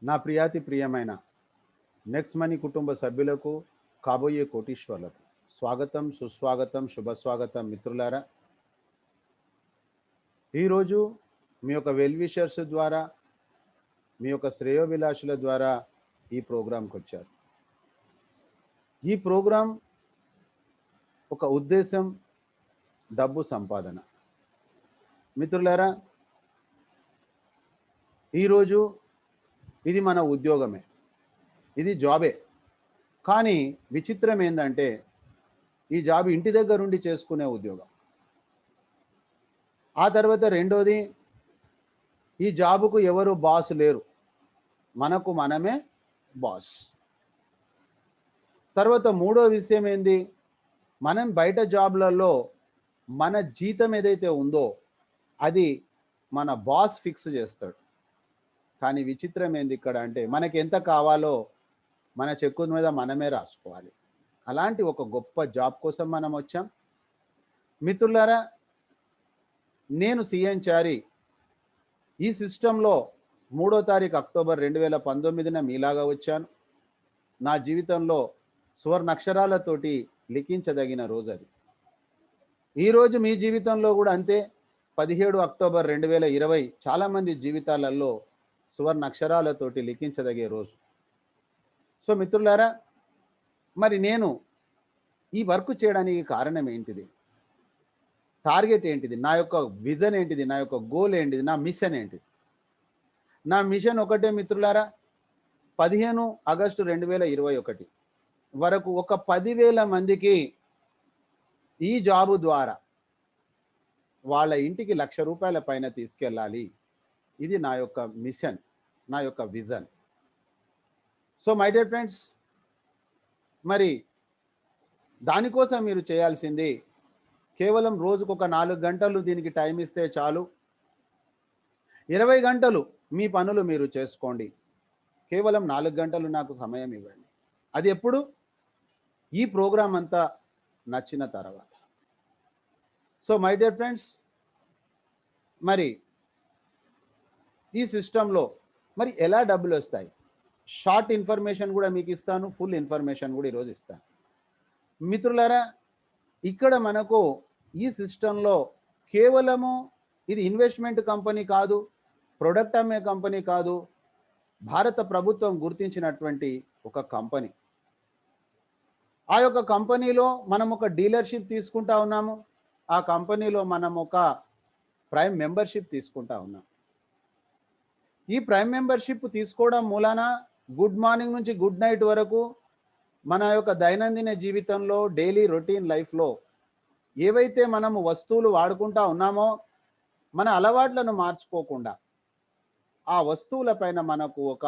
నా ప్రియాతి ప్రియమైన next money కుటుంబ సభ్యులకు కాబోయే కోటీశ్వర్లకు స్వాగతం, సుస్వాగతం, శుభస్వాగతం. మిత్రులారా, ఈరోజు మీ యొక్క వెల్ విషర్స్ ద్వారా, మీ యొక్క శ్రేయోభిలాషుల ద్వారా ఈ ప్రోగ్రాంకి వచ్చారు. ఈ ప్రోగ్రాం ఒక ఉద్దేశం డబ్బు సంపాదన. మిత్రులారా, ఈరోజు ఇది మన ఉద్యోగమే, ఇది జాబే. కానీ విచిత్రం ఏంటంటే ఈ జాబ్ ఇంటి దగ్గర ఉండి చేసుకునే ఉద్యోగం. ఆ తర్వాత రెండోది, ఈ జాబుకు ఎవరు బాస్ లేరు, మనకు మనమే బాస్. తర్వాత మూడో విషయం ఏంది, మనం బయట జాబ్లలో మన జీతం ఏదైతే ఉందో అది మన బాస్ ఫిక్స్ చేస్తాడు. కానీ విచిత్రం ఏంది ఇక్కడ అంటే మనకి ఎంత కావాలో మన చెక్కు మీద మనమే రాసుకోవాలి. అలాంటి ఒక గొప్ప జాబ్ కోసం మనం వచ్చాం. మిత్రులారా, నేను సిఎన్ చారి ఈ సిస్టంలో 3వ తారీఖు అక్టోబర్ 2019న మీలాగా వచ్చాను. నా జీవితంలో సువర్ణాక్షరాలతోటి లిఖించదగిన రోజు అది. ఈరోజు మీ జీవితంలో కూడా అంతే. 17 అక్టోబర్ 2020 చాలామంది జీవితాలలో సువర్ణ అక్షరాలతోటి లిఖించదగే రోజు. సో మిత్రులారా, మరి నేను ఈ వర్క్ చేయడానికి కారణం ఏంటిది, టార్గెట్ ఏంటిది, నా యొక్క విజన్ ఏంటిది, నా యొక్క గోల్ ఏంటిది, నా మిషన్ ఏంటిది? నా మిషన్ ఒకటే మిత్రులారా, 15 ఆగస్టు 2021 వరకు ఒక 10,000 మందికి ఈ జాబు ద్వారా వాళ్ళ ఇంటికి ₹1,00,000 పైన తీసుకెళ్ళాలి. ఇది నా యొక్క మిషన్, నా యొక్క vision. So my dear friends, మరి దానికోసం మీరు చేయాల్సింది కేవలం రోజుకు ఒక 4 గంటలు దీనికి టైం ఇస్తే చాలు. 20 గంటలు మీ పనులు మీరు చేసుకోండి. కేవలం 4 గంటలు నాకు సమయం ఇవ్వండి. అది ఎప్పుడు? ఈ ప్రోగ్రాం అంతా నచ్చిన తర్వాత. సో మై డియర్ ఫ్రెండ్స్, మరి ఈ సిస్టంలో మరి ఎలా డబ్బులు వస్తాయి? షార్ట్ ఇన్ఫర్మేషన్ కూడా మీకు ఇస్తాను, ఫుల్ ఇన్ఫర్మేషన్ కూడా ఈరోజు ఇస్తాను. మిత్రులారా, ఇక్కడ మనకు ఈ సిస్టంలో కేవలము ఇది ఇన్వెస్ట్మెంట్ కంపెనీ కాదు, ప్రొడక్ట్ అమ్మే కంపెనీ కాదు, భారత ప్రభుత్వం గుర్తించినటువంటి ఒక కంపెనీ. ఆ యొక్క కంపెనీలో మనం ఒక డీలర్షిప్ తీసుకుంటా ఉన్నాము. ఆ కంపెనీలో మనం ఒక ప్రైమ్ మెంబర్షిప్ తీసుకుంటా ఉన్నాం. ఈ ప్రైమ్ మెంబర్షిప్ తీసుకోవడం మూలాన గుడ్ మార్నింగ్ నుంచి గుడ్ నైట్ వరకు మన యొక్క దైనందిన జీవితంలో, డైలీ రొటీన్ లైఫ్లో ఏవైతే మనము వస్తువులు వాడుకుంటా ఉన్నామో మన అలవాట్లను మార్చుకోకుండా ఆ వస్తువులపైన మనకు ఒక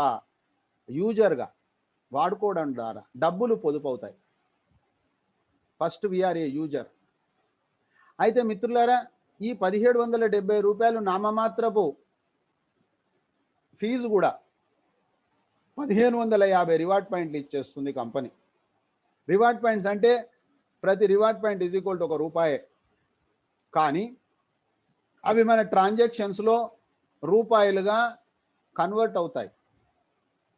యూజర్గా వాడుకోవడం ద్వారా డబ్బులు పొదుపు అవుతాయి. ఫస్ట్ వీఆర్ ఏ యూజర్. అయితే మిత్రులారా, ఈ ₹1,770 నామమాత్రపు ఫీజు కూడా 1,550 రివార్డ్ పాయింట్లు ఇచ్చేస్తుంది కంపెనీ. రివార్డ్ పాయింట్స్ అంటే ప్రతి reward point is equal to ₹1. కానీ అవి మన ట్రాన్సాక్షన్స్లో రూపాయలుగా కన్వర్ట్ అవుతాయి.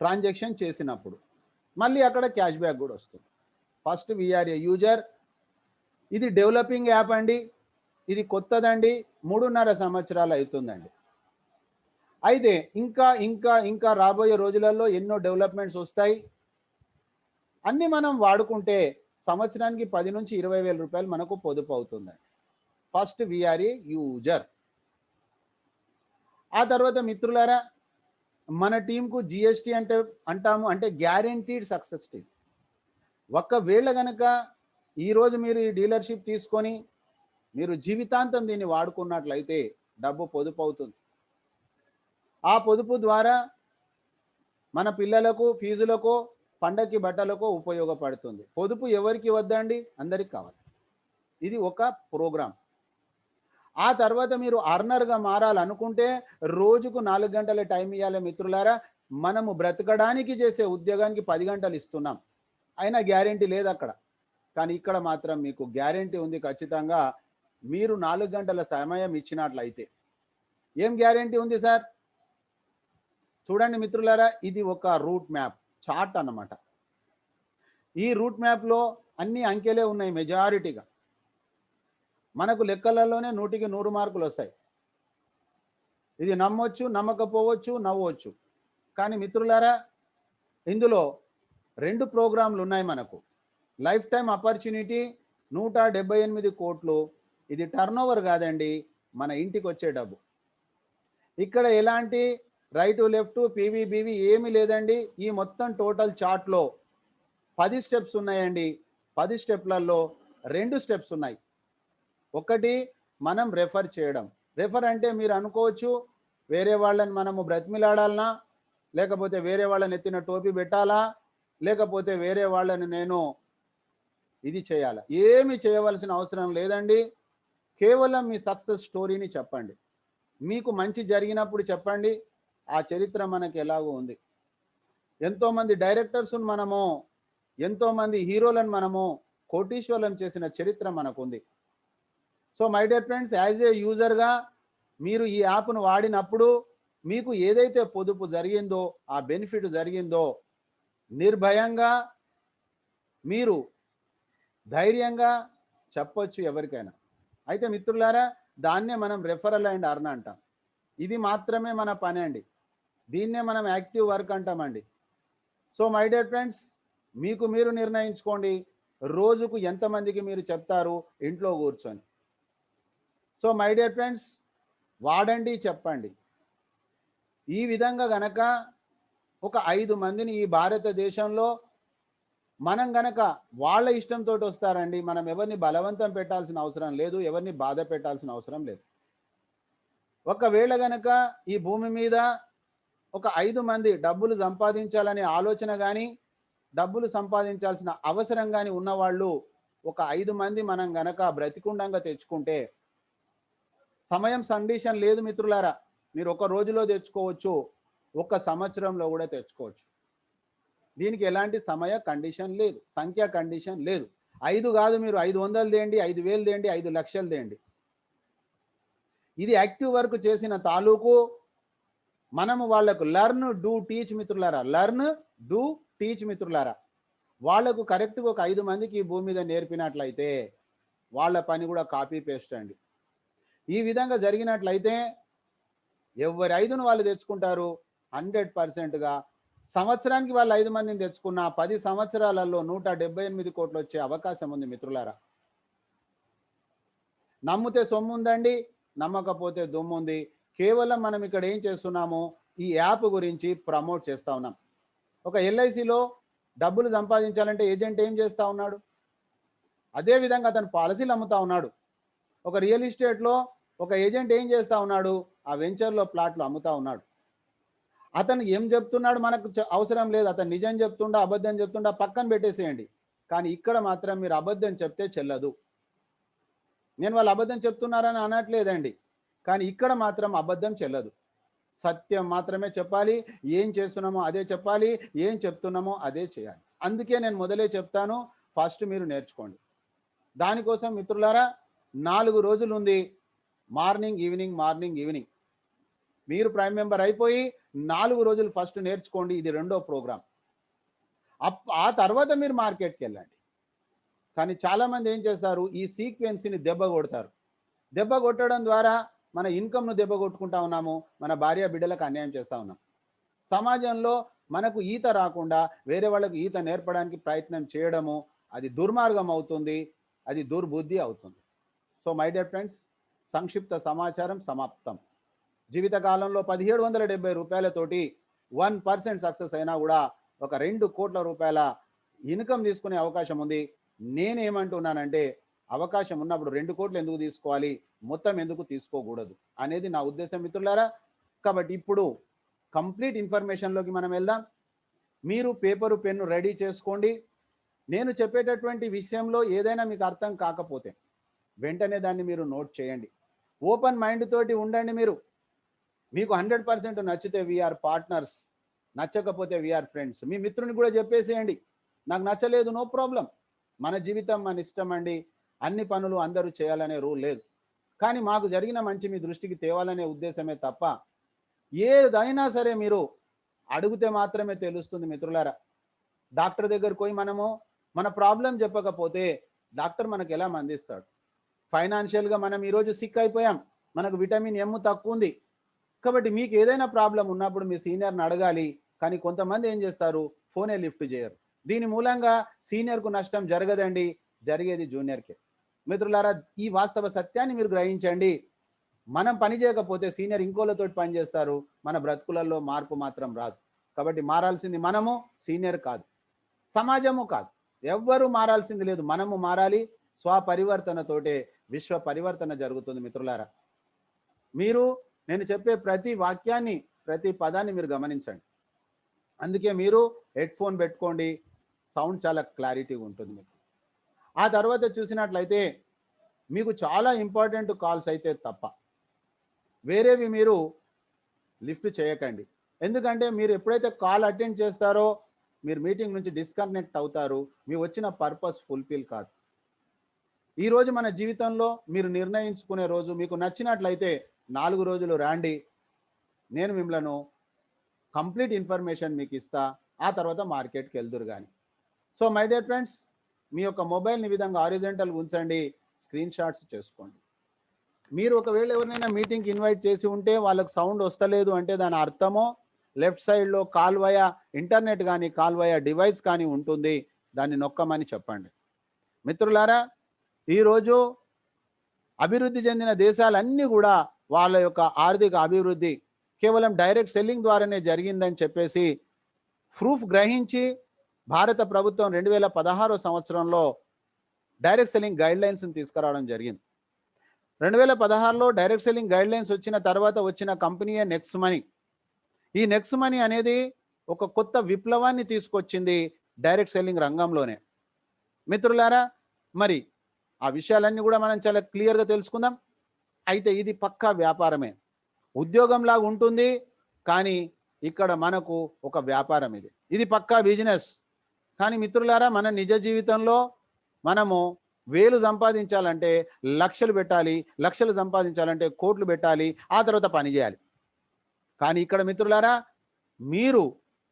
ట్రాన్సాక్షన్ చేసినప్పుడు మళ్ళీ అక్కడ క్యాష్ బ్యాక్ కూడా వస్తుంది. ఫస్ట్ వీఆర్ ఏ యూజర్. ఇది డెవలపింగ్ యాప్ అండి, ఇది కొత్తదండి, 3.5 సంవత్సరాలు అవుతుందండి. అయితే ఇంకా ఇంకా ఇంకా రాబోయే రోజులలో ఎన్నో డెవలప్మెంట్స్ వస్తాయి. అన్నీ మనం వాడుకుంటే సంవత్సరానికి 10 నుంచి 20,000 రూపాయలు మనకు పొదుపు అవుతుందండి. ఫస్ట్ వీఆర్ ఏ యూజర్. ఆ తర్వాత మిత్రులారా, మన టీంకు జిఎస్టీ అంటే అంటాము, అంటే గ్యారెంటీడ్ సక్సెస్ టీమ్. ఒక్కవేళ గనక ఈరోజు మీరు ఈ డీలర్షిప్ తీసుకొని మీరు జీవితాంతం దీన్ని వాడుకున్నట్లయితే డబ్బు పొదుపు అవుతుంది. ఆ పొదుపు ద్వారా మన పిల్లలకు ఫీజులకు, పండగకి బట్టలకు ఉపయోగపడుతుంది. పొదుపు ఎవరికి వద్దండి, అందరికి కావాలి. ఇది ఒక ప్రోగ్రాం. ఆ తర్వాత మీరు అర్నర్గా మారాలనుకుంటే రోజుకు 4 గంటల టైం ఇవ్వాలి. మిత్రులారా, మనము బ్రతకడానికి చేసే ఉద్యోగానికి 10 గంటలు ఇస్తున్నాం, అయినా గ్యారెంటీ లేదు అక్కడ. కానీ ఇక్కడ మాత్రం మీకు గ్యారెంటీ ఉంది. ఖచ్చితంగా మీరు 4 గంటల సమయం ఇచ్చినట్లయితే. ఏం గ్యారెంటీ ఉంది సార్? చూడండి మిత్రులారా, ఇది ఒక రూట్ మ్యాప్ చార్ట్ అన్నమాట. ఈ రూట్ మ్యాప్లో అన్ని అంకెలే ఉన్నాయి మెజారిటీగా. మనకు లెక్కలలోనే 100కి 100 మార్కులు వస్తాయి. ఇది నమ్మొచ్చు, నమ్మకపోవచ్చు, నవ్వచ్చు. కానీ మిత్రులారా, ఇందులో 2 ప్రోగ్రాంలు ఉన్నాయి మనకు. లైఫ్ టైం ఆపర్చునిటీ 178 కోట్లు. ఇది టర్నోవర్ కాదండి, మన ఇంటికి వచ్చే డబ్బు. ఇక్కడ ఎలాంటి రైట్ లెఫ్ట్ పీవీ బీవీ ఏమీ లేదండి. ఈ మొత్తం టోటల్ చార్ట్లో 10 స్టెప్స్ ఉన్నాయండి. 10 స్టెప్లలో 2 స్టెప్స్ ఉన్నాయి. ఒకటి మనం రెఫర్ చేయడం. రెఫర్ అంటే మీరు అనుకోవచ్చు, వేరే వాళ్ళని మనము బ్రతిమిలాడాలనా, లేకపోతే వేరే వాళ్ళని ఎత్తిన టోపీ పెట్టాలా, లేకపోతే వేరే వాళ్ళని నేను ఇది చేయాలా? ఏమి చేయవలసిన అవసరం లేదండి. కేవలం మీ సక్సెస్ స్టోరీని చెప్పండి. మీకు మంచి జరిగినప్పుడు చెప్పండి, ఆ చరిత్ర మనకు ఎలాగో ఉంది. ఎంతోమంది డైరెక్టర్స్ను మనము, ఎంతోమంది హీరోలను మనము కోటీశ్వరులను చేసిన చరిత్ర మనకుంది. So my dear friends, as a యూజర్గా మీరు ఈ యాప్ను వాడినప్పుడు మీకు ఏదైతే పొదుపు జరిగిందో, ఆ బెనిఫిట్ జరిగిందో, నిర్భయంగా మీరు ధైర్యంగా చెప్పొచ్చు ఎవరికైనా. అయితే మిత్రులారా, దాన్నే మనం రెఫరల్ అండ్ అర్న్ అంటాం. ఇది మాత్రమే మన పని అండి. దీన్నే మనం యాక్టివ్ వర్క్ అంటామండి. సో మై డియర్ ఫ్రెండ్స్, మీకు మీరు నిర్ణయించుకోండి, రోజుకు ఎంతమందికి మీరు చెప్తారు ఇంట్లో కూర్చొని. సో మై డియర్ ఫ్రెండ్స్, వాడండి, చెప్పండి. ఈ విధంగా గనక ఒక 5 మందిని ఈ భారతదేశంలో మనం గనక వాళ్ళ ఇష్టంతో వస్తారండి. మనం ఎవరిని బలవంతం పెట్టాల్సిన అవసరం లేదు, ఎవరిని బాధ పెట్టాల్సిన అవసరం లేదు. ఒకవేళ గనక ఈ భూమి మీద ఒక 5 మంది డబ్బులు సంపాదించాలనే ఆలోచన కానీ, డబ్బులు సంపాదించాల్సిన అవసరం కానీ ఉన్నవాళ్ళు ఒక 5 మంది మనం గనక బ్రతికుండంగా తెచ్చుకుంటే, సమయం కండిషన్ లేదు మిత్రులారా. మీరు ఒక రోజులో తెచ్చుకోవచ్చు, ఒక సంవత్సరంలో కూడా తెచ్చుకోవచ్చు. దీనికి ఎలాంటి సమయ కండిషన్ లేదు, సంఖ్య కండిషన్ లేదు. 5 కాదు, మీరు 500 దేండి, 5000 దేండి, 5 లక్షలు దేండి. ఇది యాక్టివ్ వర్క్ చేసిన తాలూకు మనము వాళ్లకు లర్న్ డూ టీచ్ మిత్రులారా, లర్న్ డూ టీచ్ మిత్రులారా. వాళ్లకు కరెక్ట్గా ఒక 5 మందికి భూమి మీద నేర్పినట్లయితే వాళ్ళ పని కూడా కాపీ పేస్ట్ అండి. ఈ విధంగా జరిగినట్లయితే ఎవరి 5ను వాళ్ళు తెచ్చుకుంటారు 100%గా. సంవత్సరానికి వాళ్ళు 5 మందిని తెచ్చుకున్న 10 సంవత్సరాలలో 178 కోట్లు వచ్చే అవకాశం ఉంది మిత్రులారా. నమ్మితే సొమ్ము ఉందండి, నమ్మకపోతే దుమ్ముంది. కేవలం మనం ఇక్కడ ఏం చేస్తున్నాము, ఈ యాప్ గురించి ప్రమోట్ చేస్తూ ఉన్నాం. ఒక ఎల్ఐసిలో డబ్బులు సంపాదించాలంటే ఏజెంట్ ఏం చేస్తూ ఉన్నాడు, అదేవిధంగా అతను పాలసీలు అమ్ముతా ఉన్నాడు. ఒక రియల్ ఎస్టేట్లో ఒక ఏజెంట్ ఏం చేస్తూ ఉన్నాడు, ఆ వెంచర్లో ప్లాట్లు అమ్ముతా ఉన్నాడు. అతను ఏం చెప్తున్నాడు మనకు అవసరం లేదు, అతను నిజం చెప్తుండా అబద్ధం చెప్తుండా పక్కన పెట్టేసేయండి. కానీ ఇక్కడ మాత్రం మీరు అబద్ధం చెప్తే చెల్లదు. నేను వాళ్ళు అబద్ధం చెప్తున్నారని అనట్లేదండి, కానీ ఇక్కడ మాత్రం అబద్ధం చెల్లదు. సత్యం మాత్రమే చెప్పాలి. ఏం చేస్తున్నామో అదే చెప్పాలి, ఏం చెప్తున్నామో అదే చేయాలి. అందుకే నేను మొదలే చెప్తాను, ఫస్ట్ మీరు నేర్చుకోండి. దానికోసం మిత్రులారా 4 రోజులు ఉంది, మార్నింగ్ ఈవినింగ్ మార్నింగ్ ఈవినింగ్. మీరు ప్రైమ్ మెంబర్ అయిపోయి 4 రోజులు ఫస్ట్ నేర్చుకోండి. ఇది రెండో ప్రోగ్రాం. ఆ తర్వాత మీరు మార్కెట్కి వెళ్ళండి. కానీ చాలామంది ఏం చేస్తారు, ఈ సీక్వెన్స్ని దెబ్బ కొడతారు. దెబ్బ కొట్టడం ద్వారా మన ఇన్కమ్ను దెబ్బ కొట్టుకుంటా ఉన్నాము, మన భార్య బిడ్డలకు అన్యాయం చేస్తూ ఉన్నాం. సమాజంలో మనకు ఈత రాకుండా వేరే వాళ్ళకు ఈత నేర్పడానికి ప్రయత్నం చేయడము, అది దుర్మార్గం అవుతుంది, అది దుర్బుద్ధి అవుతుంది. సో మై డియర్ ఫ్రెండ్స్, సంక్షిప్త సమాచారం సమాప్తం. జీవితకాలంలో 1770 రూపాయలతోటి 1% సక్సెస్ అయినా కూడా ఒక 2 కోట్ల రూపాయల ఇన్కమ్ తీసుకునే అవకాశం ఉంది. నేనేమంటున్నానంటే, అవకాశం ఉన్నప్పుడు 2 కోట్లు ఎందుకు తీసుకోవాలి, మొత్తం ఎందుకు తీసుకోకూడదు అనేది నా ఉద్దేశం మిత్రులారా. కాబట్టి ఇప్పుడు కంప్లీట్ ఇన్ఫర్మేషన్లోకి మనం వెళ్దాం. మీరు పేపరు పెన్ను రెడీ చేసుకోండి. నేను చెప్పేటటువంటి విషయంలో ఏదైనా మీకు అర్థం కాకపోతే వెంటనే దాన్ని మీరు నోట్ చేయండి. ఓపెన్ మైండ్ తోటి ఉండండి. మీకు 100% నచ్చితే వీఆర్ పార్ట్నర్స్, నచ్చకపోతే వీఆర్ ఫ్రెండ్స్. మీ మిత్రుని కూడా చెప్పేసేయండి, నాకు నచ్చలేదు, నో ప్రాబ్లం. మన జీవితం మన ఇష్టం అండి. అన్ని పనులు అందరూ చేయాలనే రూల్ లేదు. కానీ మాకు జరిగిన మంచి మీ దృష్టికి తేవాలనే ఉద్దేశమే తప్ప, ఏదైనా సరే మీరు అడిగితే మాత్రమే తెలుస్తుంది మిత్రులారా. డాక్టర్ దగ్గరికి పోయి మనము మన ప్రాబ్లం చెప్పకపోతే డాక్టర్ మనకు ఎలా మందిస్తాడు? ఫైనాన్షియల్గా మనం ఈరోజు సిక్ అయిపోయాం, మనకు విటమిన్ ఎమ్ తక్కువ ఉంది, కాబట్టి మీకు ఏదైనా ప్రాబ్లం ఉన్నప్పుడు మీ సీనియర్ని అడగాలి. కానీ కొంతమంది ఏం చేస్తారు, ఫోనే లిఫ్ట్ చేయరు. దీని మూలంగా సీనియర్కు నష్టం జరగదండి, జరిగేది జూనియర్కే. మిత్రులారా, ఈ వాస్తవ సత్యాన్ని మీరు గ్రహించండి. మనం పని చేయకపోతే సీనియర్ ఇంకోళ్ళతోటి పని చేస్తారు, మన బ్రతుకులలో మార్పు మాత్రం రాదు. కాబట్టి మారాల్సింది మనము, సీనియర్ కాదు, సమాజము కాదు, ఎవ్వరూ మారాల్సింది లేదు. మనము మారాలి. స్వపరివర్తనతోటే విశ్వ పరివర్తన జరుగుతుంది మిత్రులారా. మీరు నేను చెప్పే ప్రతి వాక్యాన్ని, ప్రతి పదాన్ని మీరు గమనించండి. అందుకే మీరు హెడ్ ఫోన్ పెట్టుకోండి, సౌండ్ చాలా క్లారిటీగా ఉంటుంది మీకు. ఆ తర్వాత చూసినట్లయితే మీకు చాలా ఇంపార్టెంట్ కాల్స్ అయితే తప్ప వేరేవి మీరు లిఫ్ట్ చేయకండి. ఎందుకంటే మీరు ఎప్పుడైతే కాల్ అటెండ్ చేస్తారో మీరు మీటింగ్ నుంచి డిస్కనెక్ట్ అవుతారు, మీ వచ్చిన పర్పస్ ఫుల్ఫిల్ కాదు. ఈరోజు మన జీవితంలో మీరు నిర్ణయించుకునే రోజు, మీకు నచ్చినట్లయితే 4 రోజులు రాండి, నేను మిమ్మల్ని కంప్లీట్ ఇన్ఫర్మేషన్ మీకు ఇస్తా, ఆ తర్వాత మార్కెట్కి వెళ్దురు కానీ. సో మై డియర్ ఫ్రెండ్స్, మీ యొక్క మొబైల్ని విధంగా హారిజెంటల్ ఉంచండి, స్క్రీన్ షాట్స్ చేసుకోండి. మీరు ఒకవేళ ఎవరినైనా మీటింగ్కి ఇన్వైట్ చేసి ఉంటే వాళ్ళకి సౌండ్ వస్తలేదు అంటే దాని అర్థమో లెఫ్ట్ సైడ్లో కాల్ వయా ఇంటర్నెట్ కానీ కాల్ వయా డివైస్ కానీ ఉంటుంది, దాన్ని నొక్కమని చెప్పండి. మిత్రులారా, ఈరోజు అభివృద్ధి చెందిన దేశాలన్నీ కూడా వాళ్ళ యొక్క ఆర్థిక అభివృద్ధి కేవలం డైరెక్ట్ సెల్లింగ్ ద్వారానే జరిగిందని చెప్పేసి ప్రూఫ్ గ్రహించి భారత ప్రభుత్వం 2016 సంవత్సరంలో డైరెక్ట్ సెల్లింగ్ గైడ్ లైన్స్ని తీసుకురావడం జరిగింది. 2016లో డైరెక్ట్ సెల్లింగ్ గైడ్ లైన్స్ వచ్చిన తర్వాత వచ్చిన కంపెనీయే నెక్స్ట్ మనీ. ఈ నెక్స్ట్ మనీ అనేది ఒక కొత్త విప్లవాన్ని తీసుకొచ్చింది డైరెక్ట్ సెల్లింగ్ రంగంలోనే. మిత్రులారా, మరి ఆ విషయాలన్నీ కూడా మనం చాలా క్లియర్గా తెలుసుకుందాం. అయితే ఇది పక్కా వ్యాపారమే, ఉద్యోగంలాగా ఉంటుంది, కానీ ఇక్కడ మనకు ఒక వ్యాపారం, ఇది పక్కా బిజినెస్. కానీ మిత్రులారా, మన నిజ జీవితంలో మనము వేలు సంపాదించాలంటే లక్షలు పెట్టాలి, లక్షలు సంపాదించాలంటే కోట్లు పెట్టాలి, ఆ తర్వాత పని చేయాలి. కానీ ఇక్కడ మిత్రులారా, మీరు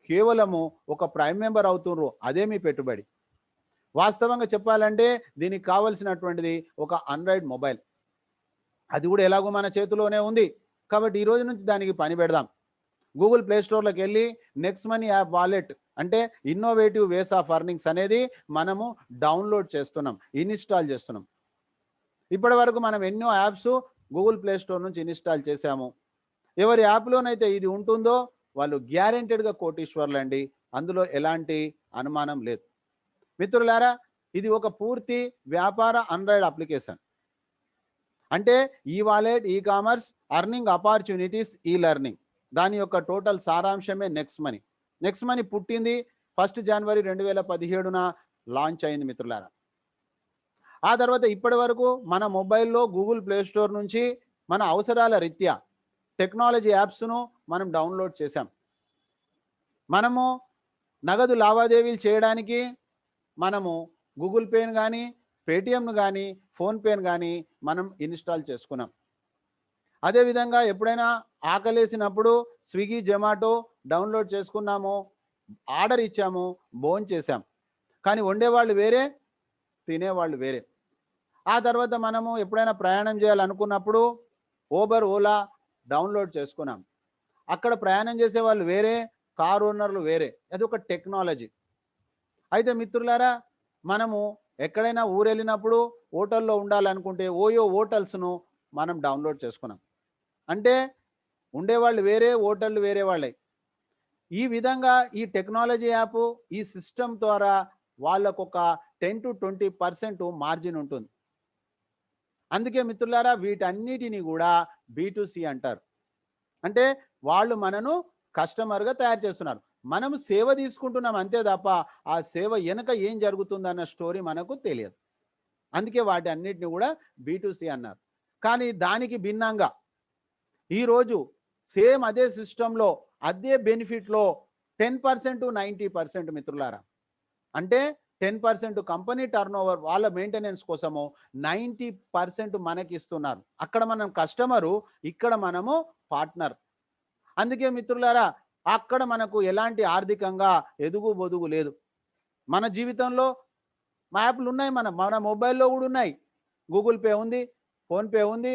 కేవలము ఒక ప్రైమ్ మెంబర్ అవుతున్నారు, అదే మీ పెట్టుబడి. వాస్తవంగా చెప్పాలంటే దీనికి కావలసినటువంటిది ఒక ఆండ్రాయిడ్ మొబైల్, అది కూడా ఎలాగో మన చేతిలోనే ఉంది. కాబట్టి ఈ రోజు నుంచి దానికి పని పెడదాం. గూగుల్ ప్లే స్టోర్లోకి వెళ్ళి నెక్స్ట్ మనీ యాప్ వాలెట్ అంటే ఇన్నోవేటివ్ వేస్ ఆఫ్ అర్నింగ్స్ అనేది మనము డౌన్లోడ్ చేస్తున్నాం, ఇన్స్టాల్ చేస్తున్నాం. ఇప్పటి వరకు మనం ఎన్నో యాప్స్ గూగుల్ ప్లే స్టోర్ నుంచి ఇన్స్టాల్ చేశాము. ఎవరి యాప్లోనైతే ఇది ఉంటుందో వాళ్ళు గ్యారెంటెడ్గా కోటీశ్వర్లు అండి, అందులో ఎలాంటి అనుమానం లేదు. మిత్రులారా, ఇది ఒక పూర్తి వ్యాపార ఆండ్రాయిడ్ అప్లికేషన్. అంటే e wallet, e commerce, earning opportunities, e learning, దాని యొక్క టోటల్ సారాంశమే నెక్స్ట్ మనీ. నెక్స్ట్ మనీ పుట్టింది 1 జనవరి 2017న లాంచ్ అయింది మిత్రులారా. ఆ తర్వాత ఇప్పటి వరకు మన మొబైల్లో గూగుల్ ప్లే స్టోర్ నుంచి మన అవసరాల రీత్యా టెక్నాలజీ యాప్స్ను మనం డౌన్లోడ్ చేశాం. మనము నగదు లావాదేవీలు చేయడానికి మనము గూగుల్ పేని కానీ, పేటిఎంను కానీ, ఫోన్పేని కానీ మనం ఇన్స్టాల్ చేసుకున్నాం. అదేవిధంగా ఎప్పుడైనా ఆకలేసినప్పుడు స్విగ్గీ, జొమాటో డౌన్లోడ్ చేసుకున్నాము, ఆర్డర్ ఇచ్చాము, భోజనం చేశాం. కానీ వండేవాళ్ళు వేరే, తినేవాళ్ళు వేరే. ఆ తర్వాత మనము ఎప్పుడైనా ప్రయాణం చేయాలనుకున్నప్పుడు ఓబర్, ఓలా డౌన్లోడ్ చేసుకున్నాం. అక్కడ ప్రయాణం చేసే వాళ్ళు వేరే, కార్ ఓనర్లు వేరే. అది ఒక టెక్నాలజీ. అయితే మిత్రులారా, మనము ఎక్కడైనా ఊరు వెళ్ళినప్పుడు హోటల్లో ఉండాలనుకుంటే ఓయో హోటల్స్ను మనం డౌన్లోడ్ చేసుకున్నాం. అంటే ఉండేవాళ్ళు వేరే, హోటళ్ళు వేరే వాళ్ళే. ఈ విధంగా ఈ టెక్నాలజీ యాప్, ఈ సిస్టమ్ ద్వారా వాళ్ళకు ఒక 10 to 20% మార్జిన్ ఉంటుంది. అందుకే మిత్రులారా, వీటన్నిటిని కూడా B2C అంటారు. అంటే వాళ్ళు మనను కస్టమర్గా తయారు చేస్తున్నారు, మనము సేవ తీసుకుంటున్నాం అంతే తప్ప ఆ సేవ వెనుక ఏం జరుగుతుందన్న స్టోరీ మనకు తెలియదు. అందుకే వాటి అన్నిటిని కూడా B2C అన్నారు. కానీ దానికి భిన్నంగా ఈరోజు సేమ్ అదే సిస్టంలో అదే బెనిఫిట్లో 10% to 90% మిత్రులారా, అంటే 10% కంపెనీ టర్నోవర్ వాళ్ళ మెయింటెనెన్స్ కోసము 90% మనకి ఇస్తున్నారు. అక్కడ మనం కస్టమరు, ఇక్కడ మనము పార్ట్నర్. అందుకే మిత్రులారా, అక్కడ మనకు ఎలాంటి ఆర్థికంగా ఎదుగు బొదుగు లేదు. మన జీవితంలో యాప్లు ఉన్నాయి, మన మొబైల్లో కూడా ఉన్నాయి. గూగుల్ పే ఉంది, ఫోన్‌పే ఉంది,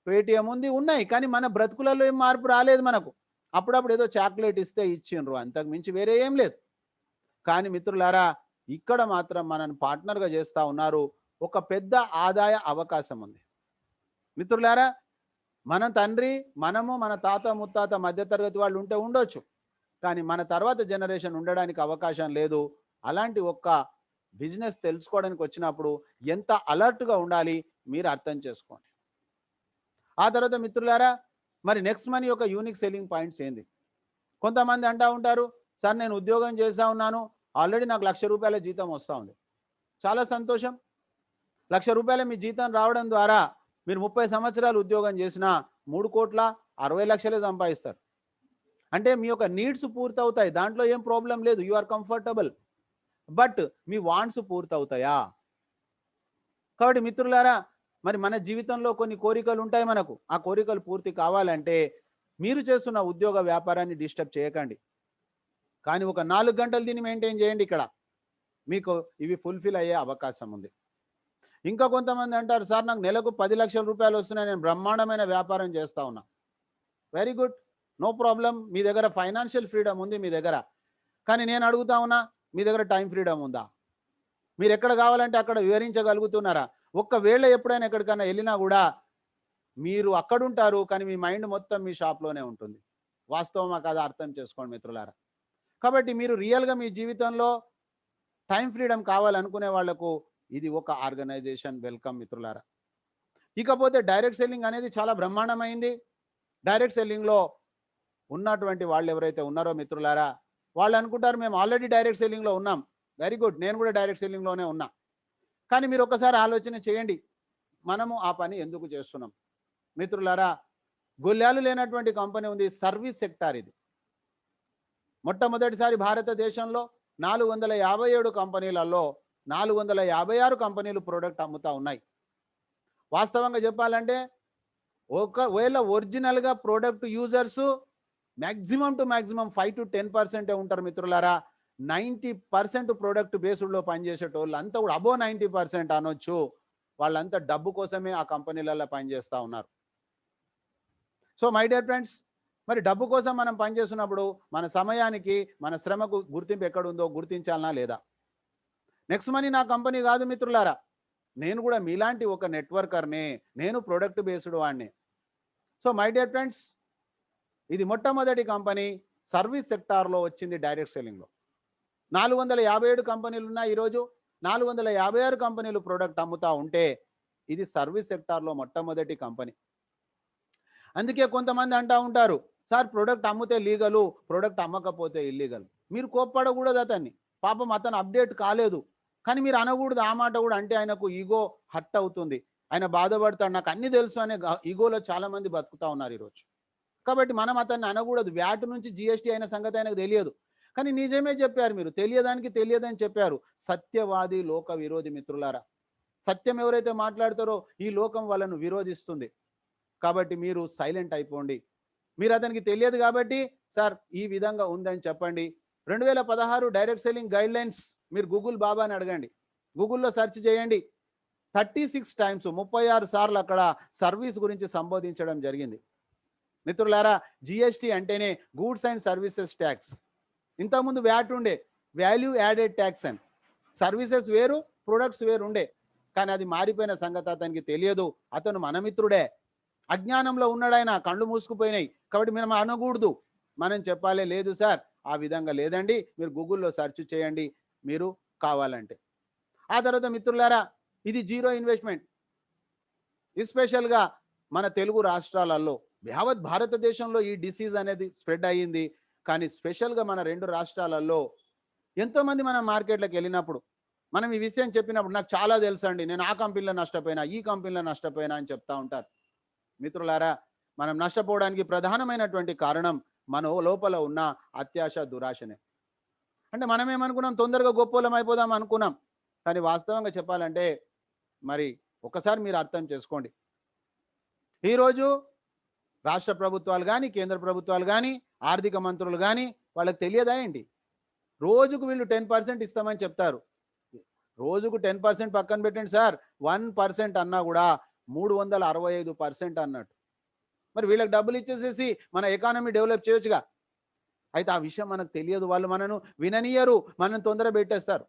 పేటీఎం ఉంది, ఉన్నాయి. కానీ మన బ్రతుకులలో ఏం మార్పు రాలేదు మనకు. అప్పుడప్పుడు ఏదో చాక్లెట్ ఇస్తే ఇచ్చిండ్రు, అంతకు మించి వేరే ఏం లేదు. కానీ మిత్రులారా, ఇక్కడ మాత్రం మనల్ని పార్ట్నర్‌గా చేస్తా ఉన్నారు. ఒక పెద్ద ఆదాయ అవకాశం ఉంది. మిత్రులారా, మన తండ్రి, మనము, మన తాత ముత్తాత మధ్యతరగతి వాళ్ళు ఉంటే ఉండొచ్చు. కానీ మన తర్వాత జనరేషన్ ఉండడానికి అవకాశం లేదు. అలాంటి ఒక్క బిజినెస్ తెలుసుకోవడానికి వచ్చినప్పుడు ఎంత అలర్ట్‌గా ఉండాలి మీరు అర్థం చేసుకోండి. ఆ తర్వాత మిత్రులారా, మరి నెక్స్ట్ మనీ యొక్క యూనిక్ సెల్లింగ్ పాయింట్స్ ఏంది? కొంతమంది అంటా ఉంటారు, సార్ నేను ఉద్యోగం చేస్తా ఉన్నాను, ఆల్రెడీ నాకు ₹1,00,000 జీతం వస్తా ఉంది. చాలా సంతోషం. ₹1,00,000 మీ జీతం రావడం ద్వారా మీరు 30 సంవత్సరాలు ఉద్యోగం చేసినా 3,60,00,000 సంపాదిస్తారు. అంటే మీ యొక్క నీడ్స్ పూర్తవుతాయి. దాంట్లో ఏం ప్రాబ్లం లేదు. You are comfortable. బట్ మీ వాంట్స్ పూర్తవుతాయా? కాబట్టి మిత్రులారా, మరి మన జీవితంలో కొన్ని కోరికలు ఉంటాయి మనకు. ఆ కోరికలు పూర్తి కావాలంటే మీరు చేస్తున్న ఉద్యోగ వ్యాపారాన్ని డిస్టర్బ్ చేయకండి. కానీ ఒక 4 గంటలు దీన్ని మెయింటైన్ చేయండి ఇక్కడ. మీకు ఇవి ఫుల్‌ఫిల్ అయ్యే అవకాశం ఉంది. ఇంకా కొంతమంది అంటారు, సార్ నాకు నెలకు ₹10,00,000 వస్తున్నాయి, నేను బ్రహ్మాండమైన వ్యాపారం చేస్తా ఉన్నా. Very good. No problem. మీ దగ్గర ఫైనాన్షియల్ ఫ్రీడమ్ ఉంది మీ దగ్గర. కానీ నేను అడుగుతా ఉన్నా, మీ దగ్గర టైం ఫ్రీడమ్ ఉందా? మీరు ఎక్కడ కావాలంటే అక్కడ వివరించగలుగుతున్నారా? ఒక్కవేళ ఎప్పుడైనా ఎక్కడికైనా వెళ్ళినా కూడా మీరు అక్కడుంటారు, కానీ మీ మైండ్ మొత్తం మీ షాప్‌లోనే ఉంటుంది. వాస్తవమా కాదా అర్థం చేసుకోండి మిత్రులారా. కాబట్టి మీరు రియల్‌గా మీ జీవితంలో టైం ఫ్రీడమ్ కావాలనుకునే వాళ్లకు ఇది ఒక ఆర్గనైజేషన్ వెల్కమ్ మిత్రులారా. ఇకపోతే డైరెక్ట్ సెల్లింగ్ అనేది చాలా బ్రహ్మాండమైంది. డైరెక్ట్ సెల్లింగ్‌లో ఉన్నటువంటి వాళ్ళు ఎవరైతే ఉన్నారో మిత్రులారా, వాళ్ళు అనుకుంటారు మేము ఆల్రెడీ డైరెక్ట్ సెల్లింగ్‌లో ఉన్నాం. Very good. నేను కూడా డైరెక్ట్ సెల్లింగ్‌లోనే ఉన్నా. కానీ మీరు ఒక్కసారి ఆలోచన చేయండి, మనము ఆ పని ఎందుకు చేస్తున్నాం? మిత్రులారా, గొల్లాలు లేనటువంటి కంపెనీ ఉంది. సర్వీస్ సెక్టార్ ఇది. మొట్టమొదటిసారి భారతదేశంలో 457 కంపెనీలలో 456 కంపెనీలు ప్రోడక్ట్ అమ్ముతా ఉన్నాయి. వాస్తవంగా చెప్పాలంటే ఒకవేళ ఒరిజినల్‌గా product users maximum to maximum 5-10% ఉంటారు మిత్రులారా. 90% ప్రోడక్ట్ బేస్డ్‌లో పనిచేసేటోళ్ళు అంతా కూడా అబోవ్ 90% అనొచ్చు. వాళ్ళంతా డబ్బు కోసమే ఆ కంపెనీలలో పనిచేస్తా ఉన్నారు. సో మై డియర్ ఫ్రెండ్స్, మరి డబ్బు కోసం మనం పనిచేస్తున్నప్పుడు మన సమయానికి, మన శ్రమకు గుర్తింపు ఎక్కడుందో గుర్తించాలనా లేదా? నెక్స్ట్ మనీ నా కంపెనీ కాదు మిత్రులారా. నేను కూడా మీలాంటి ఒక నెట్వర్కర్‌నే. నేను ప్రొడక్ట్ బేస్డ్ వాడిని. సో మై డియర్ ఫ్రెండ్స్, ఇది మొట్టమొదటి కంపెనీ సర్వీస్ సెక్టార్‌లో వచ్చింది డైరెక్ట్ సెల్లింగ్‌లో. 457 కంపెనీలు ఉన్నాయి ఈరోజు. 456 కంపెనీలు ప్రొడక్ట్ అమ్ముతా ఉంటే ఇది సర్వీస్ సెక్టార్‌లో మొట్టమొదటి కంపెనీ. అందుకే కొంతమంది అంటా ఉంటారు, సార్ ప్రొడక్ట్ అమ్మితే లీగలు, ప్రొడక్ట్ అమ్మకపోతే ఇల్లీగల్. మీరు కోప్పడకూడదు అతన్ని. పాపం అతను అప్డేట్ కాలేదు. కానీ మీరు అనకూడదు ఆ మాట కూడా. అంటే ఆయనకు ఈగో హర్ట్ అవుతుంది. ఆయన బాధపడతాడు. నాకు అన్ని తెలుసు అనే ఈగోలో చాలా మంది బతుకుతా ఉన్నారు ఈరోజు. కాబట్టి మనం అతన్ని అనకూడదు. వ్యాట్ నుంచి జీఎస్టీ అయిన సంగతి ఆయనకు తెలియదు. కానీ నిజమే చెప్పారు మీరు. తెలియదానికి తెలియదని చెప్పారు. సత్యవాది లోక విరోధి మిత్రులారా. సత్యం ఎవరైతే మాట్లాడతారో ఈ లోకం వాళ్ళను విరోధిస్తుంది. కాబట్టి మీరు సైలెంట్ అయిపోండి. మీరు అతనికి తెలియదు కాబట్టి సార్ ఈ విధంగా ఉందని చెప్పండి. 2016 డైరెక్ట్ సెల్లింగ్ గైడ్లైన్స్ మీరు గూగుల్ బాబాని అడగండి. గూగుల్లో సెర్చ్ చేయండి. 36 టైమ్స్ 36 సార్లు అక్కడ సర్వీస్ గురించి సంబోధించడం జరిగింది. మిత్రులారా, జిఎస్టీ అంటేనే గూడ్స్ అండ్ సర్వీసెస్ ట్యాక్స్. ఇంతకుముందు వ్యాట్ ఉండే, వాల్యూ యాడెడ్ ట్యాక్స్ అని. సర్వీసెస్ వేరు, ప్రొడక్ట్స్ వేరు ఉండే. కానీ అది మారిపోయిన సంగతి అతనికి తెలియదు. అతను మన మిత్రుడే. అజ్ఞానంలో ఉన్నాడు ఆయన. కళ్ళు మూసుకుపోయినాయి. కాబట్టి మనం అనకూడదు. మనం చెప్పాలి, లేదు సార్ ఆ విధంగా లేదండి, మీరు గూగుల్లో సెర్చ్ చేయండి మీరు కావాలంటే. ఆ తర్వాత మిత్రులారా, ఇది జీరో ఇన్వెస్ట్మెంట్. ఎస్పెషల్గా మన తెలుగు రాష్ట్రాలలో, యావత్ భారతదేశంలో ఈ డిసీజ్ అనేది స్ప్రెడ్ అయ్యింది. కానీ స్పెషల్గా మన 2 రాష్ట్రాలలో ఎంతోమంది మనం మార్కెట్లోకి వెళ్ళినప్పుడు మనం ఈ విషయం చెప్పినప్పుడు నాకు చాలా తెలుసు అండి, నేను ఆ కంపెనీలో నష్టపోయినా, ఈ కంపెనీలో నష్టపోయినా అని చెప్తా ఉంటారు. మిత్రులారా, మనం నష్టపోవడానికి ప్రధానమైనటువంటి కారణం మన లోపల ఉన్న అత్యాశ, దురాశనే. అంటే మనం ఏమనుకున్నాం, తొందరగా గొప్పోలం అయిపోదాం అనుకున్నాం. కానీ వాస్తవంగా చెప్పాలంటే మరి ఒకసారి మీరు అర్థం చేసుకోండి. ఈరోజు రాష్ట్ర ప్రభుత్వాలు కానీ, కేంద్ర ప్రభుత్వాలు కానీ, ఆర్థిక మంత్రులు కానీ వాళ్ళకి తెలియదా ఏంటి? రోజుకు వీళ్ళు 10% ఇస్తామని చెప్తారు. రోజుకు 10% పక్కన పెట్టండి సార్, 1% అన్నా కూడా 365% అన్నట్టు. మరి వీళ్ళకి డబ్బులు ఇచ్చేసేసి మన ఎకానమీ డెవలప్ చేయొచ్చుగా. అయితే ఆ విషయం మనకు తెలియదు, వాళ్ళు మనను విననీయరు, మనల్ని తొందర పెట్టేస్తారు.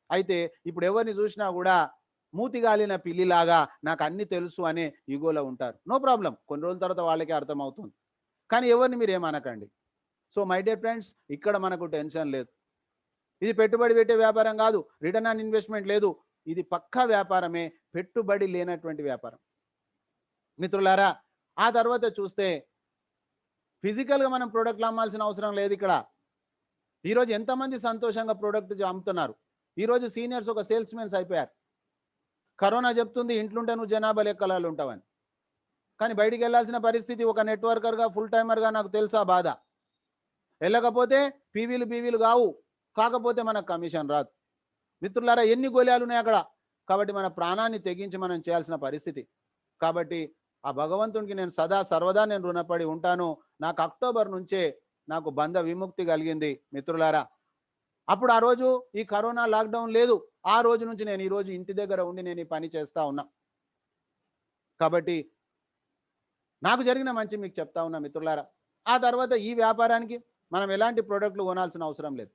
అయితే ఇప్పుడు ఎవరిని చూసినా కూడా మూతిగాలిన పిల్లిలాగా నాకు అన్ని తెలుసు అనే ఈగోలో ఉంటారు. నో ప్రాబ్లం, కొన్ని రోజుల తర్వాత వాళ్ళకే అర్థమవుతుంది. కానీ ఎవరిని మీరు ఏమనకండి. సో మై డియర్ ఫ్రెండ్స్, ఇక్కడ మనకు టెన్షన్ లేదు. ఇది పెట్టుబడి పెట్టే వ్యాపారం కాదు, రిటర్న్ ఆన్ ఇన్వెస్ట్మెంట్ లేదు. ఇది పక్కా వ్యాపారమే, పెట్టుబడి లేనటువంటి వ్యాపారం మిత్రులారా. ఆ తర్వాత చూస్తే ఫిజికల్గా మనం ప్రోడక్ట్లు అమ్మాల్సిన అవసరం లేదు ఇక్కడ. ఈరోజు ఎంతమంది సంతోషంగా ప్రోడక్ట్ అమ్ముతున్నారు. ఈరోజు సీనియర్స్ ఒక సేల్స్ మెన్స్ అయిపోయారు. కరోనా చెప్తుంది ఇంట్లుంటే నువ్వు జనాభా లెక్కలలో ఉంటావని, కానీ బయటికి వెళ్ళాల్సిన పరిస్థితి. ఒక నెట్వర్కర్గా, ఫుల్ టైమర్గా నాకు తెలుసా బాధ. వెళ్ళకపోతే పీవీలు కావు, కాకపోతే మనకు కమిషన్ రాదు. మిత్రులారా, ఎన్ని గోళాలు ఉన్నాయి అక్కడ. కాబట్టి మన ప్రాణాన్ని తెగించి మనం చేయాల్సిన పరిస్థితి. కాబట్టి ఆ భగవంతునికి నేను సదా సర్వదా నేను రుణపడి ఉంటాను. నాకు అక్టోబర్ నుంచే నాకు బంధ విముక్తి కలిగింది మిత్రులారా. అప్పుడు ఆ రోజు ఈ కరోనా లాక్డౌన్ లేదు. ఆ రోజు నుంచి నేను ఈ రోజు ఇంటి దగ్గర ఉండి నేను ఈ పని చేస్తా ఉన్నా. కాబట్టి నాకు జరిగిన మంచి మీకు చెప్తా ఉన్నా మిత్రులారా. ఆ తర్వాత ఈ వ్యాపారానికి మనం ఎలాంటి ప్రోడక్ట్లు కొనాల్సిన అవసరం లేదు.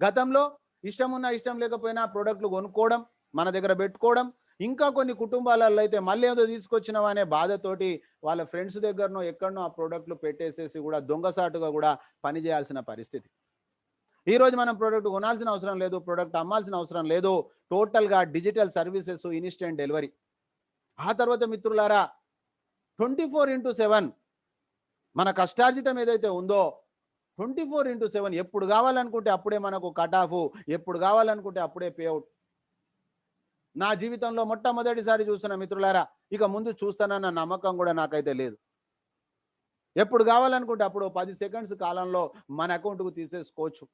గతంలో ఇష్టం ఉన్నా ఇష్టం లేకపోయినా ప్రోడక్ట్లు కొనుక్కోవడం, మన దగ్గర పెట్టుకోవడం, ఇంకా కొన్ని కుటుంబాలలో అయితే మళ్ళీ ఏదో తీసుకొచ్చినవా అనే బాధతోటి వాళ్ళ ఫ్రెండ్స్ దగ్గరనో ఎక్కడనో ఆ ప్రోడక్ట్లు పెట్టేసేసి కూడా దొంగసాటుగా కూడా పని చేయాల్సిన పరిస్థితి. ఈరోజు మనం ప్రోడక్ట్ కొనాల్సిన అవసరం లేదు, ప్రోడక్ట్ అమ్మాల్సిన అవసరం లేదు. టోటల్గా డిజిటల్ సర్వీసెస్, ఇన్స్టెంట్ డెలివరీ. ఆ తర్వాత మిత్రులారా, 24/7 మన కష్టార్జితం ఏదైతే ఉందో 24/7 ఎప్పుడు కావాలనుకుంటే అప్పుడే మనకు కట్ ఆఫ్, ఎప్పుడు కావాలనుకుంటే అప్పుడే పేఅవుట్. నా జీవితంలో మొట్టమొదటిసారి చూస్తున్న మిత్రులారా, ఇక ముందు చూస్తానన్న నమ్మకం కూడా నాకైతే లేదు. ఎప్పుడు కావాలనుకుంటే అప్పుడు 10 సెకండ్స్ కాలంలో మన అకౌంట్కు తీసేసుకోవచ్చు,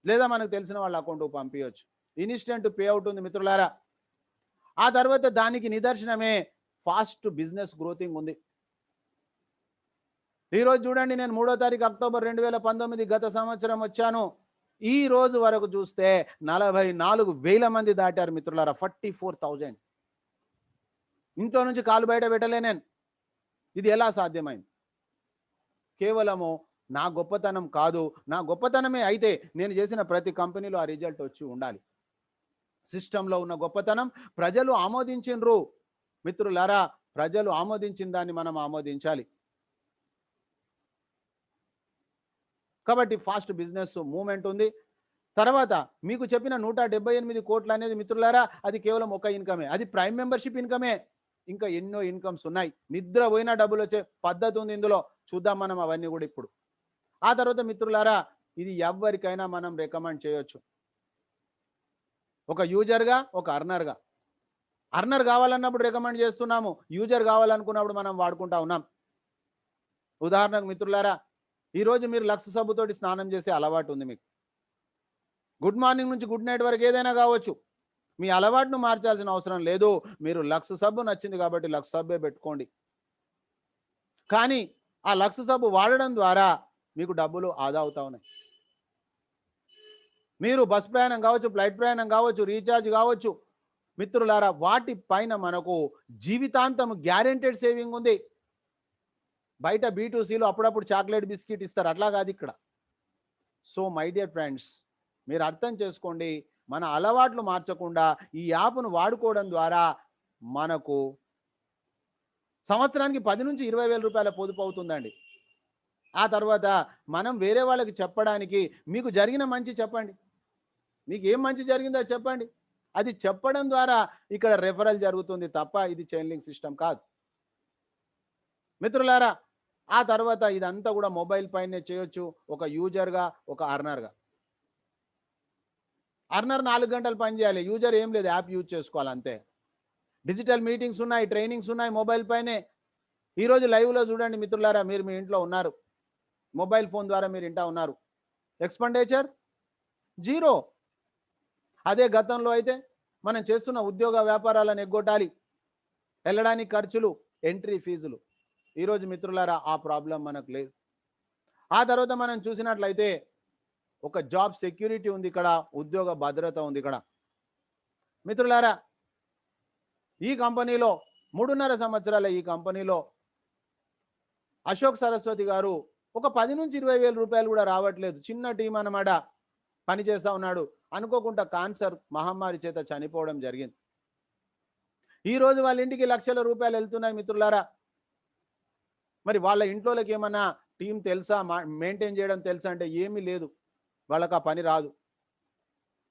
లేదా మనకు తెలిసిన వాళ్ళ అకౌంట్కు పంపించవచ్చు. ఇన్స్టెంట్ పేఅవుట్ ఉంది మిత్రులారా. ఆ తర్వాత దానికి నిదర్శనమే ఫాస్ట్ బిజినెస్ గ్రోతింగ్ ఉంది. ఈరోజు చూడండి, నేను 3వ తారీఖు అక్టోబర్ 2019 గత సంవత్సరం వచ్చాను. ఈ రోజు వరకు చూస్తే 44,000 మంది దాటారు మిత్రులారా. 44,000. ఇంట్లో నుంచి కాలు బయట పెట్టలే నేను. ఇది ఎలా సాధ్యమైంది? కేవలము నా గొప్పతనం కాదు, నా గొప్పతనమే అయితే నేను చేసిన ప్రతి కంపెనీలో ఆ రిజల్ట్ వచ్చి ఉండాలి. సిస్టంలో ఉన్న గొప్పతనం ప్రజలు ఆమోదించిండ్రు మిత్రులారా. ప్రజలు ఆమోదించిన దాన్ని మనం ఆమోదించాలి. కాబట్టి ఫాస్ట్ బిజినెస్ మూవ్మెంట్ ఉంది. తర్వాత మీకు చెప్పిన 178 కోట్లు అనేది మిత్రులారా, అది కేవలం ఒక ఇన్కమే, అది ప్రైమ్ మెంబర్షిప్ ఇన్కమే. ఇంకా ఎన్నో ఇన్కమ్స్ ఉన్నాయి. నిద్ర పోయినా డబ్బులు వచ్చే పద్ధతి ఉంది ఇందులో. చూద్దాం మనం అవన్నీ కూడా ఇప్పుడు. ఆ తర్వాత మిత్రులారా, ఇది ఎవరికైనా మనం రికమెండ్ చేయొచ్చు. ఒక యూజర్గా, ఒక అర్నర్గా. అర్నర్ కావాలన్నప్పుడు రికమెండ్ చేస్తున్నాము, యూజర్ కావాలనుకున్నప్పుడు మనం వాడుకుంటా ఉన్నాం. ఉదాహరణకు మిత్రులారా, ఈరోజు మీరు లక్స్ సబ్బుతోటి స్నానం చేసే అలవాటు ఉంది మీకు. గుడ్ మార్నింగ్ నుంచి గుడ్ నైట్ వరకు ఏదైనా కావచ్చు. మీ అలవాటును మార్చాల్సిన అవసరం లేదు. మీరు లక్స్ సబ్బు నచ్చింది కాబట్టి లక్స్ సబ్బే పెట్టుకోండి. కానీ ఆ లక్స్ సబ్బు వాడడం ద్వారా మీకు డబ్బులు ఆదా అవుతా ఉన్నాయి. మీరు బస్ ప్రయాణం కావచ్చు, ఫ్లైట్ ప్రయాణం కావచ్చు, రీఛార్జ్ కావచ్చు మిత్రులారా, వాటి పైన మనకు జీవితాంతం గ్యారెంటెడ్ సేవింగ్ ఉంది. బయట B2Cలో అప్పుడప్పుడు చాక్లెట్ బిస్కెట్ ఇస్తారు, అట్లా కాదు ఇక్కడ. సో మై డియర్ ఫ్రెండ్స్, మీరు అర్థం చేసుకోండి. మన అలవాట్లు మార్చకుండా ఈ యాప్ను వాడుకోవడం ద్వారా మనకు సంవత్సరానికి 10 నుంచి 20,000 రూపాయల పొదుపు అవుతుందండి. ఆ తర్వాత మనం వేరే వాళ్ళకి చెప్పడానికి, మీకు జరిగిన మంచి చెప్పండి, మీకు ఏం మంచి జరిగిందో చెప్పండి. అది చెప్పడం ద్వారా ఇక్కడ రెఫరల్ జరుగుతుంది తప్ప ఇది చైన్ లింక్ సిస్టమ్ కాదు మిత్రులారా. ఆ తర్వాత ఇదంతా కూడా మొబైల్ పైనే చేయొచ్చు, ఒక యూజర్గా, ఒక అర్నర్గా. అర్నర్ 4 గంటలు పని చేయాలి, యూజర్ ఏం లేదు, యాప్ యూజ్ చేసుకోవాలి అంతే. డిజిటల్ మీటింగ్స్ ఉన్నాయి, ట్రైనింగ్స్ ఉన్నాయి మొబైల్ పైనే. ఈరోజు లైవ్లో చూడండి మిత్రులారా, మీరు మీ ఇంట్లో ఉన్నారు, మొబైల్ ఫోన్ ద్వారా మీరు ఇంటా ఉన్నారు. Expenditure zero. అదే గతంలో అయితే మనం చేస్తున్న ఉద్యోగ వ్యాపారాలను ఎగ్గొట్టాలి, వెళ్ళడానికి ఖర్చులు, ఎంట్రీ ఫీజులు. ఈరోజు మిత్రులారా ఆ ప్రాబ్లం మనకు లేదు. ఆ తర్వాత మనం చూసినట్లయితే ఒక జాబ్ సెక్యూరిటీ ఉంది ఇక్కడ, ఉద్యోగ భద్రత ఉంది ఇక్కడ. మిత్రులారా, ఈ కంపెనీలో 3.5 సంవత్సరాల ఈ కంపెనీలో అశోక్ సరస్వతి గారు ఒక 10 నుంచి 20 వేల రూపాయలు కూడా రావట్లేదు, చిన్న టీం అన్నమాట, పనిచేస్తా ఉన్నాడు. అనుకోకుండా క్యాన్సర్ మహమ్మారి చేత చనిపోవడం జరిగింది. ఈ రోజు వాళ్ళ ఇంటికి లక్షల రూపాయలు వెళ్తున్నాయి మిత్రులారా. మరి వాళ్ళ ఇంట్లోకి ఏమన్నా టీం తెలుసా, మెయింటైన్ చేయడం తెలుసా అంటే ఏమీ లేదు, వాళ్ళకి ఆ పని రాదు.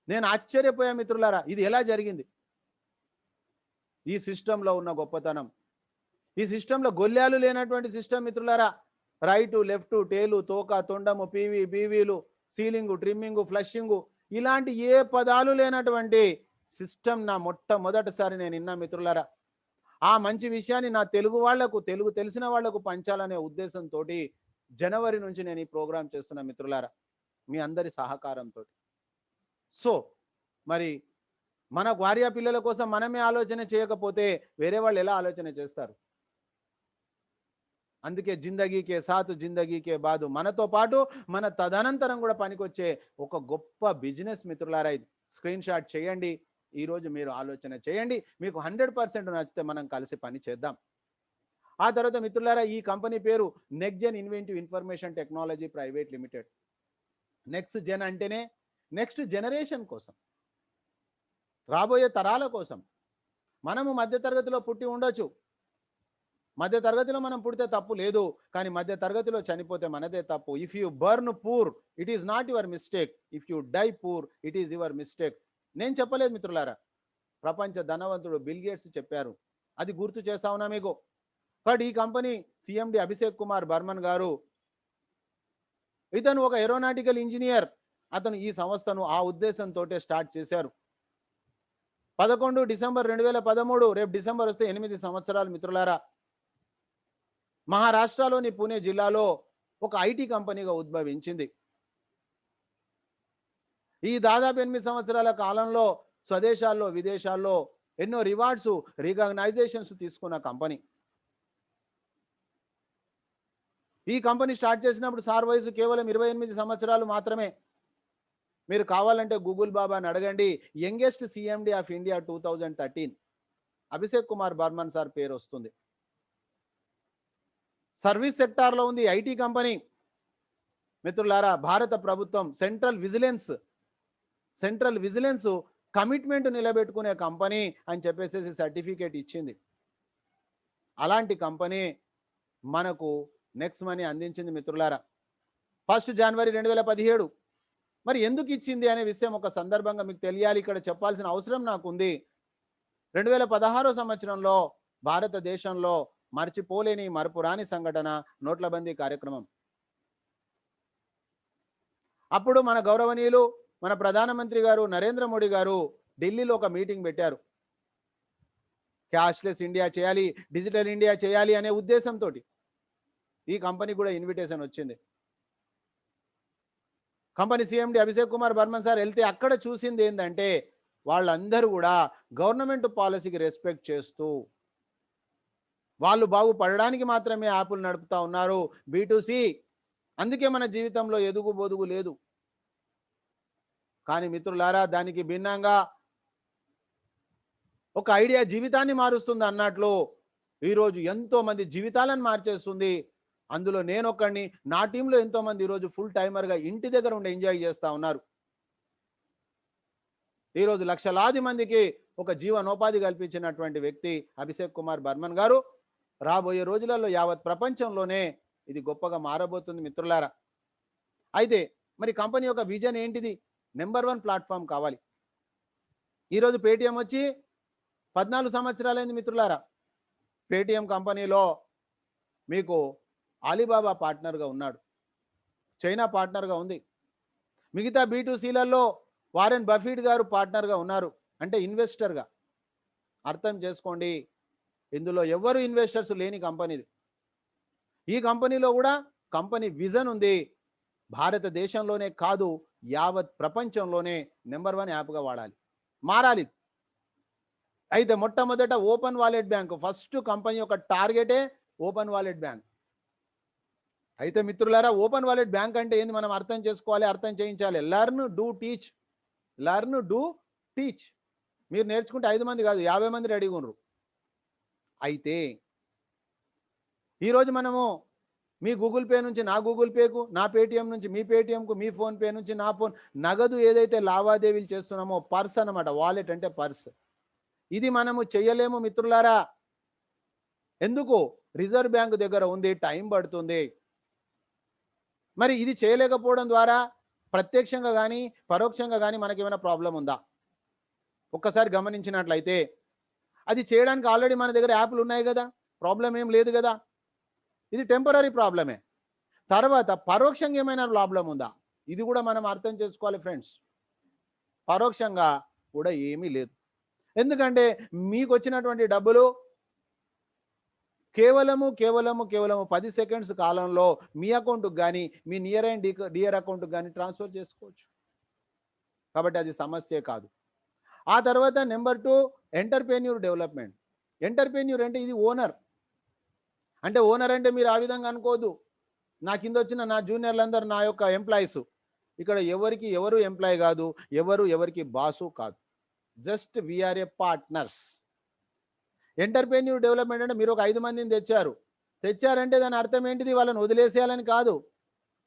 నేను ఆశ్చర్యపోయా మిత్రులారా, ఇది ఎలా జరిగింది? ఈ సిస్టంలో ఉన్న గొప్పతనం, ఈ సిస్టంలో గొల్లాలు లేనటువంటి సిస్టమ్ మిత్రులారా. రైటు, లెఫ్ట్, టేలు, తోక, తొండము, పీవీ, బీవీలు, సీలింగు, ట్రిమ్మింగు, ఫ్లషింగు, ఇలాంటి ఏ పదాలు లేనటువంటి సిస్టమ్ నా మొట్టమొదటిసారి నేను విన్నా మిత్రులారా. ఆ మంచి విషయాన్ని నా తెలుగు వాళ్లకు, తెలుగు తెలిసిన వాళ్లకు పంచాలనే ఉద్దేశంతో జనవరి నుంచి నేను ఈ ప్రోగ్రాం చేస్తున్నా మిత్రులారా, మీ అందరి సహకారంతో. సో మరి మన భార్య పిల్లల కోసం మనమే ఆలోచన చేయకపోతే వేరే వాళ్ళు ఎలా ఆలోచన చేస్తారు? అందుకే జిందగీకే సాత్ జిందగీకే బాదు, మనతో పాటు మన తదనంతరం కూడా పనికొచ్చే ఒక గొప్ప బిజినెస్ మిత్రులారా. ఇది స్క్రీన్ షాట్ చేయండి, ఈరోజు మీరు ఆలోచన చేయండి, మీకు 100% నచ్చితే మనం కలిసి పని చేద్దాం. ఆ తర్వాత మిత్రులారా, ఈ కంపెనీ పేరు next gen inventive information technology private limited. Next gen అంటేనే నెక్స్ట్ జనరేషన్ కోసం, రాబోయే తరాల కోసం. మనము మధ్యతరగతిలో పుట్టి ఉండొచ్చు, మధ్య తరగతిలో మనం పుడితే తప్పు లేదు, కానీ మధ్య తరగతిలో చనిపోతే మనదే తప్పు. If you born poor it is not your mistake, if you die poor it is your mistake. నేను చెప్పలేదు మిత్రులారా, ప్రపంచ ధనవంతుడు బిల్ గేట్స్ చెప్పారు, అది గుర్తు చేస్తా ఉన్నా మీకు. బట్ ఈ కంపెనీ సిఎండి అభిషేక్ కుమార్ బర్మన్ గారు, ఇతను ఒక ఏరోనాటికల్ ఇంజనీర్, అతను ఈ సంస్థను ఆ ఉద్దేశంతో స్టార్ట్ చేశారు. 11 డిసెంబర్ 2013, రేపు డిసెంబర్ వస్తే 8 సంవత్సరాలు మిత్రులారా. మహారాష్ట్రలోని పూణే జిల్లాలో ఒక ఐటీ కంపెనీగా ఉద్భవించింది. ఈ దాదాపు 8 సంవత్సరాల కాలంలో స్వదేశాల్లో, విదేశాల్లో ఎన్నో రివార్డ్స్, రికగ్నైజేషన్స్ తీసుకున్న కంపెనీ. ఈ కంపెనీ స్టార్ట్ చేసినప్పుడు సార్ వయసు కేవలం 28 సంవత్సరాలు మాత్రమే. మీరు కావాలంటే గూగుల్ బాబాని అడగండి, youngest CMD of India 2013 Abhishek Kumar Barman sir పేరు వస్తుంది. సర్వీస్ సెక్టార్లో ఉంది ఐటీ కంపెనీ మిత్రులారా. భారత ప్రభుత్వం సెంట్రల్ విజిలెన్స్ కమిట్మెంట్ నిలబెట్టుకునే కంపెనీ అని చెప్పేసి సర్టిఫికేట్ ఇచ్చింది. అలాంటి కంపెనీ మనకు నెక్స్ట్ మనీ అందించింది మిత్రులారా. 1 జనవరి 2017. మరి ఎందుకు ఇచ్చింది అనే విషయం ఒక సందర్భంగా మీకు తెలియాలి, ఇక్కడ చెప్పాల్సిన అవసరం నాకుంది. 2016 సంవత్సరంలో భారతదేశంలో మర్చిపోలేని, మరపురాని సంఘటన నోట్లబందీ కార్యక్రమం. అప్పుడు మన గౌరవనీయులు, మన ప్రధానమంత్రి గారు నరేంద్ర మోడీ గారు ఢిల్లీలో ఒక మీటింగ్ పెట్టారు. క్యాష్లెస్ ఇండియా చేయాలి, డిజిటల్ ఇండియా చేయాలి అనే ఉద్దేశంతో ఈ కంపెనీ కూడా ఇన్విటేషన్ వచ్చింది. Company CMD Abhishek Kumar Barman sir వెళ్తే అక్కడ చూసింది ఏంటంటే, వాళ్ళందరూ కూడా గవర్నమెంట్ పాలసీకి రెస్పెక్ట్ చేస్తూ వాళ్ళు బాగుపడడానికి మాత్రమే యాప్లు నడుపుతా ఉన్నారు, B2C. అందుకే మన జీవితంలో ఎదుగు బొదుగు లేదు. కానీ మిత్రులారా, దానికి భిన్నంగా ఒక ఐడియా జీవితాన్ని మారుస్తుంది అన్నట్లు ఈరోజు ఎంతో మంది జీవితాలను మార్చేస్తుంది. అందులో నేను ఒక్కడిని, నా టీంలో ఎంతో మంది ఈరోజు ఫుల్ టైమర్గా ఇంటి దగ్గర ఉండి ఎంజాయ్ చేస్తూ ఉన్నారు. ఈరోజు లక్షలాది మందికి ఒక జీవనోపాధి కల్పించినటువంటి వ్యక్తి అభిషేక్ కుమార్ బర్మన్ గారు. రాబోయే రోజులలో యావత్ ప్రపంచంలోనే ఇది గొప్పగా మారబోతుంది మిత్రులారా. అయితే మరి కంపెనీ యొక్క విజన్ ఏంటిది? నెంబర్ 1 ప్లాట్ఫామ్ కావాలి. ఈరోజు పేటిఎం వచ్చి 14 సంవత్సరాలైంది మిత్రులారా. పేటిఎం కంపెనీలో మీకు అలీబాబా పార్ట్నర్గా ఉన్నాడు, చైనా పార్ట్నర్గా ఉంది. మిగతా B2Cలలో వారెన్ బఫీట్ గారు పార్ట్నర్గా ఉన్నారు, అంటే ఇన్వెస్టర్గా. అర్థం చేసుకోండి, ఇందులో ఎవరు ఇన్వెస్టర్స్ లేని కంపెనీది. ఈ కంపెనీలో కూడా కంపెనీ విజన్ ఉంది, భారతదేశంలోనే కాదు యావత్ ప్రపంచంలోనే నెంబర్ 1 యాప్గా మారాలి. అయితే మొట్టమొదట open wallet bank, first company యొక్క టార్గెటే ఓపెన్ వాలెట్ బ్యాంక్. అయితే మిత్రులారా, ఓపెన్ వాలెట్ బ్యాంక్ అంటే ఏంది మనం అర్థం చేసుకోవాలి, అర్థం చేయించాలి. Learn do teach, learn do teach. మీరు నేర్చుకుంటే 5 మంది కాదు 50 మంది రెడీగా ఉన్నారు. అయితే ఈరోజు మనము మీ గూగుల్ పే నుంచి నా గూగుల్ పేకు, నా పేటిఎం నుంచి మీ పేటిఎంకు, మీ ఫోన్ పే నుంచి నా ఫోన్, నగదు ఏదైతే లావాదేవీలు చేస్తున్నామో పర్స్ అన్నమాట. వాలెట్ అంటే పర్స్. ఇది మనము చెయ్యలేము మిత్రులారా. ఎందుకు? రిజర్వ్ బ్యాంక్ దగ్గర ఉంది, టైం పడుతుంది. మరి ఇది చేయలేకపోవడం ద్వారా ప్రత్యక్షంగా కానీ పరోక్షంగా కానీ మనకేమైనా ప్రాబ్లం ఉందా? ఒక్కసారి గమనించినట్లయితే అది చేయడానికి ఆల్రెడీ మన దగ్గర యాప్లు ఉన్నాయి కదా, ప్రాబ్లం ఏం లేదు కదా. ఇది టెంపరరీ ప్రాబ్లమే. తర్వాత పరోక్షంగా ఏమైనా ప్రాబ్లం ఉందా? ఇది కూడా మనం అర్థం చేసుకోవాలి ఫ్రెండ్స్. పరోక్షంగా కూడా ఏమీ లేదు. ఎందుకంటే మీకు వచ్చినటువంటి డబ్బులు కేవలము 10 సెకండ్స్ కాలంలో మీ అకౌంట్కి కానీ మీ నియర్ అండ్ డియర్ అకౌంట్కి కానీ ట్రాన్స్ఫర్ చేసుకోవచ్చు. కాబట్టి అది సమస్యే కాదు. ఆ తర్వాత నెంబర్ 2 ఎంటర్‌ప్రెన్యూర్ డెవలప్‌మెంట్. ఎంటర్‌ప్రెన్యూర్ అంటే ఇది ఓనర్. అంటే ఓనర్ అంటే మీరు ఆ విధంగా అనుకోవద్దు. నా కింద వచ్చిన నా జూనియర్లందరూ నా యొక్క ఎంప్లాయీస్. ఇక్కడ ఎవరు ఎంప్లాయీ కాదు, ఎవరికి బాసు కాదు. Just we are a partners. Entrepreneur development అంటే మీరు ఒక 5 మందిని తెచ్చారంటే దాని అర్థం ఏంటిది? వాళ్ళని వదిలేసేయాలని కాదు.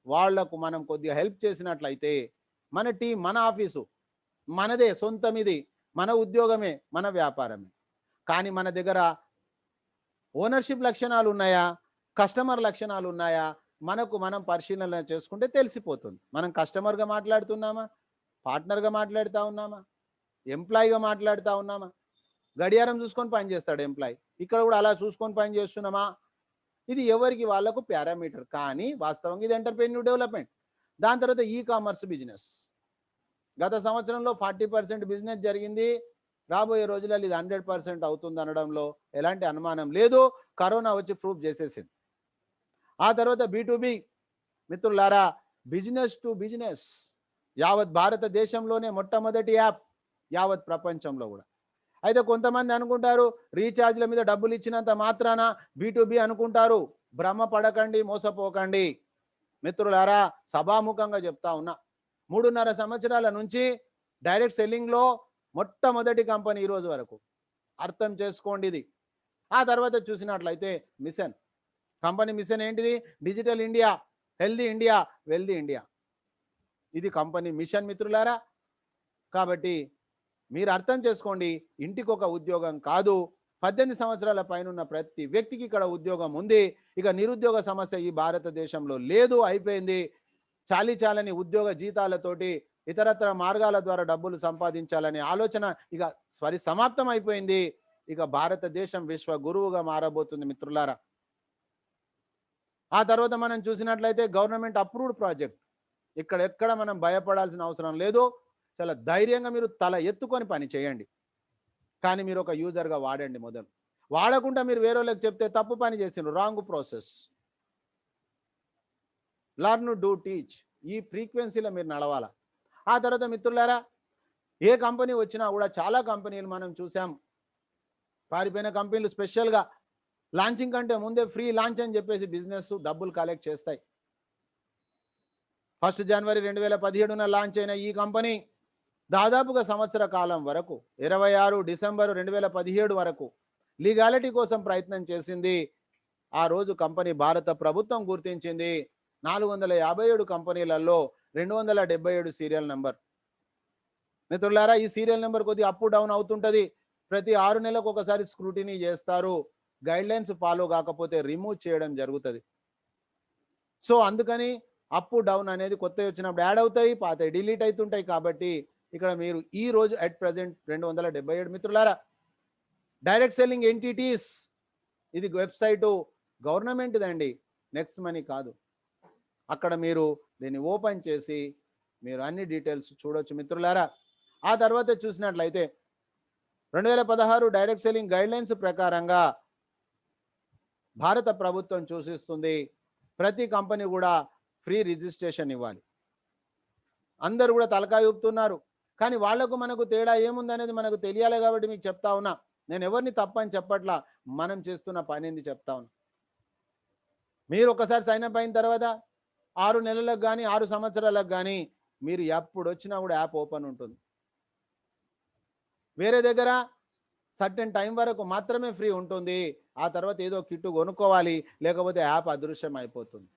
వాళ్లకు మనం కొద్దిగా హెల్ప్ చేసినట్లయితే మన టీం, మన ఆఫీసు మనదే, సొంతం, ఇది మన ఉద్యోగమే, మన వ్యాపారమే. కానీ మన దగ్గర ఓనర్‌షిప్ లక్షణాలు ఉన్నాయా, కస్టమర్ లక్షణాలు ఉన్నాయా, మనం పరిశీలన చేసుకుంటే తెలిసిపోతుంది. మనం కస్టమర్గా మాట్లాడుతున్నామా, పార్ట్నర్గా మాట్లాడుతూ ఉన్నామా, ఎంప్లాయీగా మాట్లాడుతూ ఉన్నామా? గడియారం చూసుకొని పని చేస్తాడు ఎంప్లాయీ. ఇక్కడ కూడా అలా చూసుకొని పని చేస్తున్నామా? ఇది ఎవరికి వాళ్ళకు పారామీటర్. కానీ వాస్తవంగా ఇది ఎంటర్‌ప్రెన్యూర్ డెవలప్‌మెంట్. దాని తర్వాత ఈ కామర్స్ బిజినెస్. గత సంవత్సరంలో 40% బిజినెస్ జరిగింది. రాబోయే రోజులలో ఇది 100% అవుతుంది అనడంలో ఎలాంటి అనుమానం లేదు. కరోనా వచ్చి ప్రూఫ్ చేసేసింది. ఆ తర్వాత B2B మిత్రులారా, బిజినెస్ టు బిజినెస్. యావత్ భారతదేశంలోనే మొట్టమొదటి యాప్, యావత్ ప్రపంచంలో కూడా. అయితే కొంతమంది అనుకుంటారు రీఛార్జ్ల మీద డబ్బులు ఇచ్చినంత మాత్రాన B2B అనుకుంటారు. భ్రమ పడకండి, మోసపోకండి మిత్రులారా. సభాముఖంగా చెప్తా ఉన్నా, 3.5 సంవత్సరాల నుంచి డైరెక్ట్ సెల్లింగ్లో మొట్టమొదటి కంపెనీ ఈ రోజు వరకు. అర్థం చేసుకోండి ఇది. ఆ తర్వాత చూసినట్లయితే మిషన్, కంపెనీ మిషన్ ఏంటిది? Digital India, healthy India, wealthy India. ఇది కంపెనీ మిషన్ మిత్రులారా. కాబట్టి మీరు అర్థం చేసుకోండి, ఇంటికి ఒక ఉద్యోగం కాదు, 18 సంవత్సరాల పైన ప్రతి వ్యక్తికి ఇక్కడ ఉద్యోగం ఉంది. ఇక నిరుద్యోగ సమస్య ఈ భారతదేశంలో లేదు, అయిపోయింది. చాలని ఉద్యోగ జీతాలతోటి ఇతరత్ర మార్గాల ద్వారా డబ్బులు సంపాదించాలనే ఆలోచన ఇక సమాప్తం అయిపోయింది. ఇక భారతదేశం విశ్వ గురువుగా మారబోతుంది మిత్రులారా. ఆ తర్వాత మనం చూసినట్లయితే గవర్నమెంట్ అప్రూవ్డ్ ప్రాజెక్ట్. ఎక్కడ మనం భయపడాల్సిన అవసరం లేదు. చాలా ధైర్యంగా మీరు తల ఎత్తుకొని పని చేయండి. కానీ మీరు ఒక యూజర్గా వాడండి. మొదలు వాడకుండా మీరు వేరే వాళ్ళకి చెప్తే తప్పు పని చేసిండ్రు, wrong process. Learn do teach, ఈ ఫ్రీక్వెన్సీలో మీరు నడవాల. ఆ తర్వాత మిత్రులారా, ఏ కంపెనీ వచ్చినా కూడా చాలా కంపెనీలు మనం చూసాం, పారిపోయిన కంపెనీలు స్పెషల్గా లాంచింగ్ కంటే ముందే ఫ్రీ లాంచ్ అని చెప్పేసి బిజినెస్ డబ్బులు కలెక్ట్ చేస్తాయి. 1 జనవరి 2017 లాంచ్ అయిన ఈ కంపెనీ దాదాపుగా సంవత్సర కాలం వరకు 26 డిసెంబర్ 2017 వరకు లీగాలిటీ కోసం ప్రయత్నం చేసింది. ఆ రోజు కంపెనీ భారత ప్రభుత్వం గుర్తించింది. 457 కంపెనీలలో 277 సీరియల్ నెంబర్. మిత్రులారా, ఈ సీరియల్ నెంబర్ కొద్దిగా అప్ డౌన్ అవుతుంటది. ప్రతి 6 నెలలకు ఒకసారి స్క్రూటినీ చేస్తారు. గైడ్ లైన్స్ ఫాలో కాకపోతే రిమూవ్ చేయడం జరుగుతుంది. సో అందుకని అప్ డౌన్ అనేది కొత్త వచ్చినప్పుడు యాడ్ అవుతాయి, పాత డిలీట్ అవుతుంటాయి. కాబట్టి ఇక్కడ మీరు ఈ రోజు అట్ ప్రెజెంట్ 277 మిత్రులారా. డైరెక్ట్ సెల్లింగ్ ఎంటిటీస్, ఇది వెబ్సైటు గవర్నమెంట్ దండి, నెక్స్ట్ మనీ కాదు. అక్కడ మీరు దీన్ని ఓపెన్ చేసి మీరు అన్ని డీటెయిల్స్ చూడొచ్చు మిత్రులారా. ఆ తర్వాత చూసినట్లయితే 2016 డైరెక్ట్ సెల్లింగ్ గైడ్లైన్స్ ప్రకారంగా భారత ప్రభుత్వం సూచిస్తుంది, ప్రతి కంపెనీ కూడా ఫ్రీ రిజిస్ట్రేషన్ ఇవ్వాలి. అందరూ కూడా తలకాయ ఊపుతున్నారు, కానీ వాళ్లకు మనకు తేడా ఏముందనేది మనకు తెలియాలి. కాబట్టి మీకు చెప్తా ఉన్నా, నేను ఎవరిని తప్పని చెప్పట్లా, మనం చేస్తున్న పని ఏంది చెప్తా ఉన్నా. మీరు ఒకసారి సైన్ అప్ అయిన తర్వాత 6 నెలలకు కానీ 6 సంవత్సరాలకు కానీ మీరు ఎప్పుడు వచ్చినా కూడా యాప్ ఓపెన్ ఉంటుంది. వేరే దగ్గర సర్టెన్ టైం వరకు మాత్రమే ఫ్రీ ఉంటుంది. ఆ తర్వాత ఏదో కిట్టు కొనుక్కోవాలి, లేకపోతే యాప్ అదృశ్యం అయిపోతుంది.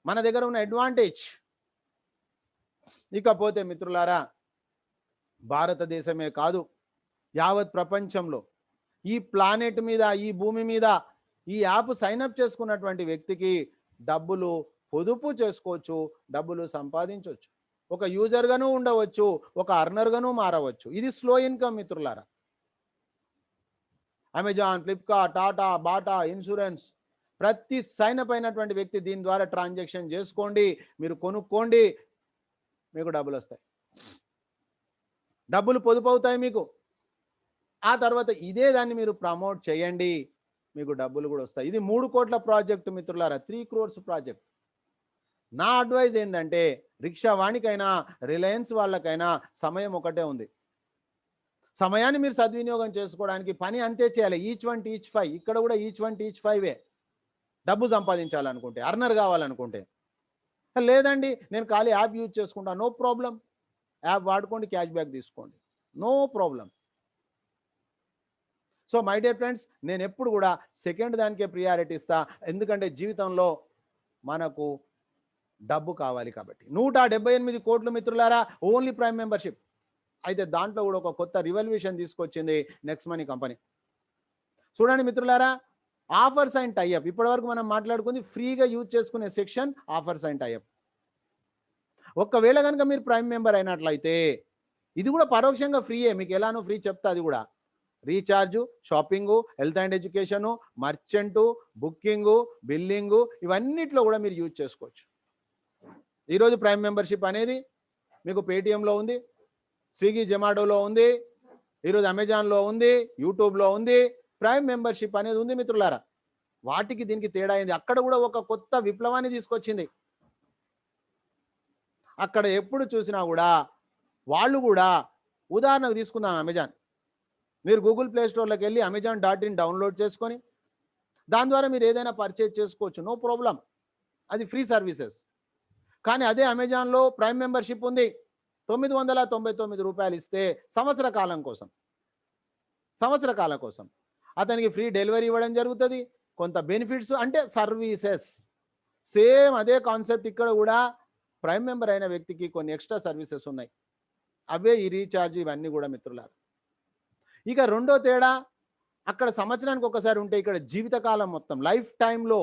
మన దగ్గర ఉన్న అడ్వాంటేజ్. ఇకపోతే మిత్రులారా, భారతదేశమే కాదు, యావత్ ప్రపంచంలో ఈ ప్లానెట్ మీద, ఈ భూమి మీద ఈ యాప్ సైన్అప్ చేసుకున్నటువంటి వ్యక్తికి డబ్బులు పొదుపు చేసుకోవచ్చు, డబ్బులు సంపాదించవచ్చు. ఒక యూజర్గాను ఉండవచ్చు, ఒక అర్నర్గాను మారవచ్చు. ఇది స్లో ఇన్కమ్ మిత్రులారా. Amazon, Flipkart, Tata, Bata, insurance, ప్రతి సైన్అప్ అయినటువంటి వ్యక్తి దీని ద్వారా ట్రాన్సాక్షన్ చేసుకోండి, మీరు కొనుక్కోండి, మీకు డబ్బులు వస్తాయి, డబ్బులు పొదుపు అవుతాయి మీకు. ఆ తర్వాత ఇదే దాన్ని మీరు ప్రమోట్ చేయండి, మీకు డబ్బులు కూడా వస్తాయి. ఇది 3 కోట్ల ప్రాజెక్ట్ మిత్రులారా, 3 crores ప్రాజెక్ట్. నా అడ్వైజ్ ఏంటంటే, రిక్షా వాణికైనా రిలయన్స్ వాళ్ళకైనా సమయం ఒకటే ఉంది. సమయాన్ని మీరు సద్వినియోగం చేసుకోవడానికి పని అంతే చేయాలి. Each 1 teach 5. ఇక్కడ కూడా ఈచ్ 1 టీచ్ 5. డబ్బు సంపాదించాలనుకుంటే, అర్నర్ కావాలనుకుంటే. లేదండి నేను ఖాళీ యాప్ యూజ్ చేసుకుంటా, నో ప్రాబ్లం. యాప్ వాడుకోండి, క్యాష్ బ్యాక్ తీసుకోండి, no problem. So my dear friends, నేను ఎప్పుడు కూడా సెకండ్ దానికే ప్రియారిటీ ఇస్తా. ఎందుకంటే జీవితంలో మనకు డబ్బు కావాలి కాబట్టి. 178 కోట్లు మిత్రులారా, ఓన్లీ ప్రైమ్ మెంబర్షిప్. అయితే దాంట్లో కూడా ఒక కొత్త రివల్యూషన్ తీసుకొచ్చింది నెక్స్ట్ మనీ కంపెనీ. చూడండి మిత్రులారా, ఆఫర్స్ అండ్ టైఅప్. ఇప్పటి వరకు మనం మాట్లాడుకుంది ఫ్రీగా యూజ్ చేసుకునే సెక్షన్ ఆఫర్స్ అండ్ టైఅప్. ఒక్కవేళ కనుక మీరు ప్రైమ్ మెంబర్ అయినట్లయితే ఇది కూడా పరోక్షంగా ఫ్రీయే, మీకు ఎలానో ఫ్రీ చెప్తా. అది కూడా recharge, shopping, health and education, merchant, booking, billing, ఇవన్నిట్లో కూడా మీరు యూజ్ చేసుకోవచ్చు. ఈరోజు ప్రైమ్ మెంబర్షిప్ అనేది మీకు పేటిఎంలో ఉంది, స్విగ్గీ జొమాటోలో ఉంది, ఈరోజు అమెజాన్లో ఉంది, యూట్యూబ్లో ఉంది. ప్రైమ్ మెంబర్షిప్ అనేది ఉంది మిత్రులారా. వాటికి దీనికి తేడా అయింది. అక్కడ కూడా ఒక కొత్త విప్లవాన్ని తీసుకొచ్చింది. అక్కడ ఎప్పుడు చూసినా కూడా వాళ్ళు కూడా, ఉదాహరణకు తీసుకుందాం అమెజాన్. మీరు గూగుల్ ప్లే స్టోర్లోకి వెళ్ళి amazon.in డౌన్లోడ్ చేసుకొని దాని ద్వారా మీరు ఏదైనా పర్చేజ్ చేసుకోవచ్చు, నో ప్రాబ్లం. అది ఫ్రీ సర్వీసెస్. కానీ అదే అమెజాన్లో ప్రైమ్ మెంబర్షిప్ ఉంది, 999 రూపాయలు ఇస్తే సంవత్సర కాలం కోసం అతనికి ఫ్రీ డెలివరీ ఇవ్వడం జరుగుతుంది, కొంత బెనిఫిట్స్ అంటే సర్వీసెస్. సేమ్ అదే కాన్సెప్ట్ ఇక్కడ కూడా ప్రైమ్ మెంబర్ అయిన వ్యక్తికి కొన్ని ఎక్స్ట్రా సర్వీసెస్ ఉన్నాయి. అవే ఈ రీఛార్జ్, ఇవన్నీ కూడా మిత్రులారా. ఇక రెండో తేడా, అక్కడ సంవత్సరానికి ఒకసారి ఉంటే ఇక్కడ జీవితకాలం మొత్తం లైఫ్ టైంలో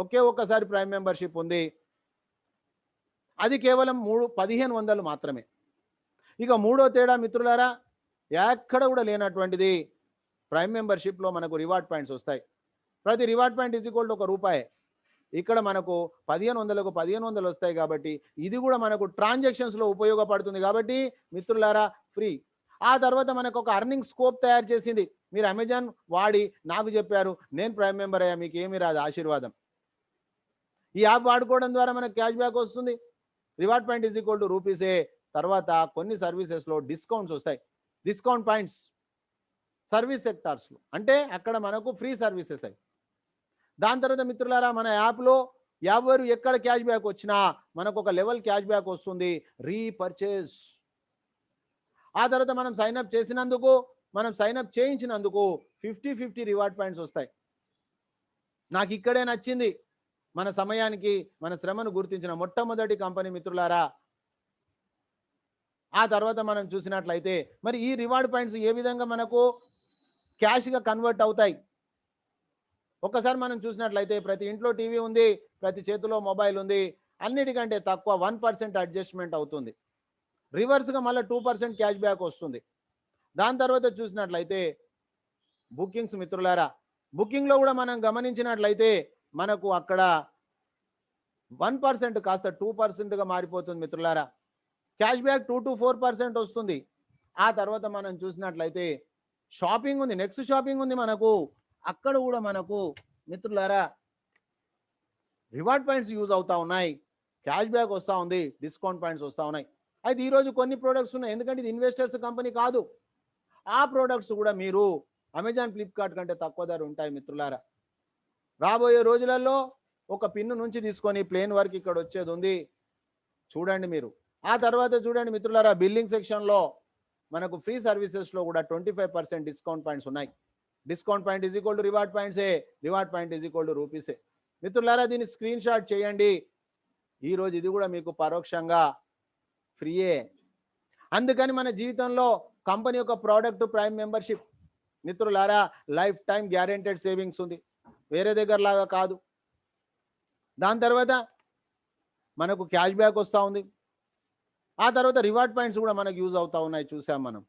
ఒకే ఒక్కసారి ప్రైమ్ మెంబర్షిప్ ఉంది. అది కేవలం 1500 మాత్రమే. ఇక మూడో తేడా మిత్రులారా, ఎక్కడ కూడా లేనటువంటిది, ప్రైమ్ మెంబర్షిప్లో మనకు రివార్డ్ పాయింట్స్ వస్తాయి. ప్రతి reward point is equal to ₹1. ఇక్కడ మనకు 1500కు 1500 వస్తాయి కాబట్టి ఇది కూడా మనకు ట్రాన్సాక్షన్స్లో ఉపయోగపడుతుంది కాబట్టి మిత్రులారా ఫ్రీ. ఆ తర్వాత మనకు ఒక అర్నింగ్ స్కోప్ తయారు చేసింది. మీరు అమెజాన్ వాడి నాకు చెప్పారు, నేను ప్రైమ్ మెంబర్ అయ్యా, మీకు ఏమీ రాదు, ఆశీర్వాదం. ఈ యాప్ వాడుకోవడం ద్వారా మనకు క్యాష్ బ్యాక్ వస్తుంది, reward point is equal to రూపీసే. తర్వాత కొన్ని సర్వీసెస్లో డిస్కౌంట్స్ వస్తాయి, డిస్కౌంట్ పాయింట్స్ సర్వీస్ సెక్టార్స్లో, అంటే అక్కడ మనకు ఫ్రీ సర్వీసెస్ అయ్యి. దాని తర్వాత మిత్రులారా, మన యాప్లో ఎవరు ఎక్కడ క్యాష్ బ్యాక్ వచ్చినా మనకు ఒక లెవెల్ క్యాష్ బ్యాక్ వస్తుంది, రీపర్చేజ్. ఆ తర్వాత మనం సైన్అప్ చేసినందుకు, మనం సైన్అప్ చేయించినందుకు 50-50 రివార్డ్ పాయింట్స్ వస్తాయి. నాకు ఇక్కడే నచ్చింది, మన సమయానికి మన శ్రమను గుర్తించిన మొట్టమొదటి కంపెనీ మిత్రులారా. ఆ తర్వాత మనం చూసినట్లయితే మరి ఈ రివార్డ్ పాయింట్స్ ఏ విధంగా మనకు క్యాష్గా కన్వర్ట్ అవుతాయి. ఒక్కసారి మనం చూసినట్లయితే ప్రతి ఇంట్లో టీవీ ఉంది, ప్రతి చేతిలో మొబైల్ ఉంది, అన్నిటికంటే తక్కువ 1% అడ్జస్ట్మెంట్ అవుతుంది. రివర్స్గా మళ్ళీ 2% క్యాష్ బ్యాక్ వస్తుంది. దాని తర్వాత చూసినట్లయితే బుకింగ్స్ మిత్రులారా, బుకింగ్లో కూడా మనం గమనించినట్లయితే మనకు అక్కడ 1% కాస్త 2%గా మారిపోతుంది మిత్రులారా. క్యాష్ బ్యాక్ 2 to 4% వస్తుంది. ఆ తర్వాత మనం చూసినట్లయితే షాపింగ్ ఉంది, నెక్స్ట్ షాపింగ్ ఉంది మనకు. అక్కడ కూడా మనకు మిత్రులారా రివార్డ్ పాయింట్స్ యూజ్ అవుతా ఉన్నాయి, క్యాష్ బ్యాక్ వస్తూ ఉంది, డిస్కౌంట్ పాయింట్స్ వస్తూ ఉన్నాయి. అయితే ఈరోజు కొన్ని ప్రోడక్ట్స్ ఉన్నాయి, ఎందుకంటే ఇది ఇన్వెస్టర్స్ కంపెనీ కాదు. ఆ ప్రోడక్ట్స్ కూడా మీరు అమెజాన్, ఫ్లిప్కార్ట్ కంటే తక్కువ ధర ఉంటాయి మిత్రులారా. రాబోయే రోజులలో ఒక పిన్ను నుంచి తీసుకొని ప్లేన్ వరకు ఇక్కడ వచ్చేది ఉంది చూడండి మీరు. ఆ తర్వాత చూడండి మిత్రులారా, బిల్లింగ్ సెక్షన్లో మనకు ఫ్రీ సర్వీసెస్లో కూడా 25% డిస్కౌంట్ పాయింట్స్ ఉన్నాయి. Discount point is equal to reward పాయింట్సే, reward point is equal to రూపీసే. మిత్రులారా, దీన్ని స్క్రీన్ షాట్ చేయండి. ఈరోజు ఇది కూడా మీకు పరోక్షంగా ఫ్రీయే. అందుకని మన జీవితంలో కంపెనీ యొక్క ప్రోడక్ట్ ప్రైమ్ మెంబర్షిప్ మిత్రులారా, లైఫ్ టైం గ్యారెంటెడ్ సేవింగ్స్ ఉంది, వేరే దగ్గర లాగా కాదు. దాని తర్వాత మనకు క్యాష్ బ్యాక్ వస్తూ ఉంది. ఆ తర్వాత రివార్డ్ పాయింట్స్ కూడా మనకు యూజ్ అవుతా ఉన్నాయి, చూసాం మనం.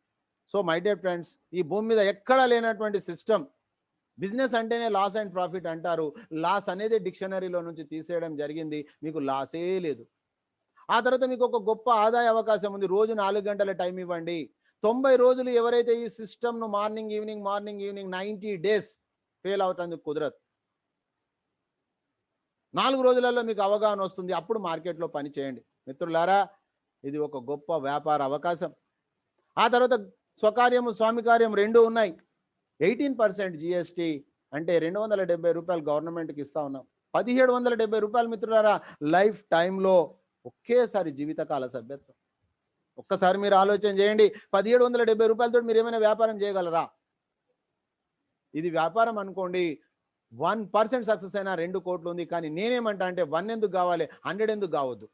సో మై డియర్ ఫ్రెండ్స్, ఈ భూమి మీద ఎక్కడా లేనటువంటి సిస్టమ్. బిజినెస్ అంటేనే లాస్ అండ్ ప్రాఫిట్ అంటారు. లాస్ అనేది డిక్షనరీలో నుంచి తీసేయడం జరిగింది, మీకు లాసే లేదు. ఆ తర్వాత మీకు ఒక గొప్ప ఆదాయ అవకాశం ఉంది. రోజు 4 గంటల టైం ఇవ్వండి. 90 రోజులు ఎవరైతే ఈ సిస్టమ్ను మార్నింగ్ ఈవినింగ్ 90 డేస్ ఫెయిల్ అవుతుంది, కుదరదు. 4 రోజులలో మీకు అవగాహన వస్తుంది, అప్పుడు మార్కెట్లో పని చేయండి. మిత్రులారా, ఇది ఒక గొప్ప వ్యాపార అవకాశం. ఆ తర్వాత స్వకార్యము స్వామి కార్యం రెండు ఉన్నాయి. 18% జిఎస్టీ అంటే 270 రూపాయలు గవర్నమెంట్కి ఇస్తా ఉన్నాం. 1770 రూపాయలు మిత్రులారా, లైఫ్ టైంలో ఒకేసారి జీవితకాల సభ్యత్వం. ఒక్కసారి మీరు ఆలోచన చేయండి, 1770 రూపాయలతో మీరు ఏమైనా వ్యాపారం చేయగలరా? ఇది వ్యాపారం అనుకోండి, 1% సక్సెస్ అయినా 2 కోట్లు ఉంది. కానీ నేనేమంటా అంటే 1 ఎందుకు కావాలి, 100 ఎందుకు కావద్దు?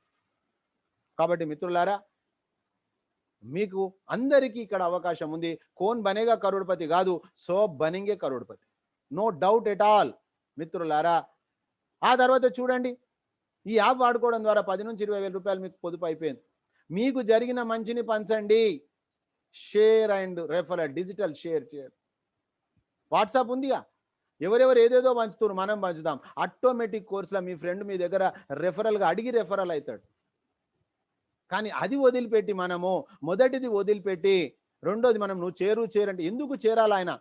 కాబట్టి మిత్రులారా, మీకు అందరికీ ఇక్కడ అవకాశం ఉంది. కోన్ బనేగా కరోడ్పతి కాదు, సో బనింగే కరోడ్పతి, నో డౌట్ ఎట్ ఆల్ మిత్రులారా. ఆ తర్వాత చూడండి, ఈ యాప్ వాడుకోవడం ద్వారా 10 నుంచి 20 వేల రూపాయలు మీకు పొదుపు అయిపోయింది. మీకు జరిగిన మంచిని పంచండి. Share and refer, digital share చేయండి. వాట్సాప్ ఉందిగా, ఎవరెవరు ఏదేదో పంచుతున్నారు, మనం పంచుదాం. ఆటోమేటిక్ కోర్సులో మీ ఫ్రెండ్ మీ దగ్గర రెఫరల్గా అడిగి రెఫరల్ అవుతాడు. కానీ అది వదిలిపెట్టి మనము మొదటిది వదిలిపెట్టి రెండోది మనం నువ్వు చేరంటే ఎందుకు చేరాలి ఆయన?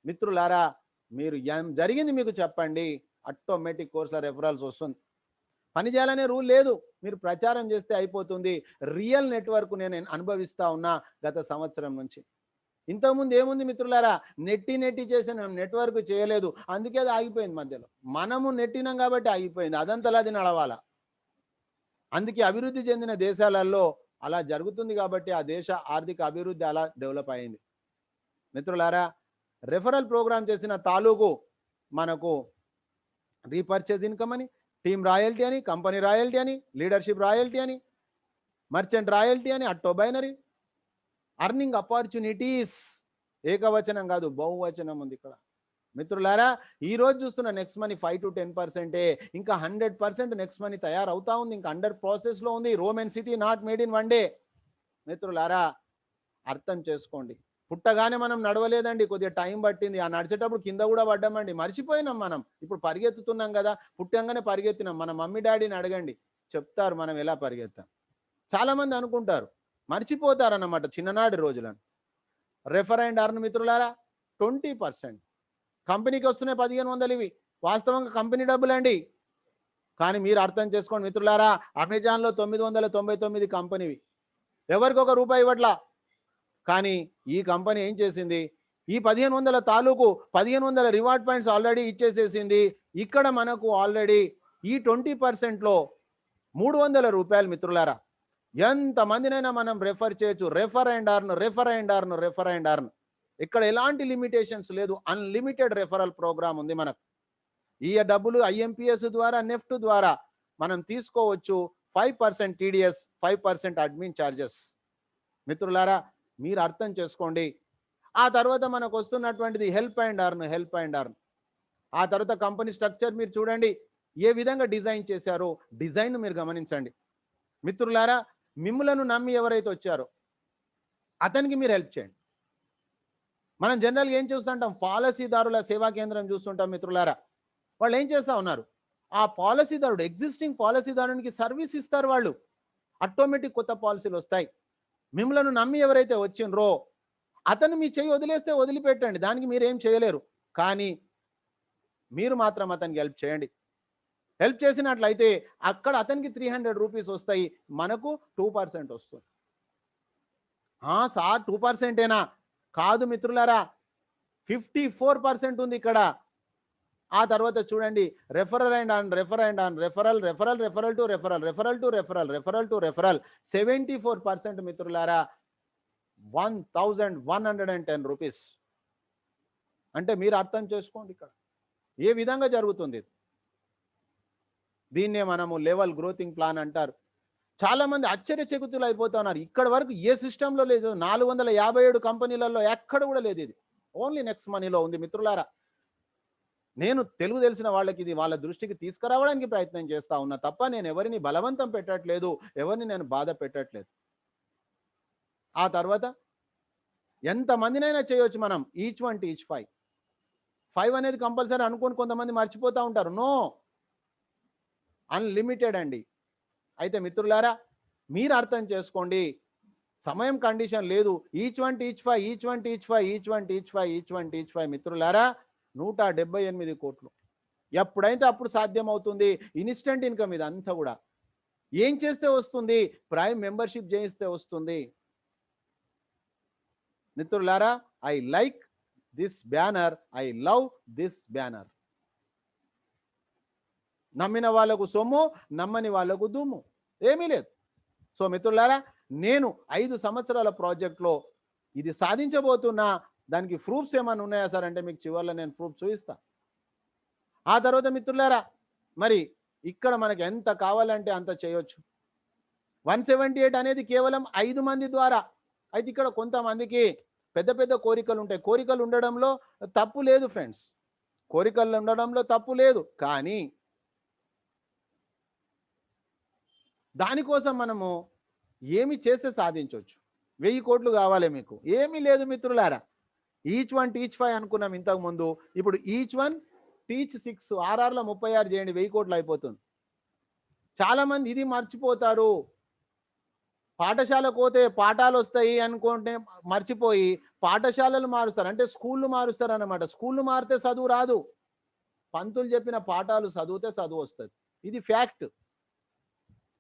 మిత్రులారా, మీరు జరిగింది మీకు చెప్పండి, ఆటోమేటిక్ కోర్సులో రెఫరల్స్ వస్తుంది. పని చేయాలనే రూల్ లేదు, మీరు ప్రచారం చేస్తే అయిపోతుంది. రియల్ నెట్వర్క్ నేను అనుభవిస్తా ఉన్నా గత సంవత్సరం నుంచి. ఇంతకుముందు ఏముంది మిత్రులారా, నెట్టి చేసిన నెట్వర్క్ చేయలేదు, అందుకే అది ఆగిపోయింది మధ్యలో. మనము నెట్టినాం కాబట్టి ఆగిపోయింది, అదంతలా అది నడవాలా. అందుకే అభివృద్ధి చెందిన దేశాలలో అలా జరుగుతుంది కాబట్టి ఆ దేశ ఆర్థిక అభివృద్ధి అలా డెవలప్ అయింది. మిత్రులారా, రెఫరల్ ప్రోగ్రామ్ చేసిన తాలూకు మనకు రీపర్చేజ్ ఇన్కమ్ అని, టీమ్ రాయల్టీ అని, కంపెనీ రాయల్టీ అని, లీడర్షిప్ రాయల్టీ అని, మర్చెంట్ రాయల్టీ అని, అట్టో బైనరీ అర్నింగ్ ఆపర్చునిటీస్. ఏకవచనం కాదు, బహువచనం ఉంది ఇక్కడ. మిత్రులారా, ఈ రోజు చూస్తున్న నెక్స్ట్ మనీ 5 to 10%, ఇంకా 100% నెక్స్ట్ మనీ తయారవుతా ఉంది, ఇంకా అండర్ ప్రాసెస్లో ఉంది. Roman city not made in 1 day. మిత్రులారా, అర్థం చేసుకోండి. పుట్టగానే మనం నడవలేదండి, కొద్దిగా టైం పట్టింది. ఆ నడిచేటప్పుడు కింద కూడా పడ్డామండి, మర్చిపోయినాం. మనం ఇప్పుడు పరిగెత్తుతున్నాం కదా, పుట్టంగానే పరిగెత్తినాం. మన మమ్మీ డాడీని అడగండి, చెప్తారు మనం ఎలా పరిగెత్తాం. చాలా మంది అనుకుంటారు, మర్చిపోతారన్నమాట చిన్ననాటి రోజులను. రెఫర్ అండ్ అర్న్ మిత్రులారా, 20%. కంపెనీకి వస్తున్నాయి 1500, ఇవి వాస్తవంగా కంపెనీ డబ్బులు అండి. కానీ మీరు అర్థం చేసుకోండి మిత్రులారా, అమెజాన్లో 999 కంపెనీవి, ఎవరికి ₹1 ఇవ్వట్లా. కానీ ఈ కంపెనీ ఏం చేసింది, ఈ 1500 తాలూకు 1500 రివార్డ్ పాయింట్స్ ఆల్రెడీ ఇచ్చేసేసింది. ఇక్కడ మనకు ఆల్రెడీ ఈ 20%లో ₹300 మిత్రులారా. ఎంతమందినైనా మనం రెఫర్ చేయొచ్చు. Refer and earn, refer and earn, refer and earn. ఇక్కడ ఎలాంటి లిమిటేషన్స్ లేదు, అన్లిమిటెడ్ రెఫరల్ ప్రోగ్రామ్ ఉంది మనకు. ఈ డబ్బులు ఐఎంపిఎస్ ద్వారా, నెఫ్ట్ ద్వారా మనం తీసుకోవచ్చు. 5% టీడీఎస్, 5% అడ్మిన్ ఛార్జెస్. మిత్రులారా, మీరు అర్థం చేసుకోండి. ఆ తర్వాత మనకు వస్తున్నటువంటిది help and earn, help and earn. ఆ తర్వాత కంపెనీ స్ట్రక్చర్ మీరు చూడండి, ఏ విధంగా డిజైన్ చేశారో డిజైన్ మీరు గమనించండి. మిత్రులారా, మిమ్ములను నమ్మి ఎవరైతే వచ్చారో అతనికి మీరు హెల్ప్ చేయండి. మనం జనరల్గా ఏం చూస్తుంటాం, పాలసీదారుల సేవా కేంద్రం చూస్తుంటాం మిత్రులారా. వాళ్ళు ఏం చేస్తూ ఉన్నారు, ఆ పాలసీదారుడు ఎగ్జిస్టింగ్ పాలసీదారునికి సర్వీస్ ఇస్తారు. వాళ్ళు ఆటోమేటిక్ కొత్త పాలసీలు వస్తాయి. మిమ్మల్ని నమ్మి ఎవరైతే వచ్చిండ్రో అతను మీ చేయి వదిలేస్తే వదిలిపెట్టండి, దానికి మీరేం చేయలేరు. కానీ మీరు మాత్రం అతనికి హెల్ప్ చేయండి. హెల్ప్ చేసినట్లయితే అక్కడ అతనికి ₹300 వస్తాయి, మనకు 2% వస్తుంది. సార్ 2%ఏనా? కాదు మిత్రులారా, 54% ఉంది ఇక్కడ. ఆ తర్వాత చూడండి referral and on referral to referral 74% మిత్రులారా 1110 రూపీస్. అంటే మీరు అర్థం చేసుకోండి ఇక్కడ ఏ విధంగా జరుగుతుంది. దీన్నే మనము లెవెల్ గ్రోతింగ్ ప్లాన్ అంటారు. చాలా మంది ఆశ్చర్యచకితులు అయిపోతున్నారు. ఇక్కడ వరకు ఏ సిస్టంలో లేదు. 457 కంపెనీలలో ఎక్కడ కూడా లేదు. ఇది ఓన్లీ నెక్స్ట్ మనీలో ఉంది మిత్రులారా. నేను తెలుగు తెలిసిన వాళ్ళకి ఇది వాళ్ళ దృష్టికి తీసుకురావడానికి ప్రయత్నం చేస్తా ఉన్నా తప్ప నేను ఎవరిని బలవంతం పెట్టట్లేదు, ఎవరిని నేను బాధ పెట్టట్లేదు. ఆ తర్వాత ఎంతమందినైనా చేయొచ్చు మనం. ఈచ్ 1 టీచ్ 5 అనేది కంపల్సరీ అనుకోని కొంతమంది మర్చిపోతూ ఉంటారు. నో, అన్లిమిటెడ్ అండి. అయితే మిత్రులారా మీరు అర్థం చేసుకోండి, సమయం కండిషన్ లేదు. ఈచ్ 1 టీచ్ 5 మిత్రులారా 178 కోట్లు ఎప్పుడైతే అప్పుడు సాధ్యం అవుతుంది. ఇన్స్టెంట్ ఇన్కమ్ ఇదంతా కూడా ఏం చేస్తే వస్తుంది? ప్రైమ్ మెంబర్షిప్ చేయిస్తే వస్తుంది. మిత్రులారా I like this banner, I love this banner. నమ్మిన వాళ్ళకు సొమ్ము, నమ్మని వాళ్ళకు దుమ్ము, ఏమీ లేదు. సో మిత్రులారా నేను 5 సంవత్సరాల ప్రాజెక్ట్లో ఇది సాధించబోతున్నా. దానికి ప్రూఫ్స్ ఏమైనా ఉన్నాయా సార్ అంటే మీకు చివరిలో నేను ప్రూఫ్ చూపిస్తా. ఆ తర్వాత మిత్రులారా మరి ఇక్కడ మనకి ఎంత కావాలంటే అంత చేయొచ్చు. 178 అనేది కేవలం 5 మంది ద్వారా. అయితే ఇక్కడ కొంతమందికి పెద్ద పెద్ద కోరికలు ఉంటాయి. కోరికలు ఉండడంలో తప్పు లేదు ఫ్రెండ్స్, కోరికలు ఉండడంలో తప్పు లేదు. కానీ దానికోసం మనము ఏమి చేస్తే సాధించవచ్చు? 1000 కోట్లు కావాలి మీకు, ఏమీ లేదు మిత్రులారా. ఈచ్ 1 టీచ్ 5 అనుకున్నాం ఇంతకు ముందు. ఇప్పుడు ఈచ్ 1 టీచ్ 6, 6లో 36 చేయండి, 1000 కోట్లు అయిపోతుంది. చాలా మంది ఇది మర్చిపోతారు. పాఠశాలకు పోతే పాఠాలు వస్తాయి అనుకుంటే మర్చిపోయి పాఠశాలలు మారుస్తారు, అంటే స్కూళ్ళు మారుస్తారు అన్నమాట. స్కూళ్ళు మారితే చదువు రాదు. పంతులు చెప్పిన పాఠాలు చదివితే చదువు వస్తుంది, ఇది ఫ్యాక్ట్.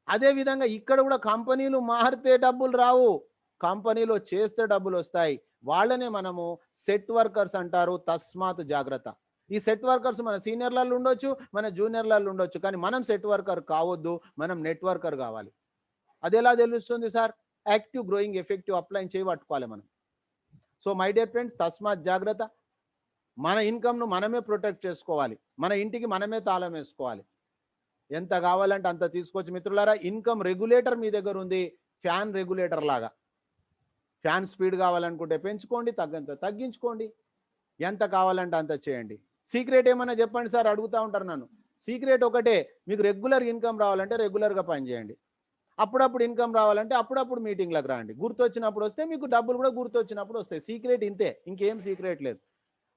అదే విధంగా ఇక్కడ కూడా కంపెనీలు మారితే డబ్బులు రావు, కంపెనీలో చేస్తే డబ్బులు వస్తాయి. వాళ్ళనే మనము సెట్ వర్కర్స్ అంటారు. తస్మాత్ జాగ్రత్త. ఈ సెట్ వర్కర్స్ మన సీనియర్లలో ఉండొచ్చు, మన జూనియర్లలో ఉండొచ్చు, కానీ మనం సెట్ వర్కర్ కావద్దు, మనం నెట్వర్కర్ కావాలి. అది ఎలా తెలుస్తుంది sir? Active growing effective upline చేయి పట్టుకోవాలి మనం. సో మై డియర్ ఫ్రెండ్స్, తస్మాత్ జాగ్రత్త. మన ఇన్కమ్ను మనమే ప్రొటెక్ట్ చేసుకోవాలి, మన ఇంటికి మనమే తాళం వేసుకోవాలి. ఎంత కావాలంటే అంత తీసుకోవచ్చు మిత్రులారా. ఇన్కమ్ రెగ్యులేటర్ మీ దగ్గర ఉంది, ఫ్యాన్ రెగ్యులేటర్ లాగా. ఫ్యాన్ స్పీడ్ కావాలనుకుంటే పెంచుకోండి, తగ్గించుకోండి, ఎంత కావాలంటే అంత చేయండి. సీక్రెట్ ఏమన్నా చెప్పండి సార్ అడుగుతూ ఉంటారు నన్ను. సీక్రెట్ ఒకటే, మీకు రెగ్యులర్ ఇన్కమ్ రావాలంటే రెగ్యులర్గా పనిచేయండి. అప్పుడప్పుడు ఇన్కమ్ రావాలంటే అప్పుడప్పుడు మీటింగ్లకు రండి. గుర్తొచ్చినప్పుడు వస్తే మీకు డబ్బులు కూడా గుర్తొచ్చినప్పుడు వస్తాయి. సీక్రెట్ ఇంతే, ఇంకేం సీక్రెట్ లేదు.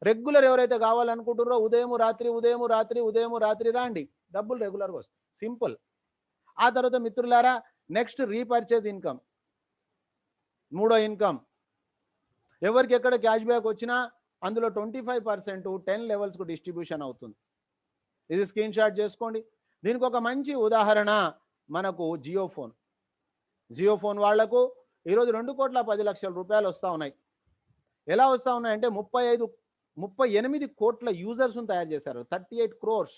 రెగ్యులర్ ఎవరైతే కావాలనుకుంటారో ఉదయం రాత్రి రాండి, డబ్బులు రెగ్యులర్గా వస్తాయి. సింపుల్. ఆ తర్వాత మిత్రులారా నెక్స్ట్ రీపర్చేజ్ ఇన్కమ్, మూడో ఇన్కమ్. ఎవరికి ఎక్కడ క్యాష్ బ్యాక్ వచ్చినా అందులో 25% 10 లెవెల్స్కు డిస్ట్రిబ్యూషన్ అవుతుంది. ఇది స్క్రీన్ షాట్ చేసుకోండి. దీనికి ఒక మంచి ఉదాహరణ మనకు జియో ఫోన్ వాళ్లకు ఈరోజు 2,10,00,000 రూపాయలు వస్తూ ఉన్నాయి. ఎలా వస్తూ ఉన్నాయంటే 38 కోట్ల యూజర్స్ను తయారు చేశారు, 38 crores.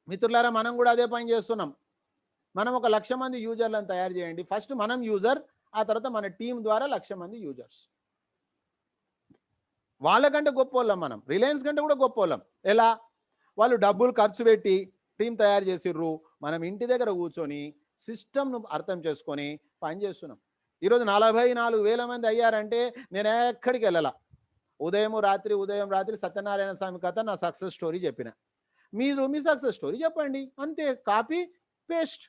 మిత్రులారా మనం కూడా అదే పని చేస్తున్నాం. మనం 1,00,000 మంది యూజర్లను తయారు చేయండి. ఫస్ట్ మనం యూజర్, ఆ తర్వాత మన టీం ద్వారా 1,00,000 మంది యూజర్స్. వాళ్ళకంటే గొప్పోళ్ళం మనం, రిలయన్స్ కంటే కూడా గొప్పోళ్ళం. ఎలా? వాళ్ళు డబ్బులు ఖర్చు పెట్టి టీం తయారు చేసిర్రు, మనం ఇంటి దగ్గర కూర్చొని సిస్టమ్ను అర్థం చేసుకొని పనిచేస్తున్నాం. ఈరోజు 44,000 మంది అయ్యారంటే నేను ఎక్కడికి వెళ్ళాల. ఉదయం రాత్రి సత్యనారాయణ స్వామి కథ నా సక్సెస్ స్టోరీ చెప్పిన. మీరు మీ సక్సెస్ స్టోరీ చెప్పండి, అంతే. Copy paste.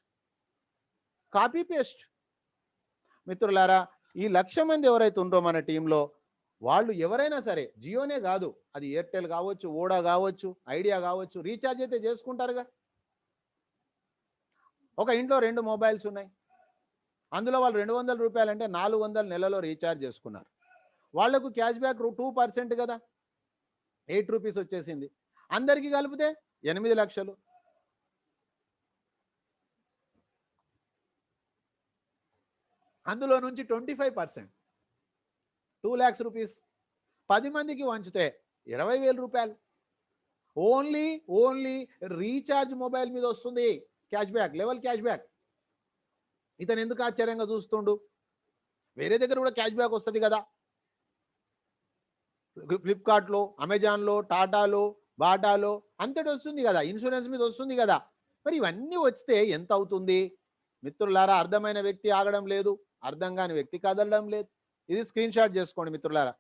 మిత్రులారా ఈ 1,00,000 మంది ఎవరైతే ఉందో మన టీంలో, వాళ్ళు ఎవరైనా సరే, జియోనే కాదు, అది ఎయిర్టెల్ కావచ్చు, ఓడా కావచ్చు, ఐడియా కావచ్చు, రీఛార్జ్ అయితే చేసుకుంటారుగా. ఒక ఇంట్లో 2 మొబైల్స్ ఉన్నాయి, అందులో వాళ్ళు 200 రూపాయలు అంటే 400 నెలలో రీఛార్జ్ చేసుకున్నారు. వాళ్లకు క్యాష్ బ్యాక్ 2% కదా, 8 రూపీస్ వచ్చేసింది. అందరికీ కలిపితే 8 లక్షలు. అందులో నుంచి 25% 2 lakhs రూపీస్ 10 మందికి వంచితే 20,000 రూపాయలు. ఓన్లీ ఓన్లీ రీఛార్జ్ మొబైల్ మీద వస్తుంది cash back, level cash back. ఇతను ఎందుకు ఆశ్చర్యంగా చూస్తుండు? వేరే దగ్గర కూడా క్యాష్ బ్యాక్ వస్తుంది కదా, ఫ్లిప్కార్ట్లో, అమెజాన్లో, టాటాలో, బాటాలో అంతటి వస్తుంది కదా, ఇన్సూరెన్స్ మీద వస్తుంది కదా. మరి ఇవన్నీ వస్తే ఎంత అవుతుంది మిత్రులారా? అర్థమైన వ్యక్తి ఆగడం లేదు, అర్థం కాని వ్యక్తి కదలడం లేదు. ఇది స్క్రీన్ షాట్ చేసుకోండి మిత్రులారా.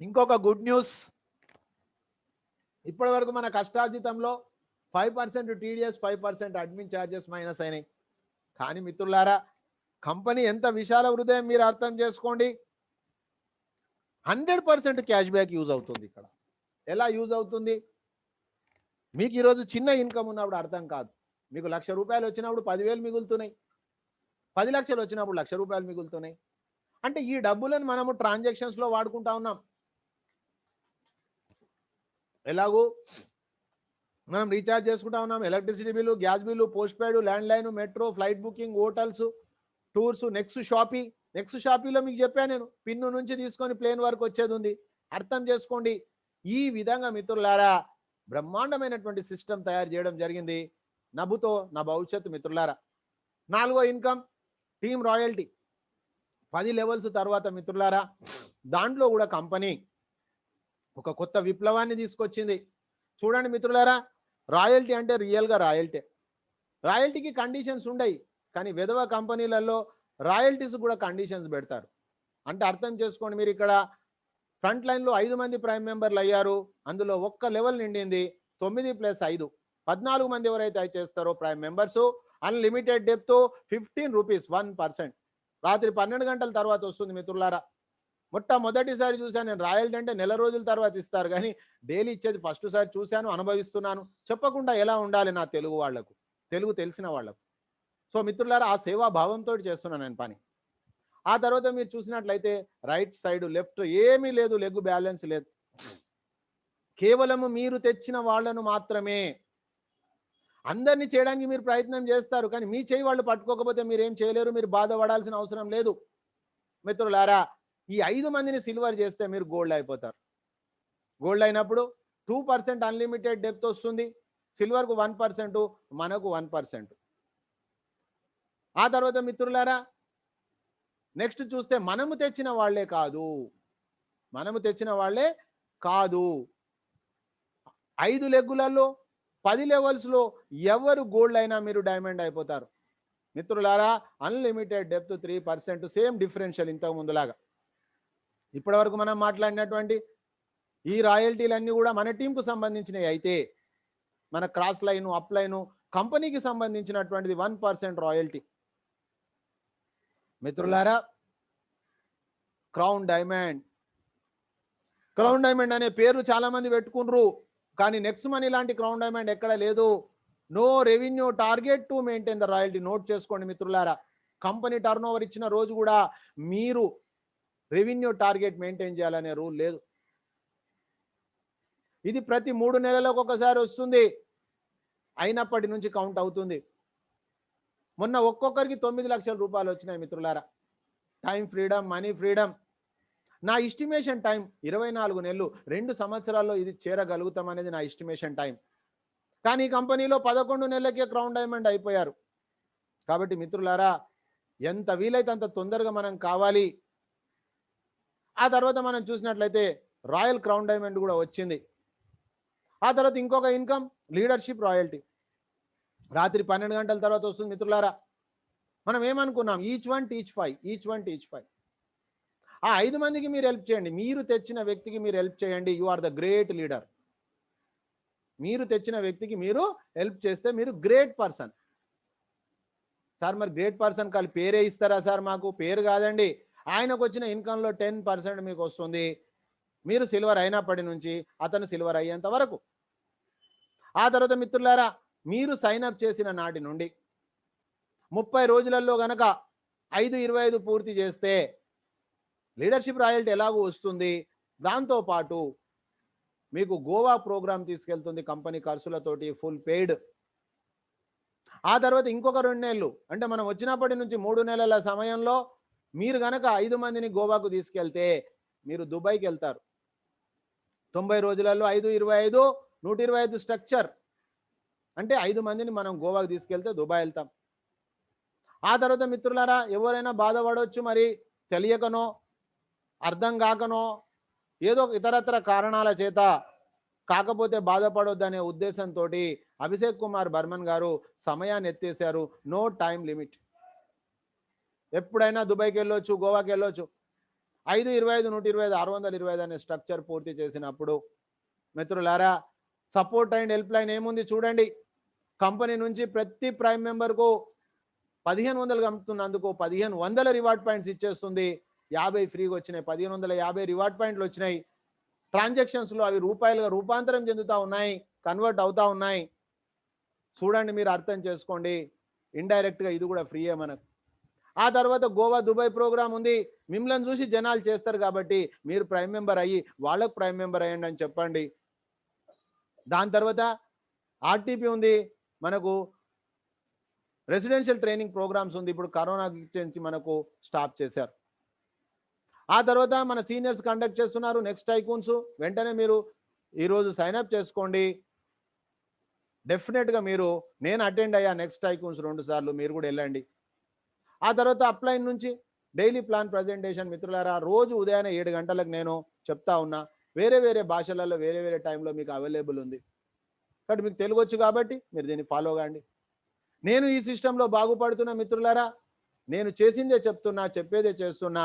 ఇంకొక గుడ్ న్యూస్, ఇప్పటి వరకు మన కష్టార్జితంలో 5% టీడీఎస్, 5% అడ్మిన్ ఛార్జెస్ మైనస్ అయినాయి. కానీ మిత్రులారా, కంపెనీ ఎంత విశాల హృదయం మీరు అర్థం చేసుకోండి. 100% క్యాష్ బ్యాక్ యూజ్ అవుతుంది ఇక్కడ. ఎలా యూజ్ అవుతుంది? మీకు ఈరోజు చిన్న ఇన్కమ్ ఉన్నప్పుడు అర్థం కాదు. మీకు ₹1,00,000 వచ్చినప్పుడు 10,000 మిగులుతున్నాయి, 10 లక్షలు వచ్చినప్పుడు ₹1,00,000 మిగులుతున్నాయి. అంటే ఈ డబ్బులను మనము ట్రాన్సాక్షన్స్లో వాడుకుంటా ఉన్నాం. ఎలాగూ మనం రీఛార్జ్ చేసుకుంటా ఉన్నాం, electricity bill, gas bill, post paid, land line, metro, flight booking, hotels, tours, next షాపింగ్లో మీకు చెప్పాను నేను, పిన్ను నుంచి తీసుకొని ప్లేన్ వరకు వచ్చేది ఉంది. అర్థం చేసుకోండి. ఈ విధంగా మిత్రులారా బ్రహ్మాండమైనటువంటి సిస్టమ్ తయారు చేయడం జరిగింది. నభుతో నా భవిష్యత్తు మిత్రులారా. 4వ ఇన్కమ్ టీమ్ రాయల్టీ, 10 లెవెల్స్ తర్వాత మిత్రులారా దాంట్లో కూడా కంపెనీ ఒక కొత్త విప్లవాన్ని తీసుకొచ్చింది. చూడండి మిత్రులారా, రాయల్టీ అంటే రియల్గా రాయల్టీకి కండిషన్స్ ఉండయి, కానీ విధవ కంపెనీలలో రాయల్టీస్ కూడా కండిషన్స్ పెడతారు. అంటే అర్థం చేసుకోండి, మీరు ఇక్కడ ఫ్రంట్ లైన్లో 5 మంది ప్రైమ్ మెంబర్లు అయ్యారు, అందులో ఒక్క లెవెల్ నిండింది, 9 + 5 14 మంది ఎవరైతే చేస్తారో ప్రైమ్ మెంబర్స్, అన్లిమిటెడ్ డెప్త్, ₹15 1%. రాత్రి 12 గంటల తర్వాత వస్తుంది మిత్రులారా. మొట్టమొదటిసారి చూశాను నేను రాయల్టీ అంటే నెల రోజుల తర్వాత ఇస్తారు, కానీ డైలీ ఇచ్చేది ఫస్ట్ సారి చూశాను, అనుభవిస్తున్నాను. చెప్పకుండా ఎలా ఉండాలి నా తెలుగు వాళ్లకు, తెలుగు తెలిసిన వాళ్లకు. సో మిత్రులారా, ఆ సేవా భావంతో చేస్తున్నాను నేను పని. ఆ తర్వాత మీరు చూసినట్లయితే రైట్ సైడ్ లెఫ్ట్ ఏమీ లేదు, లెగ్ బ్యాలెన్స్ లేదు. కేవలము మీరు తెచ్చిన వాళ్లను మాత్రమే. అందరినీ చేయడానికి మీరు ప్రయత్నం చేస్తారు, కానీ మీ చేయి వాళ్ళు పట్టుకోకపోతే మీరేం చేయలేరు, మీరు బాధపడాల్సిన అవసరం లేదు. మిత్రులారా, ఈ 5 మందిని సిల్వర్ చేస్తే మీరు గోల్డ్ అయిపోతారు. గోల్డ్ అయినప్పుడు 2% అన్లిమిటెడ్ డెప్త్ వస్తుంది, సిల్వర్కు 1%, మనకు 1%. ఆ తర్వాత మిత్రులారా నెక్స్ట్ చూస్తే మనము తెచ్చిన వాళ్ళే కాదు, 5 లెగ్గులలో 10 లెవెల్స్లో ఎవరు గోల్డ్ అయినా మీరు డైమండ్ అయిపోతారు మిత్రులారా. అన్లిమిటెడ్ డెప్త్ 3%, సేమ్ డిఫరెన్షియల్ ఇంతకు ముందులాగా. ఇప్పటి వరకు మనం మాట్లాడినటువంటి ఈ రాయల్టీలన్నీ కూడా మన టీంకు సంబంధించినవి అయితే, మన క్రాస్ లైను, అప్ లైను కంపెనీకి సంబంధించినటువంటిది 1% రాయల్టీ. మిత్రులారా, క్రౌన్ డైమండ్ అనే పేరు చాలా మంది పెట్టుకుండ్రు, కానీ నెక్స్ట్ మనీ లాంటి క్రౌన్ డైమండ్ ఎక్కడ లేదు. No revenue target to maintain the royalty. Note చేసుకోండి మిత్రులారా, కంపెనీ టర్న్ ఓవర్ ఇచ్చిన రోజు కూడా మీరు రెవెన్యూ టార్గెట్ మెయింటైన్ చేయాలనే రూల్ లేదు. ఇది ప్రతి 3 నెలలకు ఒకసారి వస్తుంది, అయినప్పటి నుంచి కౌంట్ అవుతుంది. మొన్న ఒక్కొక్కరికి ₹9 లక్షల వచ్చినాయి మిత్రులారా. Time freedom, money freedom. నా ఎస్టిమేషన్ టైం 24 నెలలు, 2 సంవత్సరాల్లో ఇది చేరగలుగుతాం అనేది నా ఎస్టిమేషన్ టైం. కానీ ఈ కంపెనీలో 11 నెలలకే క్రౌన్ డైమండ్ అయిపోయారు. కాబట్టి మిత్రులారా, ఎంత వీలైతే అంత తొందరగా మనం కావాలి. ఆ తర్వాత మనం చూసినట్లయితే రాయల్ క్రౌన్ డైమండ్ కూడా వచ్చింది. ఆ తర్వాత ఇంకొక ఇన్కమ్ లీడర్షిప్ రాయల్టీ, రాత్రి 12 గంటల తర్వాత వస్తుంది మిత్రులారా. మనం ఏమనుకున్నాం, ఈచ్ వన్ టీచ్ 5. ఆ 5 మందికి మీరు హెల్ప్ చేయండి, మీరు తెచ్చిన వ్యక్తికి మీరు హెల్ప్ చేయండి. You are the great leader. మీరు తెచ్చిన వ్యక్తికి మీరు హెల్ప్ చేస్తే మీరు గ్రేట్ పర్సన్. సార్ మరి గ్రేట్ పర్సన్ కాదు పేరే ఇస్తారా సార్? మాకు పేరు కాదండి, ఆయనకు వచ్చిన ఇన్కంలో 10% మీకు వస్తుంది, మీరు సిల్వర్ అయినప్పటి నుంచి అతను సిల్వర్ అయ్యేంత వరకు. ఆ తర్వాత మిత్రులారా, మీరు సైన్ అప్ చేసిన నాటి నుండి 30 రోజులలో గనక 5/25 పూర్తి చేస్తే లీడర్షిప్ రాయల్టీ ఎలాగో వస్తుంది. దాంతోపాటు మీకు గోవా ప్రోగ్రామ్ తీసుకెళ్తుంది కంపెనీ ఖర్చులతోటి, ఫుల్ పెయిడ్. ఆ తర్వాత ఇంకొక 2 నెలలు, అంటే మనం వచ్చినప్పటి నుంచి 3 నెలల సమయంలో మీరు గనక 5 మందిని గోవాకు తీసుకెళ్తే మీరు దుబాయ్కి వెళ్తారు. 90 రోజులలో 5, 25, 125 స్ట్రక్చర్. అంటే 5 మందిని మనం గోవాకు తీసుకెళ్తే దుబాయ్ వెళ్తాం. ఆ తర్వాత మిత్రులారా ఎవరైనా బాధపడవచ్చు, మరి తెలియకనో అర్థం కాకనో ఏదో ఇతరత్ర కారణాల చేత, కాకపోతే బాధపడొద్దనే ఉద్దేశంతో అభిషేక్ కుమార్ బర్మన్ గారు సమయాన్ని ఎత్తేసారు. No time limit. ఎప్పుడైనా దుబాయ్కి వెళ్ళొచ్చు, గోవాకి వెళ్ళొచ్చు. 5, 25, 125, 625 అనే స్ట్రక్చర్ పూర్తి చేసినప్పుడు మిత్రులారా సపోర్ట్ అండ్ హెల్ప్ లైన్ ఏముంది చూడండి. కంపెనీ నుంచి ప్రతి ప్రైమ్ మెంబర్కు 1500 అమ్ముతున్నందుకు 1500 రివార్డ్ పాయింట్స్ ఇచ్చేస్తుంది. 50 ఫ్రీగా వచ్చినాయి, 1550 రివార్డ్ పాయింట్లు వచ్చినాయి. ట్రాన్సాక్షన్స్లో అవి రూపాయలుగా రూపాంతరం చెందుతూ ఉన్నాయి, కన్వర్ట్ అవుతా ఉన్నాయి. చూడండి, మీరు అర్థం చేసుకోండి. ఇండైరెక్ట్గా ఇది కూడా ఫ్రీయే మనకు. ఆ తర్వాత గోవా దుబాయ్ ప్రోగ్రామ్ ఉంది. మిమ్మల్ని చూసి జనాలు చేస్తారు కాబట్టి మీరు ప్రైమ్ మెంబర్ అయ్యి వాళ్ళకు ప్రైమ్ మెంబర్ అయ్యండి అని చెప్పండి. దాని తర్వాత ఆర్టీపీ ఉంది, మనకు రెసిడెన్షియల్ ట్రైనింగ్ ప్రోగ్రామ్స్ ఉంది. ఇప్పుడు కరోనా నుంచి మనకు స్టాప్ చేశారు. ఆ తర్వాత మన సీనియర్స్ కండక్ట్ చేస్తున్నారు నెక్స్ట్ టైకూన్స్. వెంటనే మీరు ఈరోజు సైన్అప్ చేసుకోండి. డెఫినెట్గా మీరు, నేను అటెండ్ అయ్యా నెక్స్ట్ టైకూన్స్ 2 సార్లు, మీరు కూడా వెళ్ళండి. ఆ తర్వాత అప్లైన్ నుంచి డైలీ ప్లాన్ ప్రజెంటేషన్ మిత్రులారా రోజు ఉదయాన్నే 7 గంటలకు నేను చెప్తా ఉన్నా. వేరే వేరే భాషలలో వేరే వేరే టైంలో మీకు అవైలబుల్ ఉంది. కాబట్టి మీకు తెలుగు వచ్చు కాబట్టి మీరు దీన్ని ఫాలో కాండి. నేను ఈ సిస్టంలో బాగుపడుతున్నా మిత్రులారా. నేను చేసిందే చెప్తున్నా, చెప్పేదే చేస్తున్నా.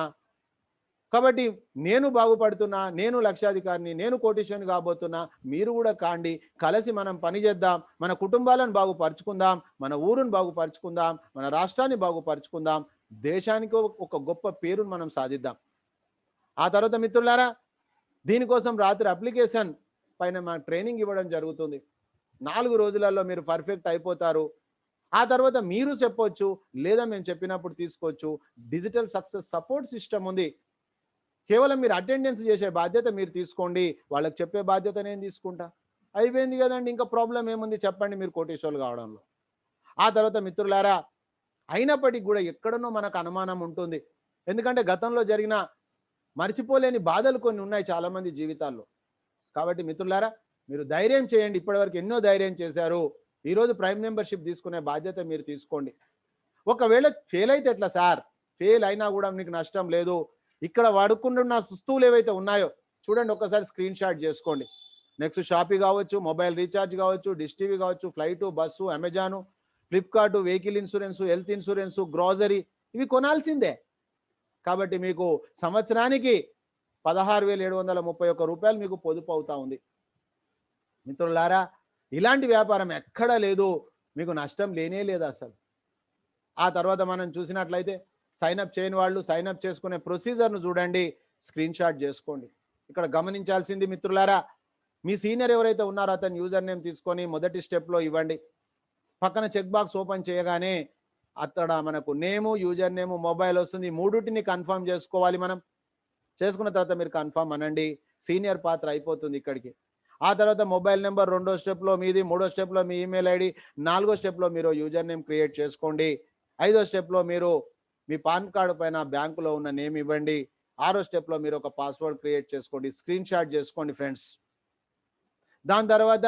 కాబట్టి నేను బాగుపడుతున్నా, నేను లక్షాధికారిని, నేను కోటీశ్వరుని కాబోతున్నా. మీరు కూడా కాండి. కలిసి మనం పని చేద్దాం, మన కుటుంబాలను బాగుపరుచుకుందాం, మన ఊరును బాగుపరుచుకుందాం, మన రాష్ట్రాన్ని బాగుపరుచుకుందాం, దేశానికి ఒక గొప్ప పేరును మనం సాధిద్దాం. ఆ తర్వాత మిత్రులారా దీనికోసం రాత్రి అప్లికేషన్ పైన మన ట్రైనింగ్ ఇవ్వడం జరుగుతుంది. 4 రోజులలో మీరు పర్ఫెక్ట్ అయిపోతారు. ఆ తర్వాత మీరు చెప్పొచ్చు, లేదా మేము చెప్పినప్పుడు తీసుకోవచ్చు. డిజిటల్ సక్సెస్ సపోర్ట్ సిస్టమ్ ఉంది. కేవలం మీరు అటెండెన్స్ చేసే బాధ్యత మీరు తీసుకోండి, వాళ్ళకి చెప్పే బాధ్యత నేను తీసుకుంటా. అయిపోయింది కదండి, ఇంకా ప్రాబ్లం ఏముంది చెప్పండి మీరు కోటీశ్వరులు కావడంలో. ఆ తర్వాత మిత్రులారా అయినప్పటికీ కూడా ఎక్కడనో మనకు అనుమానం ఉంటుంది. ఎందుకంటే గతంలో జరిగిన మర్చిపోలేని బాధలు కొన్ని ఉన్నాయి చాలామంది జీవితాల్లో. కాబట్టి మిత్రులారా మీరు ధైర్యం చేయండి. ఇప్పటివరకు ఎన్నో ధైర్యం చేశారు. ఈరోజు ప్రైమ్ మెంబర్షిప్ తీసుకునే బాధ్యత మీరు తీసుకోండి. ఒకవేళ ఫెయిల్ అయితే ఎట్లా సార్? ఫెయిల్ అయినా కూడా మీకు నష్టం లేదు. ఇక్కడ వాడుకుంటున్న వస్తువులు ఏవైతే ఉన్నాయో చూడండి, ఒక్కసారి స్క్రీన్ షాట్ చేసుకోండి. నెక్స్ట్ షాపీ కావచ్చు, మొబైల్ రీఛార్జ్ కావచ్చు, డిష్ టీవీ కావచ్చు, flight, bus, Amazon, Flipkart, vehicle insurance, health insurance, grocery, ఇవి కొనాల్సిందే. కాబట్టి మీకు సంవత్సరానికి 16,731 రూపాయలు మీకు పొదుపు అవుతా ఉంది. మిత్రులారా ఇలాంటి వ్యాపారం ఎక్కడా లేదు, మీకు నష్టం లేనే లేదు అసలు. ఆ తర్వాత మనం చూసినట్లయితే సైన్అప్ చేయని వాళ్ళు సైన్అప్ చేసుకునే ప్రొసీజర్ను చూడండి, స్క్రీన్ షాట్ చేసుకోండి. ఇక్కడ గమనించాల్సింది మిత్రులారా, మీ సీనియర్ ఎవరైతే ఉన్నారో అతని యూజర్ నేమ్ తీసుకొని మొదటి స్టెప్లో ఇవ్వండి. పక్కన చెక్ బాక్స్ ఓపెన్ చేయగానే అక్కడ మనకు నేము, యూజర్ నేము, మొబైల్ వస్తుంది. మూడుటిని కన్ఫర్మ్ చేసుకోవాలి. మనం చేసుకున్న తర్వాత మీరు కన్ఫర్మ్ అనండి, సీనియర్ పాత్ర అయిపోతుంది ఇక్కడికి. ఆ తర్వాత మొబైల్ నెంబర్ 2వ స్టెప్లో మీది, 3వ స్టెప్లో మీ ఈమెయిల్ ఐడి, 4వ స్టెప్లో మీరు యూజర్ నేమ్ క్రియేట్ చేసుకోండి. 5వ స్టెప్లో మీరు మీ పాన్ కార్డు పైన బ్యాంకులో ఉన్న నేమ్ ఇవ్వండి. 6వ స్టెప్లో మీరు ఒక పాస్వర్డ్ క్రియేట్ చేసుకోండి. స్క్రీన్ షాట్ చేసుకోండి ఫ్రెండ్స్. దాని తర్వాత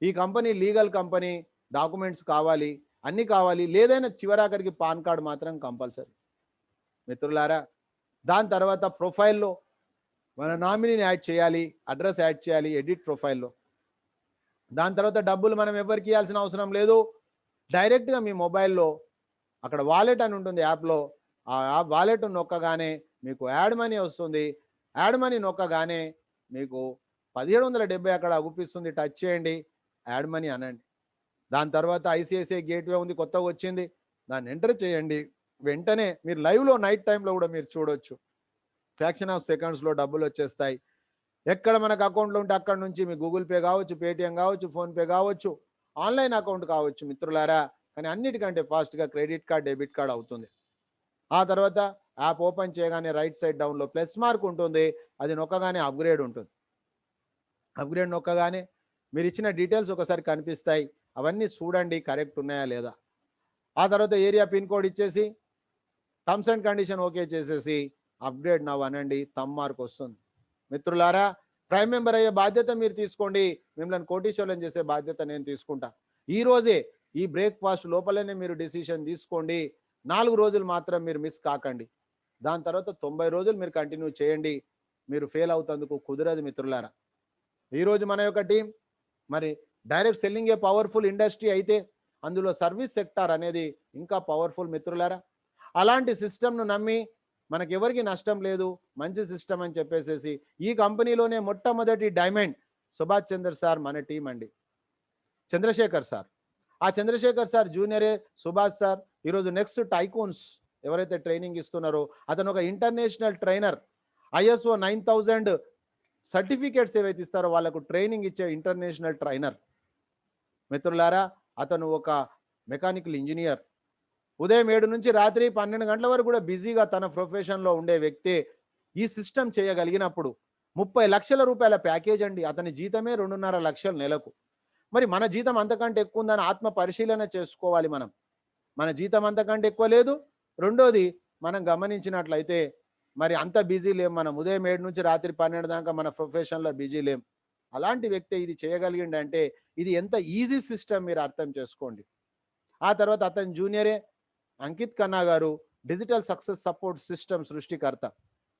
ఈ కంపెనీ లీగల్ కంపెనీ, డాక్యుమెంట్స్ కావాలి, అన్నీ కావాలి. లేదైనా చివరాఖరికి పాన్ కార్డు మాత్రం కంపల్సరీ మిత్రులారా. దాని తర్వాత ప్రొఫైల్లో మన నామినీని యాడ్ చేయాలి, అడ్రస్ యాడ్ చేయాలి ఎడిట్ ప్రొఫైల్లో. దాని తర్వాత డబ్బులు మనం ఎవరికి ఇవ్వాల్సిన అవసరం లేదు. డైరెక్ట్గా మీ మొబైల్లో అక్కడ వాలెట్ అని ఉంటుంది యాప్లో, ఆ యాప్ వాలెట్ నొక్కగానే మీకు యాడ్ మనీ వస్తుంది. యాడ్ మనీ నొక్కగానే మీకు 1770 అక్కడ అగుపిస్తుంది. టచ్ చేయండి, యాడ్ మనీ అనండి. దాని తర్వాత ఐసిఐసిఐ గేట్వే ఉంది, కొత్తగా వచ్చింది, దాన్ని ఎంటర్ చేయండి. వెంటనే మీరు లైవ్లో నైట్ టైంలో కూడా మీరు చూడొచ్చు. ఫ్రాక్షన్ ఆఫ్ సెకండ్స్లో డబ్బులు వచ్చేస్తాయి. ఎక్కడ మనకు అకౌంట్లో ఉంటే అక్కడ నుంచి మీ గూగుల్ పే కావచ్చు, పేటిఎం కావచ్చు, ఫోన్పే కావచ్చు, ఆన్లైన్ అకౌంట్ కావచ్చు మిత్రులారా. కానీ అన్నిటికంటే ఫాస్ట్గా క్రెడిట్ కార్డ్, డెబిట్ కార్డ్ అవుతుంది. ఆ తర్వాత యాప్ ఓపెన్ చేయగానే రైట్ సైడ్ డౌన్లో ప్లస్ మార్క్ ఉంటుంది, అది నొక్కగానే అప్గ్రేడ్ ఉంటుంది. అప్గ్రేడ్ నొక్కగానే మీరు ఇచ్చిన డీటెయిల్స్ ఒకసారి కనిపిస్తాయి. అవన్నీ చూడండి కరెక్ట్ ఉన్నాయా లేదా. ఆ తర్వాత ఏరియా పిన్ కోడ్ ఇచ్చేసి టర్మ్స్ అండ్ కండిషన్ ఓకే చేసేసి అప్గ్రేడ్ నవ్ అనండి, థమ్ మార్క్ వస్తుంది. మిత్రులారా, ప్రైమ్ మెంబర్ అయ్యే బాధ్యత మీరు తీసుకోండి, మిమ్మల్ని కోటీశ్వరులను చేసే బాధ్యత నేను తీసుకుంటా. ఈ రోజే ఈ బ్రేక్ఫాస్ట్ లోపలనే మీరు డిసిషన్ తీసుకోండి. 4 రోజులు మాత్రం మీరు మిస్ కాకండి. దాని తర్వాత 90 రోజులు మీరు కంటిన్యూ చేయండి. మీరు ఫెయిల్ అవుతందుకు కుదరదు మిత్రులారా. ఈరోజు మన యొక్క టీం మరి direct selling a powerful industry అయితే అందులో సర్వీస్ సెక్టార్ అనేది ఇంకా పవర్ఫుల్ మిత్రులారా. అలాంటి సిస్టమ్ను నమ్మి మనకి ఎవరికి నష్టం లేదు, మంచి సిస్టమ్ అని చెప్పేసేసి ఈ కంపెనీలోనే మొట్టమొదటి డైమండ్ సుభాష్ చంద్ర సార్ మన టీం అండి. చంద్రశేఖర్ సార్, ఆ చంద్రశేఖర్ సార్ జూనియరే సుభాష్ సార్. ఈరోజు నెక్స్ట్ టైకూన్స్ ఎవరైతే ట్రైనింగ్ ఇస్తున్నారో అతను ఒక ఇంటర్నేషనల్ ట్రైనర్. ISO 9000 సర్టిఫికేట్స్ ఏవైతే ఇస్తారో వాళ్ళకు ట్రైనింగ్ ఇచ్చే ఇంటర్నేషనల్ ట్రైనర్. మిత్రులారా, అతను ఒక మెకానికల్ ఇంజనీర్. ఉదయం 7 నుంచి రాత్రి 12 గంటల వరకు కూడా బిజీగా తన ప్రొఫెషన్లో ఉండే వ్యక్తి ఈ సిస్టమ్ చేయగలిగినప్పుడు 30 లక్షల రూపాయల ప్యాకేజ్ అండి. అతని జీతమే 2.5 లక్షలు నెలకు. మరి మన జీతం అంతకంటే ఎక్కువ ఉందని ఆత్మ పరిశీలన చేసుకోవాలి. మన జీతం అంతకంటే ఎక్కువ లేదు. రెండోది, మనం గమనించినట్లయితే మరి అంత బిజీ లేం. మనం ఉదయం 7 నుంచి రాత్రి 12 దాకా మన ప్రొఫెషన్లో బిజీ లేం. అలాంటి వ్యక్తి ఇది చేయగలిగిండంటే ఇది ఎంత ఈజీ సిస్టమ్ మీరు అర్థం చేసుకోండి. ఆ తర్వాత అతని జూనియరే అంకిత్ ఖన్నా గారు, డిజిటల్ సక్సెస్ సపోర్ట్ సిస్టమ్ సృష్టికర్త.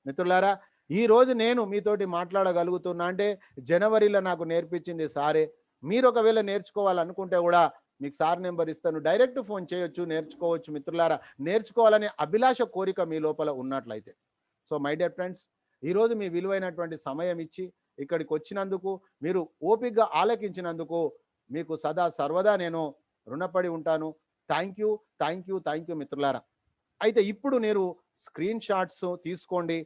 మిత్రులారా, ఈ రోజు నేను మీతోటి మాట్లాడగలుగుతున్నా అంటే జనవరిలో నాకు నేర్పించింది సారే. మీరు ఒకవేళ నేర్చుకోవాలనుకుంటే కూడా మీకు సార్ నెంబర్ ఇస్తాను, డైరెక్ట్ ఫోన్ చేయొచ్చు, నేర్చుకోవచ్చు. మిత్రులారా, నేర్చుకోవాలనే అభిలాష కోరిక మీ లోపల ఉన్నట్లయితే. సో మై డియర్ ఫ్రెండ్స్, ఈరోజు మీ విలువైనటువంటి సమయం ఇచ్చి ఇక్కడికి వచ్చినందుకు, మీరు ఓపికగా ఆలకించినందుకు మీకు సదా సర్వదా నేను రుణపడి ఉంటాను. Thank you, thank you, thank you మిత్రులారా. అయితే ఇప్పుడు మీరు స్క్రీన్ షాట్స్ తీసుకోండి.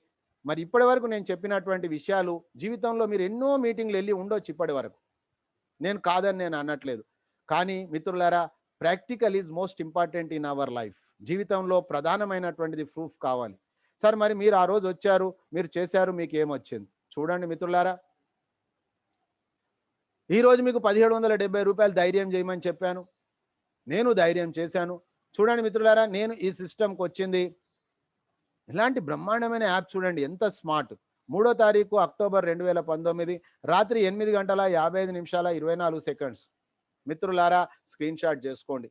మరి ఇప్పటి వరకు నేను చెప్పినటువంటి విషయాలు జీవితంలో మీరు ఎన్నో మీటింగ్లు వెళ్ళి ఉండొచ్చు ఇప్పటి వరకు, నేను కాదని నేను అనట్లేదు. కానీ మిత్రులారా, practical is most important in our life. జీవితంలో ప్రధానమైనటువంటిది ప్రూఫ్ కావాలి. సార్ మరి మీరు ఆ రోజు వచ్చారు, మీరు చేశారు, మీకు ఏమొచ్చింది చూడండి మిత్రులారా. ఈరోజు మీకు 1770 రూపాయలు ధైర్యం చేయమని చెప్పాను, నేను ధైర్యం చేశాను. చూడండి మిత్రులారా, నేను ఈ సిస్టమ్కి వచ్చింది. ఇలాంటి బ్రహ్మాండమైన యాప్ చూడండి, ఎంత స్మార్ట్. 3వ తారీఖు అక్టోబర్ 2019 రాత్రి 8 గంటల 55 నిమిషాల 24 సెకండ్స్. మిత్రులారా, స్క్రీన్ షాట్ చేసుకోండి.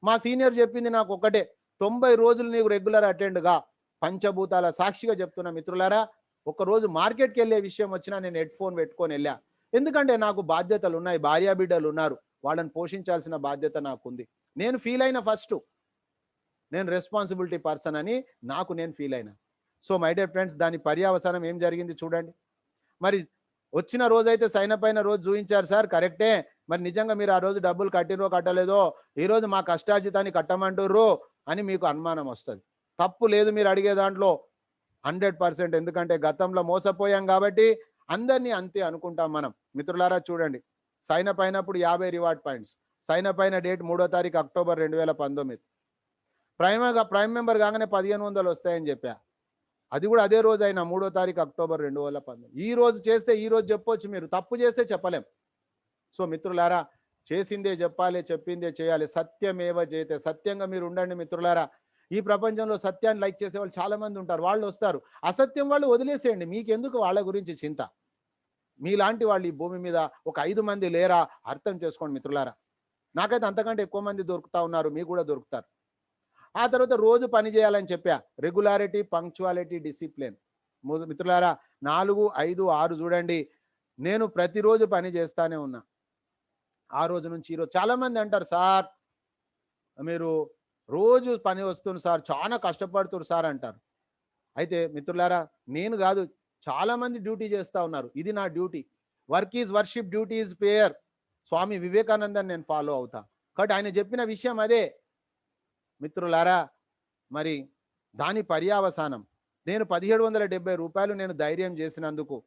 మా సీనియర్ చెప్పింది నాకు ఒకటే, 90 రోజులు నీకు రెగ్యులర్ అటెండ్గా, పంచభూతాల సాక్షిగా చెప్తున్నా మిత్రులారా. ఒకరోజు మార్కెట్కి వెళ్ళే విషయం వచ్చినా నేను హెడ్ ఫోన్ పెట్టుకొని వెళ్ళా. ఎందుకంటే నాకు బాధ్యతలు ఉన్నాయి, భార్యా బిడ్డలు ఉన్నారు, వాళ్ళని పోషించాల్సిన బాధ్యత నాకుంది. నేను ఫీల్ అయిన ఫస్ట్ నేను రెస్పాన్సిబిలిటీ పర్సన్ అని నాకు నేను ఫీల్ అయినా. సో మై డియర్ ఫ్రెండ్స్, దాని పర్యావసానం ఏం జరిగింది చూడండి. మరి వచ్చిన రోజైతే సైన్ అప్ అయిన రోజు చూపించారు సార్, కరెక్టే. మరి నిజంగా మీరు ఆ రోజు డబ్బులు కట్టిరో కట్టలేదో, ఈరోజు మా కష్టార్జితాన్ని కట్టమంటుర్రు అని మీకు అనుమానం వస్తుంది. తప్పు లేదు మీరు అడిగే దాంట్లో 100%. ఎందుకంటే గతంలో మోసపోయాం కాబట్టి అందరినీ అంతే అనుకుంటాం మనం. మిత్రులారా చూడండి, సైన్ అప్ అయినప్పుడు 50 రివార్డ్ పాయింట్స్. సైన్ అప్ అయిన డేట్ 3వ తారీఖు అక్టోబర్ 2019. ప్రైమ్ మెంబర్ కాగానే 1500 వస్తాయని చెప్పా. అది కూడా అదే రోజు అయినా 3వ తారీఖు అక్టోబర్ 2019. ఈ రోజు చేస్తే ఈ రోజు చెప్పొచ్చు, మీరు తప్పు చేస్తే చెప్పలేం. సో మిత్రులారా, చేసిందే చెప్పాలి, చెప్పిందే చేయాలి. సత్యమేవ జయతే, సత్యంగా మీరు ఉండండి మిత్రులారా. ఈ ప్రపంచంలో సత్యాన్ని లైక్ చేసే వాళ్ళు చాలా మంది ఉంటారు, వాళ్ళు వస్తారు. అసత్యం వాళ్ళు వదిలేసేయండి, మీకెందుకు వాళ్ళ గురించి చింత. మీలాంటి వాళ్ళు ఈ భూమి మీద ఒక 5 మంది లేరా అర్థం చేసుకోండి మిత్రులారా. నాకైతే అంతకంటే ఎక్కువ మంది దొరుకుతా ఉన్నారు, మీకు కూడా దొరుకుతారు. ఆ తర్వాత రోజు పని చేయాలని చెప్పా, రెగ్యులారిటీ, పంక్చువాలిటీ, డిసిప్లిన్. మిత్రులారా, 4, 5, 6 చూడండి, నేను ప్రతిరోజు పని చేస్తానే ఉన్నా. ఆ రోజు నుంచి ఈరోజు చాలా మంది అంటారు, సార్ మీరు రోజు పని వస్తుంది సార్, చాలా కష్టపడుతున్నారు సార్ అంటారు. అయితే మిత్రులారా, నేను కాదు, చాలా మంది డ్యూటీ చేస్తూ ఉన్నారు. ఇది నా duty. Work is worship, duty is prayer. Swami వివేకానందని నేను ఫాలో అవుతా. కాబట్టి ఆయన చెప్పిన విషయం అదే మిత్రులారా. మరి దాని పర్యావసానం నేను 1770 రూపాయలు నేను ధైర్యం చేసినందుకు.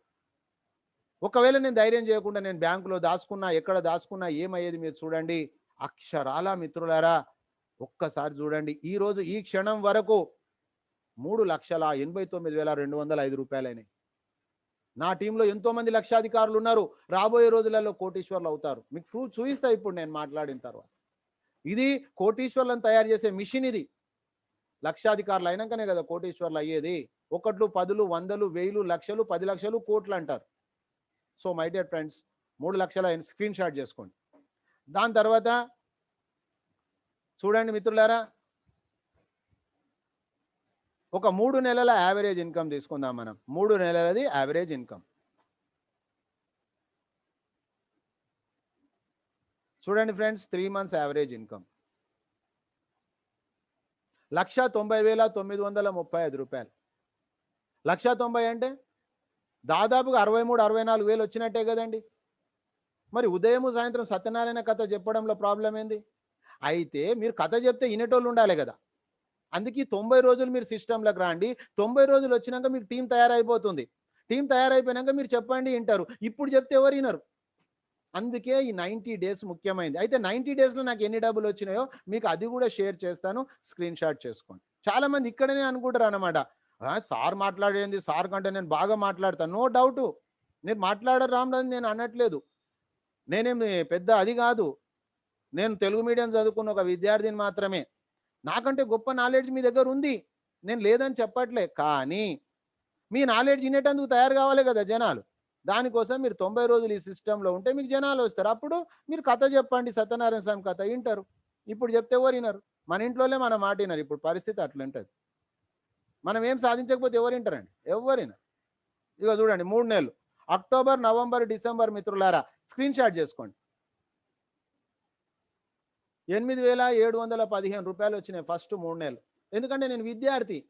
ఒకవేళ నేను ధైర్యం చేయకుండా నేను బ్యాంకులో దాచుకున్నా, ఎక్కడ దాచుకున్నా ఏమయ్యేది మీరు చూడండి. అక్షరాల మిత్రులారా, ఒక్కసారి చూడండి, ఈ రోజు ఈ క్షణం వరకు 3,89,205 రూపాయలైనాయి. నా టీంలో ఎంతో మంది లక్షాధికారులు ఉన్నారు, రాబోయే రోజులలో కోటీశ్వర్లు అవుతారు. మీకు ప్రూఫ్ చూపిస్తా ఇప్పుడు నేను మాట్లాడిన తర్వాత. ఇది కోటీశ్వర్లను తయారు చేసే మిషన్. ఇది లక్షాధికారులు అయినాకనే కదా కోటీశ్వర్లు అయ్యేది. ఒకట్లు, పదులు, వందలు, వేలు, లక్షలు, 10 లక్షలు, కోట్లు అంటారు. సో మై డియర్ ఫ్రెండ్స్, 3 లక్షల స్క్రీన్ షాట్ చేసుకోండి. దాని తర్వాత చూడండి మిత్రులారా, ఒక 3 నెలల యావరేజ్ ఇన్కమ్ తీసుకుందాం మనం. 3 నెలలది యావరేజ్ ఇన్కమ్ చూడండి ఫ్రెండ్స్. 3 మంత్స్ యావరేజ్ ఇన్కమ్ 1,90,935 రూపాయలు. 1,90,000 అంటే దాదాపుగా 63-64 వేలు వచ్చినట్టే కదండి. మరి ఉదయం సాయంత్రం సత్యనారాయణ కథ చెప్పడంలో ప్రాబ్లం ఏంది? అయితే మీరు కథ చెప్తే వినేటోళ్ళు ఉండాలి కదా. అందుకే 90 రోజులు మీరు సిస్టంలోకి రండి. 90 రోజులు వచ్చినాక మీకు టీం తయారైపోతుంది. టీం తయారైపోయినాక మీరు చెప్పండి, వింటారు. ఇప్పుడు చెప్తే ఎవరు వినరు. అందుకే ఈ 90 డేస్ ముఖ్యమైనది. అయితే 90 డేస్లో నాకు ఎన్ని డబ్బులు వచ్చినాయో మీకు అది కూడా షేర్ చేస్తాను, స్క్రీన్ షాట్ చేసుకోండి. చాలా మంది ఇక్కడనే అనుకుంటారు అన్నమాట, సార్ మాట్లాడేది, సార్ కంటే నేను బాగా మాట్లాడతాను. నో డౌట్, నేను మాట్లాడరు రామరాజు, నేను అనట్లేదు. నేనేమి పెద్ద అది కాదు, నేను తెలుగు మీడియం చదువుకున్న ఒక విద్యార్థిని మాత్రమే. నాకంటే గొప్ప నాలెడ్జ్ మీ దగ్గర ఉంది, నేను లేదని చెప్పట్లే. కానీ మీ నాలెడ్జ్ వినేటందుకు తయారు కావాలి కదా జనాలు. దానికోసం మీరు 90 రోజులు ఈ సిస్టంలో ఉంటే మీకు జనాలు వస్తారు. అప్పుడు మీరు కథ చెప్పండి, సత్యనారాయణ స్వామి కథ వింటారు. ఇప్పుడు చెప్తే ఎవరు వినరు? మన ఇంట్లోనే మన మాట వినరు. ఇప్పుడు పరిస్థితి అట్లుంటుంది. మనం ఏం సాధించకపోతే ఎవరు వింటారండి? ఎవరైనా. ఇక చూడండి 3 నెలలు, అక్టోబర్, నవంబర్, డిసెంబర్ మిత్రులారా, స్క్రీన్ షాట్ చేసుకోండి. 8,715 రూపాయలు వచ్చినాయి ఫస్ట్ 3 నెలలు. ఎందుకంటే నేను విద్యార్థి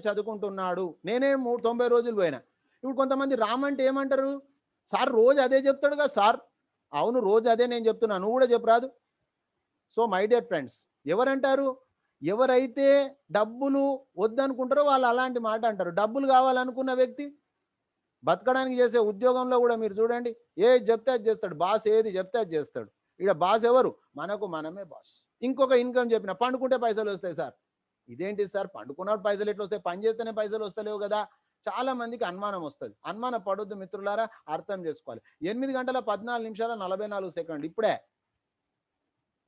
చదువుకుంటున్నాడు. నేనే 90 రోజులు పోయినా. ఇప్పుడు కొంతమంది రామంటే ఏమంటారు? సార్ రోజు అదే చెప్తాడు కదా సార్. అవును, రోజు అదే నేను చెప్తున్నా, నువ్వు కూడా చెప్పరాదు. సో మై డియర్ ఫ్రెండ్స్, ఎవరంటారు? ఎవరైతే డబ్బులు వద్దనుకుంటారో వాళ్ళు అలాంటి మాట అంటారు. డబ్బులు కావాలనుకున్న వ్యక్తి బతకడానికి చేసే ఉద్యోగంలో కూడా మీరు చూడండి, ఏది చెప్తే అది చేస్తాడు. బాస్ ఏది చెప్తే అది చేస్తాడు. ఇక్కడ బాస్ ఎవరు? మనమే బాస్. ఇంకొక ఇన్కమ్ చెప్పిన, పండుకుంటే పైసలు వస్తాయి సార్. ఇదేంటి సార్, పండుకున్నప్పుడు పైసలు ఎట్లా వస్తాయి? పని చేస్తేనే పైసలు వస్తలేవు కదా. చాలా మందికి అనుమానం వస్తుంది. అనుమానం పడొద్దు మిత్రులారా, అర్థం చేసుకోవాలి. 8 గంటల 14 నిమిషాల 44 సెకండ్లు ఇప్పుడే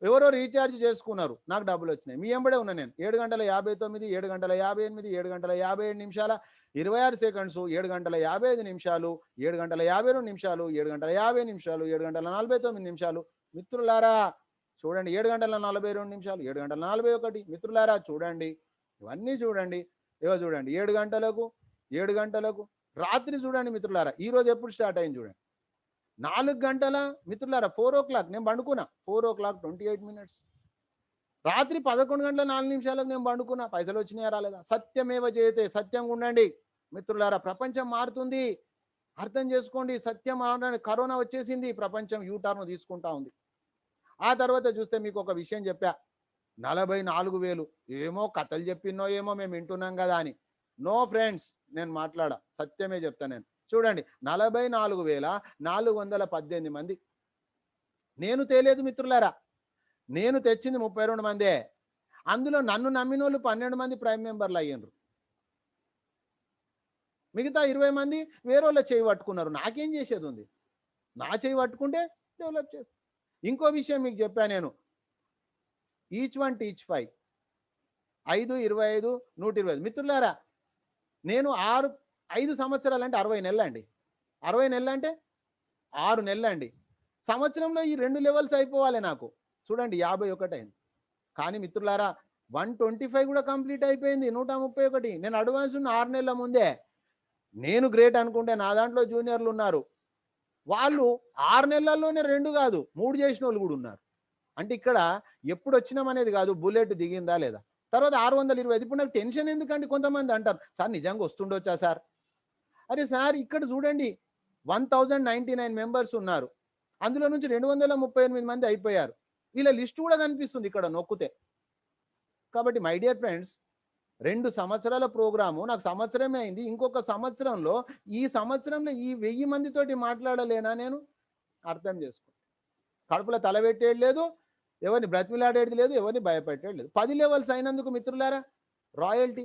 ఎవరో రీఛార్జ్ చేసుకున్నారు, నాకు డబ్బులు వచ్చినాయి. మీ ఎంబడే ఉన్నా నేను. 7 గంటల 59, 7 గంటల 58, 7 గంటల 57 నిమిషాల 26 సెకండ్స్, 7 గంటల 55 నిమిషాలు, 7 గంటల 52 నిమిషాలు, 7 గంటల 50 నిమిషాలు, 7 గంటల 49 నిమిషాలు. మిత్రులారా చూడండి, 7 గంటల 42 నిమిషాలు, 7 గంటల 41. మిత్రులారా చూడండి, ఇవన్నీ చూడండి. ఇవో చూడండి, 7 గంటలకు రాత్రి చూడండి మిత్రులారా. ఈ రోజు ఎప్పుడు స్టార్ట్ అయింది చూడండి, 4 గంటల మిత్రులారా 4 o'clock నేను పండుకున్నా. 4 o'clock 28 minutes. రాత్రి 11 గంటల 4 నిమిషాలకు నేను పండుకున్నా. పైసలు వచ్చినాయా రాలేదా? సత్యమేవ జయతే, సత్యంగా ఉండండి మిత్రులారా. ప్రపంచం మారుతుంది, అర్థం చేసుకోండి. సత్యం మారడానికి కరోనా వచ్చేసింది, ప్రపంచం యూటర్న్ తీసుకుంటా ఉంది. ఆ తర్వాత చూస్తే మీకు ఒక విషయం చెప్పా, 44,000. ఏమో కథలు చెప్పినో ఏమో మేము వింటున్నాం కదా అని. నో ఫ్రెండ్స్, నేను మాట్లాడా, సత్యమే చెప్తా నేను. చూడండి 44,418 మంది. నేను తేలేదు మిత్రులారా, నేను తెచ్చింది 32 మందే. అందులో నన్ను నమ్మిన వాళ్ళు 12 మంది ప్రైమ్ మెంబర్లు అయ్యారు. మిగతా 20 మంది వేరే వాళ్ళ చేయి పట్టుకున్నారు. నాకేం చేసేది ఉంది? నా చేయి పట్టుకుంటే డెవలప్ చేస్తా. ఇంకో విషయం మీకు చెప్పా నేను, ఈచ్ 1 టీచ్ 5, 5, 25, 120. మిత్రులారా నేను 5 సంవత్సరాలు అంటే 60 నెలలు అండి. 60 నెలలు అంటే 6 నెలలు అండి. సంవత్సరంలో ఈ 2 లెవెల్స్ అయిపోవాలి నాకు. చూడండి 51 అయింది. కానీ మిత్రులారా 125 కూడా కంప్లీట్ అయిపోయింది. 131. నేను అడ్వాన్స్ ఉన్న 6 నెలల ముందే. నేను గ్రేట్ అనుకుంటే నా దాంట్లో జూనియర్లు ఉన్నారు, వాళ్ళు 6 నెలల్లోనే 2 కాదు 3 చేసిన వాళ్ళు కూడా ఉన్నారు. అంటే ఇక్కడ ఎప్పుడు వచ్చినామనేది కాదు, బుల్లెట్ దిగిందా లేదా. తర్వాత 620. ఇప్పుడు నాకు టెన్షన్ ఎందుకంటే కొంతమంది అంటారు, సార్ నిజంగా వస్తుండొచ్చా సార్? అరే సార్, ఇక్కడ చూడండి 1099 మెంబర్స్ ఉన్నారు. అందులో నుంచి 238 మంది అయిపోయారు. వీళ్ళ లిస్ట్ కూడా కనిపిస్తుంది ఇక్కడ నొక్కితే. కాబట్టి మై డియర్ ఫ్రెండ్స్, 2 సంవత్సరాల ప్రోగ్రాము నాకు సంవత్సరమే అయింది. ఇంకొక సంవత్సరంలో ఈ 1000 మందితోటి మాట్లాడలేనా నేను? అర్థం చేసుకో. కడుపులో తల పెట్టేది లేదు, ఎవరిని బ్రతిమిలాడేది లేదు, ఎవరిని భయపెట్టేది లేదు. 10 లెవెల్స్ అయినందుకు మిత్రులారా రాయల్టీ.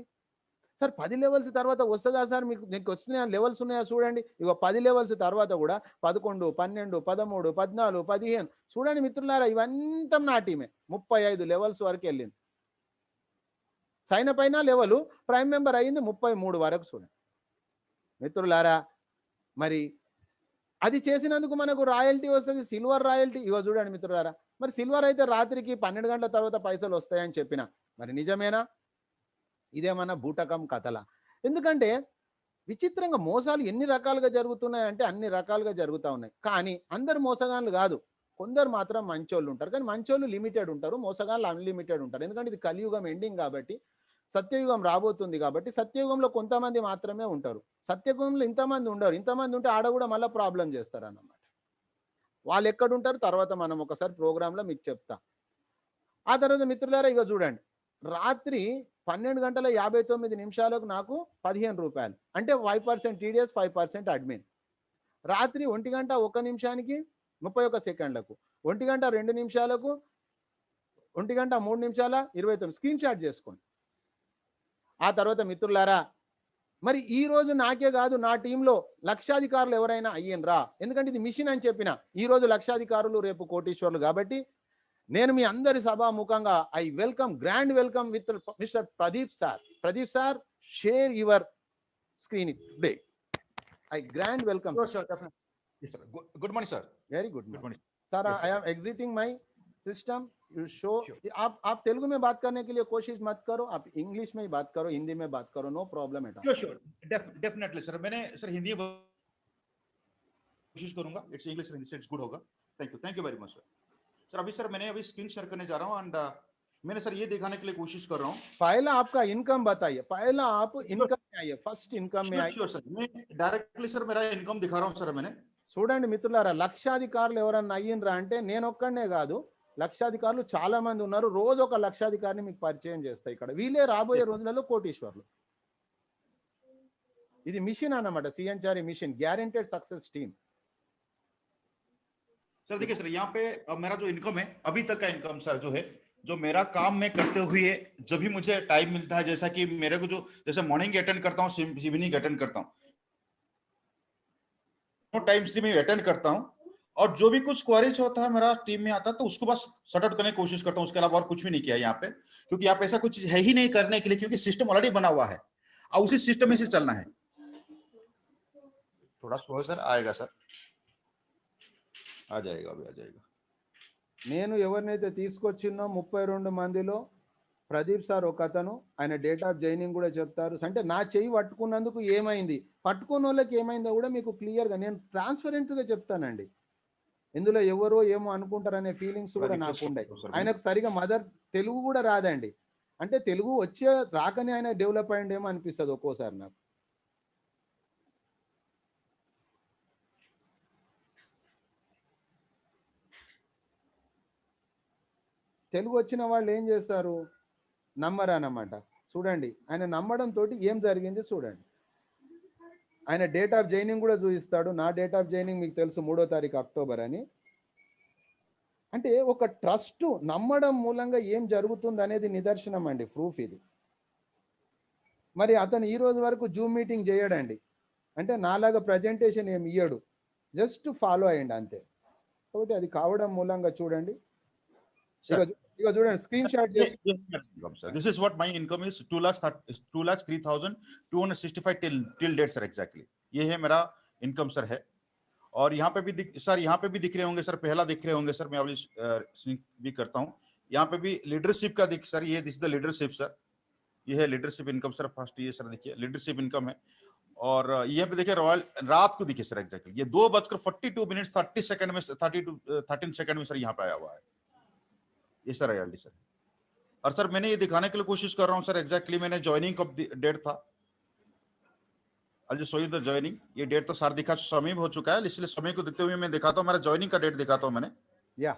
సార్ 10 లెవెల్స్ తర్వాత వస్తుందా సార్? మీకు వచ్చిన లెవెల్స్ ఉన్నాయా చూడండి. ఇక 10 లెవెల్స్ తర్వాత కూడా 11, 12, 13, 14, 15 చూడండి మిత్రులారా, ఇవంతా నా టీమే. 35 లెవెల్స్ వరకు వెళ్ళింది. సైన్ అప్ అయినా లెవెల్, ప్రైమ్ మెంబర్ అయింది 33 వరకు చూడండి మిత్రులారా. మరి అది చేసినందుకు మనకు రాయల్టీ వస్తుంది, సిల్వర్ రాయల్టీ. ఇగో చూడండి మిత్రులారా, మరి సిల్వర్ అయితే రాత్రికి 12 గంటల తర్వాత పైసలు వస్తాయని చెప్పిన, మరి నిజమేనా? ఇదేమన్నా బూటకం కథల? ఎందుకంటే విచిత్రంగా మోసాలు ఎన్ని రకాలుగా జరుగుతున్నాయంటే అన్ని రకాలుగా జరుగుతూ ఉన్నాయి. కానీ అందరు మోసగాళ్ళు కాదు, కొందరు మాత్రం మంచోళ్ళు ఉంటారు. కానీ మంచోళ్ళు లిమిటెడ్ ఉంటారు, మోసగాళ్ళు అన్లిమిటెడ్ ఉంటారు. ఎందుకంటే ఇది కలియుగం ఎండింగ్ కాబట్టి, సత్యయుగం రాబోతుంది కాబట్టి సత్యయుగంలో కొంతమంది మాత్రమే ఉంటారు. సత్యయుగంలో ఇంతమంది ఉండరు. ఇంతమంది ఉంటే ఆడ కూడా మళ్ళీ ప్రాబ్లం చేస్తారు అన్నమాట. వాళ్ళు ఎక్కడుంటారు తర్వాత మనం ఒకసారి ప్రోగ్రాంలో మీకు చెప్తా. ఆ తర్వాత మిత్రులారా ఇక చూడండి, రాత్రి 12:59 నాకు 15 రూపాయలు, అంటే 5% టీడీఎస్, 5% అడ్మిన్. రాత్రి 1:01 31 సెకండ్లకు, 1:02 1:03 29 స్క్రీన్ షాట్ చేసుకోండి. ఆ తర్వాత మిత్రులారా, మరి ఈ రోజు నాకే కాదు, నా టీంలో లక్షాధికారులు ఎవరైనా అయ్యిండ్రా? ఎందుకంటే ఇది మిషన్ అని చెప్పిన. ఈ రోజు లక్షాధికారులు, రేపు కోటీశ్వర్లు. కాబట్టి నేను మీ అందరి సభాముఖంగా I welcome, grand welcome with mister Pradeep sir. Pradeep sir, share your screen today. I grand welcome. Yes, sir. Good morning, sir. Very good Good morning. Sir. Yes, I sir. Am exiting my system, you show. Sure. आप तेलुगु में बात करने के लिए कोशिश मत करो, आप इंग्लिश में ही बात करो, हिंदी में बात करो, no problem at all. Sure. Definitely, sir. मैंने सर हिंदी कोशिश करूंगा. इट्स इंग्लिश हिंदी से इट्स गुड होगा. Thank you very much, sir. Sir मैंने अभी स्क्रीन शेयर करने जा रहा हूँ एंड मैंने सर ये दिखाने के लिए कोशिश कर रहा हूँ. पहला आपका इनकम बताइए, पहला आप इनकम में आइए, फर्स्ट इनकम में आइए. Sure, sir. मैं डायरेक्टली सर मेरा इनकम दिखा रहा हूँ सर. मैंने చూడండి మిత్రులారా, లక్షాధికారులు ఎవరన్నా అయ్యిండ్రా అంటే నేను ఒక్కనే కాదు, లక్షాధికారులు చాలా మంది ఉన్నారు. రోజు ఒక లక్షాధికారిని మీకు పరిచయం చేస్తా ఇక్కడ. వీళ్ళే రాబోయే రోజులలో కోటీశ్వర్లు. ఇది మిషన్ అన్నమాట, సిఎన్ఆర్ఈ మిషన్, గ్యారెంటెడ్ సక్సెస్ టీम. सर देखिए सर, यहाँ पे मेरा जो इनकम है अभी तक का इनकम सर जो है, जो मेरा काम मैं करते हुए जब भी मुझे टाइम मिलता है, जैसा कि मेरे को जो जैसे मॉर्निंग अटेंड करता हूँ, इवनिंग अटेंड करता हूँ, टाइम से मैं अटेंड करता हूँ और जो भी कुछ क्वेरीज होता है मेरा टीम में आता है तो उसको बस सॉर्ट आउट करने की कोशिश करता हूँ. उसके अलावा और कुछ भी नहीं किया यहाँ पे, क्योंकि यहाँ पे ऐसा कुछ है ही नहीं करने के लिए, क्योंकि सिस्टम ऑलरेडी बना हुआ है और उसी सिस्टम में से चलना है. थोड़ा स्लो सर, आएगा सर, आ जाएगा, अभी आ जाएगा. నేను ఎవరినైతే తీసుకొచ్చినో 32 మందిలో ప్రదీప్ సార్ ఒక అతను, ఆయన డేట్ ఆఫ్ జాయినింగ్ కూడా చెప్తారు. అంటే నా చెయ్యి పట్టుకున్నందుకు ఏమైంది, పట్టుకున్న వాళ్ళకి ఏమైందో కూడా మీకు క్లియర్గా నేను ట్రాన్స్పరెంట్గా చెప్తానండి. ఇందులో ఎవరో ఏమో అనుకుంటారనే ఫీలింగ్స్ కూడా నాకు ఉండే. ఆయనకు సరిగా మదర్ తెలుగు కూడా రాదండి, అంటే తెలుగు వచ్చే రాకనే ఆయన డెవలప్ అయ్యిండేమో అనిపిస్తుంది ఒక్కోసారి నాకు. తెలుగు వచ్చిన వాళ్ళు ఏం చేస్తారు, నమ్మరు అన్నమాట. చూడండి, ఆయన నమ్మడం తోటి ఏం జరిగింది చూడండి. ఆయన డేట్ ఆఫ్ జాయినింగ్ కూడా చూపిస్తాడు. నా డేట్ ఆఫ్ జాయినింగ్ మీకు తెలుసు, 3వ తారీఖు అక్టోబర్ అని. అంటే ఒక ట్రస్ట్ నమ్మడం మూలంగా ఏం జరుగుతుంది అనేది నిదర్శనం అండి, ప్రూఫ్ ఇది. మరి అతను ఈ రోజు వరకు జూమ్ మీటింగ్ చేయడండి, అంటే నాలాగా ప్రజెంటేషన్ ఏమి ఇయ్యడు, జస్ట్ ఫాలో అయ్యండి అంతే. కాబట్టి అది కావడం మూలంగా చూడండి. ఇక చూడండి screen shot. This is what my income is, 2,03,265 till date sir, exactly. ये है मेरा इनकम सर है. और यहाँ पे भी सर, यहाँ पे भी दिख रहे होंगे सर, पहला दिख रहे होंगे सर. मैं अभी भी करता हूँ. यहाँ पे भी लीडरशिप का दिख सर, ये दिस द लीडरशिप सर, ये है लीडरशिप इनकम सर. फर्स्ट ये सर देखिए लीडरशिप इनकम है. और यहाँ पे देखिए रॉयल रात को देखिए सर, एग्जैक्टली ये 2:42 30 में 13 सेकंड में सर यहाँ पे आया हुआ है ये सर रॉयल्टी सर. और सर मैंने ये दिखाने के लिए कोशिश कर रहा हूँ सर, एग्जैक्टली मैंने ज्वाइनिंग कब डेट था, आज सो द ज्वाइनिंग, ये डेट तो सर दिखा, समय हो चुका है, इसलिए समय को देखते हुए मैं दिखाता हूँ, मेरा ज्वाइनिंग का डेट दिखाता हूँ मैंने. या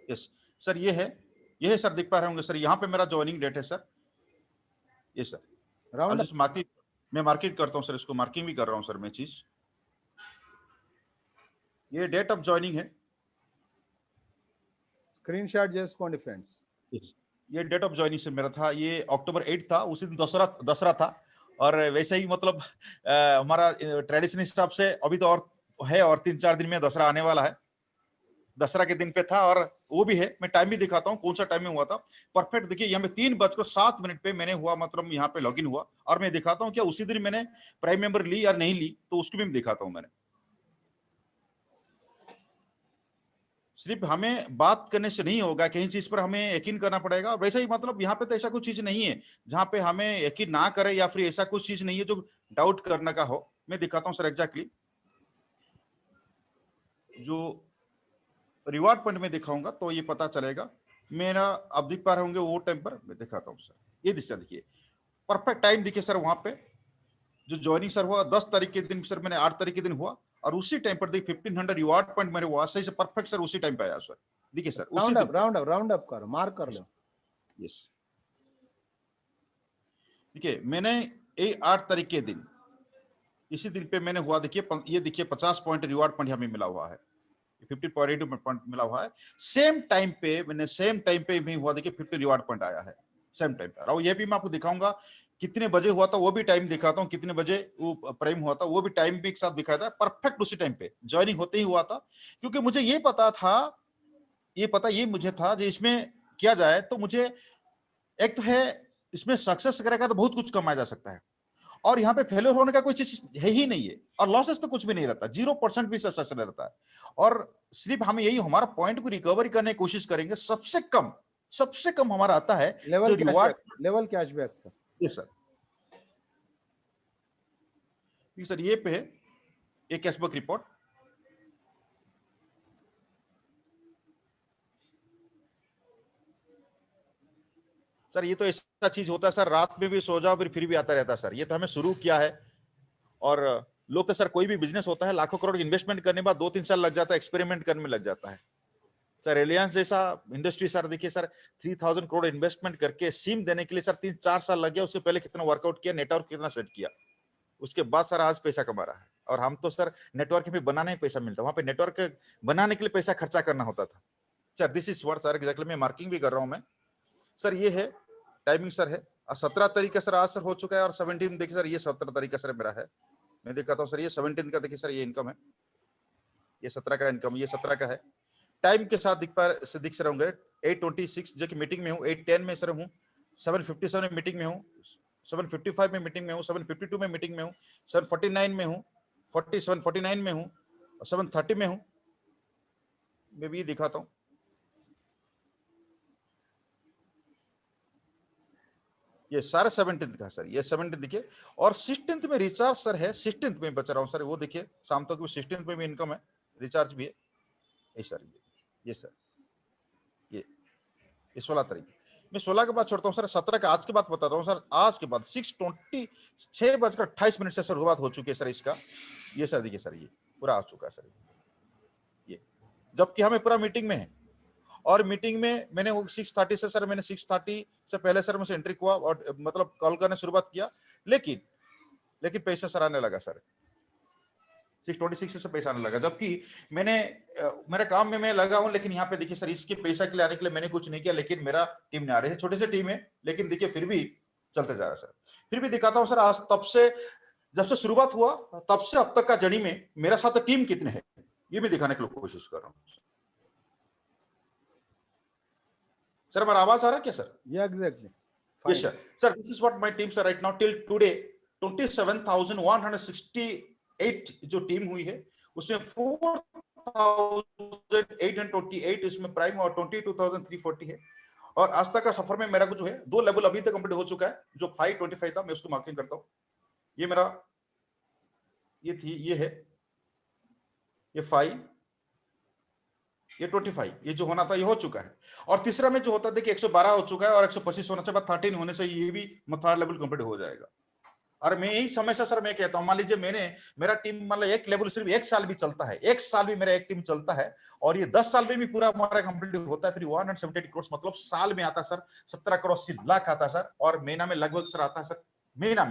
यस सर, ये है सर, दिख पा रहे होंगे सर, यहाँ पे मेरा ज्वाइनिंग डेट है सर. ये सर मार्किंग, मैं मार्किंग करता हूँ सर, इसको मार्किंग भी कर रहा हूँ सर मैं चीज. ये डेट ऑफ ज्वाइनिंग है, स्क्रीन शॉट చేసుకోండి ఫ్రెండ్స్. ये डेट ऑफ ज्वाइनिंग से मेरा था, ये अक्टूबर 8 था, उसी दिन दसरा था. और वैसे ही मतलब हमारा ट्रेडिशन हिसाब से अभी तो और है, और 3-4 दिन में दसरा आने वाला है. दशहरा के दिन पे था, और वो भी है, मैं टाइम भी दिखाता हूँ कौन सा टाइम में हुआ था। परफेक्ट देखिए, यहाँ पे 3:07 पे मैंने हुआ, मतलब यहाँ पे लॉगिन हुआ, और मैं दिखाता हूँ क्या उसी दिन मैंने प्राइम मेंबर ली या नहीं ली, तो उसको भी मैं दिखाता हूँ। मैंने सिर्फ हमें बात करने से नहीं होगा, कहीं चीज पर हमें यकीन करना पड़ेगा। वैसे ही मतलब यहाँ पे तो ऐसा कुछ चीज नहीं है जहां पे हमें यकीन ना करें, या फिर ऐसा कुछ चीज नहीं है जो डाउट करने का हो। मैं दिखाता हूँ सर एग्जैक्टली जो रिवार्ड पॉइंट में दिखाऊंगा तो ये पता चलेगा मेरा। आप देख पा रहे होंगे वो टाइम पर मैं दिखाता हूँ सर, ये दिशा देखिए, परफेक्ट टाइम देखिए सर। वहां पे जो ज्वाइनिंग सर हुआ 10 तारीख के दिन सर, मैंने 8 तारीख के दिन हुआ, और उसी टाइम पर देखिए 1500 रिवार्ड पॉइंट मेरे हुआ सही से परफेक्ट सर, उसी टाइम पे आया सर। देखिए सर उसी दिन, राउंड अप करो, मार्क कर लो। यस देखिए मैंने 8 तारीख के दिन, इसी दिन पे मैंने हुआ, देखिए ये देखिए 50 पॉइंट रिवार्ड पॉइंट हमें मिला हुआ है, 50.82 पॉइंट मिला हुआ है। सेम टाइम पे मैंने, सेम टाइम पे भी हुआ, देखिए 50 रिवार्ड पॉइंट आया है सेम टाइम पे। और ये भी मैं आपको दिखाऊंगा कितने बजे हुआ था, वो भी टाइम दिखाता हूँ, कितने बजे वो प्राइम हुआ था वो भी टाइम भी एक साथ दिखाया था, परफेक्ट उसी टाइम पे ज्वाइनिंग होते ही हुआ था। क्योंकि मुझे ये पता था, ये मुझे था जो इसमें किया जाए तो मुझे, एक तो है इसमें सक्सेस करेगा तो बहुत कुछ कमाया जा सकता है, और यहाँ पे फेलियर होने का कोई चीज है ही नहीं है, और लॉसेस तो कुछ भी नहीं रहता, 0% भी सक्सेस रहता है। और सिर्फ हम यही हमारा पॉइंट को रिकवरी करने की कोशिश करेंगे। सबसे कम हमारा आता है जो रिवार्ड लेवल कैशबैक सर। ये सर, ये सर ये पे है एक कैशबैक रिपोर्ट। सर ये तो ऐसा चीज होता है सर, रात में भी सो जाओ फिर भी आता रहता है सर। ये तो हमें शुरू किया है, और लोग तो सर कोई भी बिजनेस होता है लाखों करोड़ इन्वेस्टमेंट करने के बाद 2-3 साल लग जाता है, एक्सपेरिमेंट करने में लग जाता है सर। रिलायंस जैसा इंडस्ट्री सर, देखिए सर 3000 करोड़ इन्वेस्टमेंट करके सिम देने के लिए सर 3-4 साल लग गया। उससे पहले कितना वर्कआउट किया, नेटवर्क कितना सेट किया, उसके बाद सर आज पैसा कमा रहा है। और हम तो सर नेटवर्क में बनाने ही पैसा मिलता, वहां पे नेटवर्क बनाने के लिए पैसा खर्चा करना होता था sir. This is what sir exactly, मैं मार्किंग भी कर रहा हूं मैं सर। ये है टाइमिंग सर है, और 17 तारीख का सर आज सर हो चुका है, और 17 देखिए सर, ये 17 तारीख का सर मेरा है। मैं दिखाता हूँ सर, ये 17 का देखिए सर, ये इनकम है, ये 17 का इनकम, ये 17 का है। टाइम के साथ दिख सर होंगे 8:26 जो कि मीटिंग में हूँ, 8:10 में सर हूँ, 7:57 में मीटिंग में हूँ, 7:55 में मीटिंग में हूँ, 7:52 में मीटिंग में हूँ, 7:49 में हूँ, 47:49 में हूँ, 7:30 में हूँ। मैं भी दिखाता हूँ, ये सारे 17 का सर, ये 17 देखिए। और 16 में रिचार्ज सर है, 16 में बच रहा हूँ सर, वो देखिए शाम तक 16 में भी इनकम है, रिचार्ज भी है। ये सर, ये सर, ये 16 तारीख मैं 16 के बाद छोड़ता हूँ सर। 17 का आज के बाद बताता हूँ सर। आज के बाद 6:28 से सर शुरुआत हो चुकी है सर इसका। ये सर देखिए सर, ये पूरा आ चुका है सर, ये जबकि हमें पूरा मीटिंग में है, और मीटिंग में मैंने 6:30 से सर, मैंने 6:30 से पहले सर मुझसे एंट्री हुआ, और मतलब कॉल करने शुरुआत किया, लेकिन पैसा सर आने लगा सर। 6:26 से पैसा आने लगा, जबकि मैंने मेरे काम में मैं लगा हूं। लेकिन यहाँ पे देखिए सर, इसके पैसा के लिए आने के लिए मैंने कुछ नहीं किया, लेकिन मेरा टीम ने आ रहे हैं, छोटे से टीम है, लेकिन देखिए फिर भी चलते जा रहा है सर। फिर भी दिखाता हूँ सर, आज तब से जब से शुरुआत हुआ तब से अब तक का जर्नी में मेरा साथ टीम कितने हैं, ये भी दिखाने के लिए कोशिश कर रहा हूँ सर। हमारा आवाज आ रहा है क्या sir? Exactly, yes sir. Sir this is what my team sir right now till today 27,168 जो टीम हुई है, उसमें 4,828 इसमें प्राइम और 22,340 है। और आज तक का सफर में मेरा जो है 2 लेवल अभी तक कंप्लीट हो चुका है। जो 525 था मैं उसको मार्किंग करता हूं, ये मेरा ये है, ये 5, ये 25, ये जो होना था ये हो चुका है। और तीसरा में जो होता है देखिए 112 हो चुका है, और 125 होना चाहिए, 13 होने से ये भी थर्ड लेवल कंप्लीट हो जाएगा। और मैं यही समय से सर मैं कहता हूं, मान लीजिए मेरा टीम मतलब एक लेवल सिर्फ 1 साल भी चलता है, 1 साल भी मेरा एक टीम चलता है, और ये 10 साल में भी पूरा हमारा कंप्लीट होता है, फिर 178 करोड़ मतलब साल में आता सर 17 करोड़ 80 लाख आता सर। और महीना में लगभग सर आता है सर, महीना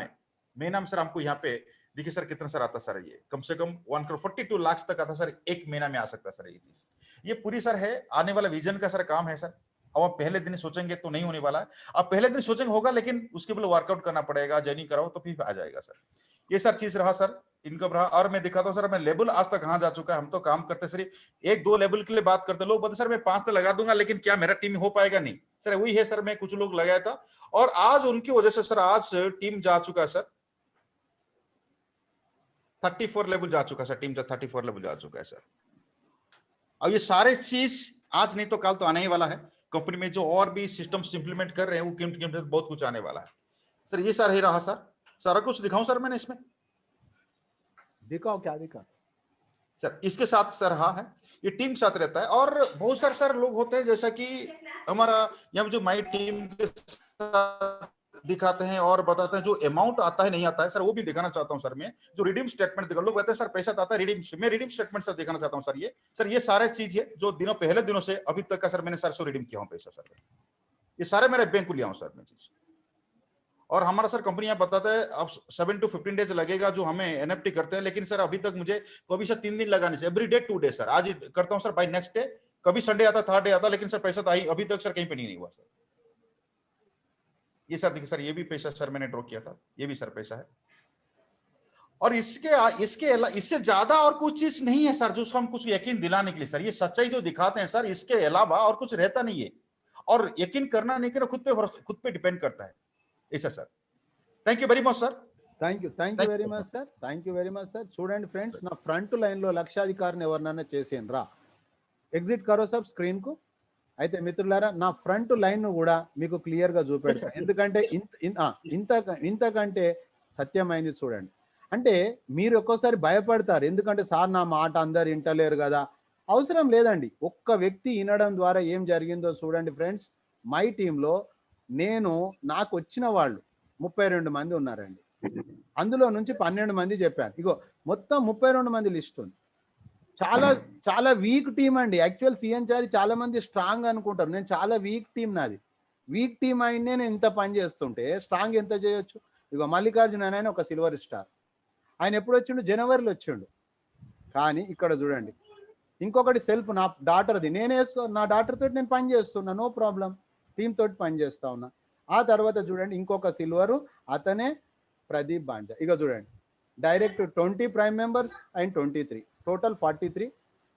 में सर हमको यहाँ पे देखिए सर कितना सर आता सर, ये कम से कम 1 करोड़ 42 लाख तक आता सर, एक महीना में आ सकता सर ये चीज। ये पूरी सर है आने वाला विजन का सर काम है सर। अब आप पहले दिन सोचेंगे तो नहीं होने वाला है, अब पहले दिन सोचेंगे होगा, लेकिन उसके लिए वर्कआउट करना पड़ेगा, जर्नी कराओ तो फिर आ जाएगा सर। ये सर चीज रहा सर। इनकम रहा। और मैं दिखाता हूँ सर मैं लेवल आज तक कहाँ जा चुका है। हम तो काम करते सर एक दो लेवल के लिए बात करते, लोग बोलते सर मैं 5 तो लगा दूंगा लेकिन क्या मेरा टीम हो पाएगा? नहीं सर, वही है सर, मैं कुछ लोग लगाया था और आज उनकी वजह से सर आज टीम जा चुका है सर 34 लेवल जा चुका है सर, टीम 34 लेवल जा चुका है सर। और ये सारे चीज आज नहीं तो कल तो आने ही वाला है। कंपनी में जो और भी सिस्टम्स इंप्लीमेंट कर रहे हैं वो कीमत बहुत कुछ आने वाला है सर। ये सर ही रहा सर, सारा कुछ दिखाऊं सर मैंने इसमें? दिखाओ, क्या दिखा सर इसके साथ सर हाँ है, ये टीम साथ रहता है। और बहुत सारे सर लोग होते हैं जैसा कि हमारा यहाँ जो माई टीम के साथ दिखाते हैं और बताते हैं जो अमाउंट आता है नहीं आता है सर, वो भी दिखाना चाहता हूं सर मैं। जो रिडीम स्टेटमेंट दिखा, लोग कहते हैं सर पैसा आता है रिडीम, मैं रिडीम स्टेटमेंट सर दिखाना चाहता हूं सर। ये सारे चीज है जो दिनों पहले दिनों से अभी तक का सर मैंने सर सो रिडीम किया हूं पैसा सर, ये सारे मेरे बैंक को लिया हूं सर मैं चीज। और हमारा सर कंपनी यहाँ बताता है अब 7 to 15 डेज लगेगा जो हमें एनएफटी करते हैं, लेकिन सर अभी तक मुझे कभी सर 3 दिन लगाने से एवरी डे 2 डे सर, आज करता हूँ सर बाय नेक्स्ट डे, कभी संडे आता थर्ड डे आता, लेकिन सर पैसा तो अभी तक सर कहीं पे नहीं हुआ सर। ये सर देखिए सर, ये भी पैसा सर मैंने ड्रॉ किया था, ये भी सर पैसा है। और इससे ज्यादा और कुछ चीज नहीं है सर जो हम कुछ यकीन दिलाने के लिए सर, ये सच्चाई जो दिखाते हैं सर, इसके अलावा और कुछ रहता नहीं है। और यकीन करना नहीं करना खुद पे डिपेंड करता है ऐसा sir. Thank you very much sir. Thank you very much sir. Thank you very much sir. చూడండి ఫ్రెండ్స్, నా ఫ్రంట్ లైన్లో లక్షాధికారిని ఎవరినైనా చేసేయండి రా, ఎగ్జిట్ కరో సబ్ స్క్రీన్కు. అయితే మిత్రులారా, నా ఫ్రంట్ లైన్ కూడా మీకు క్లియర్గా చూపెడతాను, ఎందుకంటే ఇంతకంటే సత్యమైంది చూడండి. అంటే మీరు ఒక్కోసారి భయపడతారు, ఎందుకంటే సార్ నా మాట అందరు వింటలేరు కదా. అవసరం లేదండి, ఒక్క వ్యక్తి వినడం ద్వారా ఏం జరిగిందో చూడండి ఫ్రెండ్స్. మై టీంలో నాకు వచ్చిన వాళ్ళు 32 మంది ఉన్నారండి, అందులో నుంచి 12 మంది చెప్పాను. ఇగో మొత్తం 32 మంది లిస్ట్ ఉంది. చాలా చాలా వీక్ టీం అండి. యాక్చువల్ సిఎన్చారి చాలా మంది స్ట్రాంగ్ అనుకుంటారు, నేను చాలా వీక్ టీం నాది. వీక్ టీం అయినే నేను ఇంత పని చేస్తుంటే స్ట్రాంగ్ ఎంత చేయొచ్చు? ఇగో మల్లికార్జున ఆయన ఒక సిల్వర్ స్టార్, ఆయన ఎప్పుడు వచ్చిండు? జనవరిలో వచ్చిండు. కానీ ఇక్కడ చూడండి, ఇంకొకటి సెల్ఫ్ నా డాటర్ది, నా డాటర్ తోటి నేను పని చేస్తున్నా, నో ప్రాబ్లం, టీమ్ తోటి పని చేస్తా ఉన్నా. ఆ తర్వాత చూడండి ఇంకొక సిల్వరు, అతనే ప్రదీప్ బాంజా. ఇక చూడండి direct 20 prime members and 23, total 43.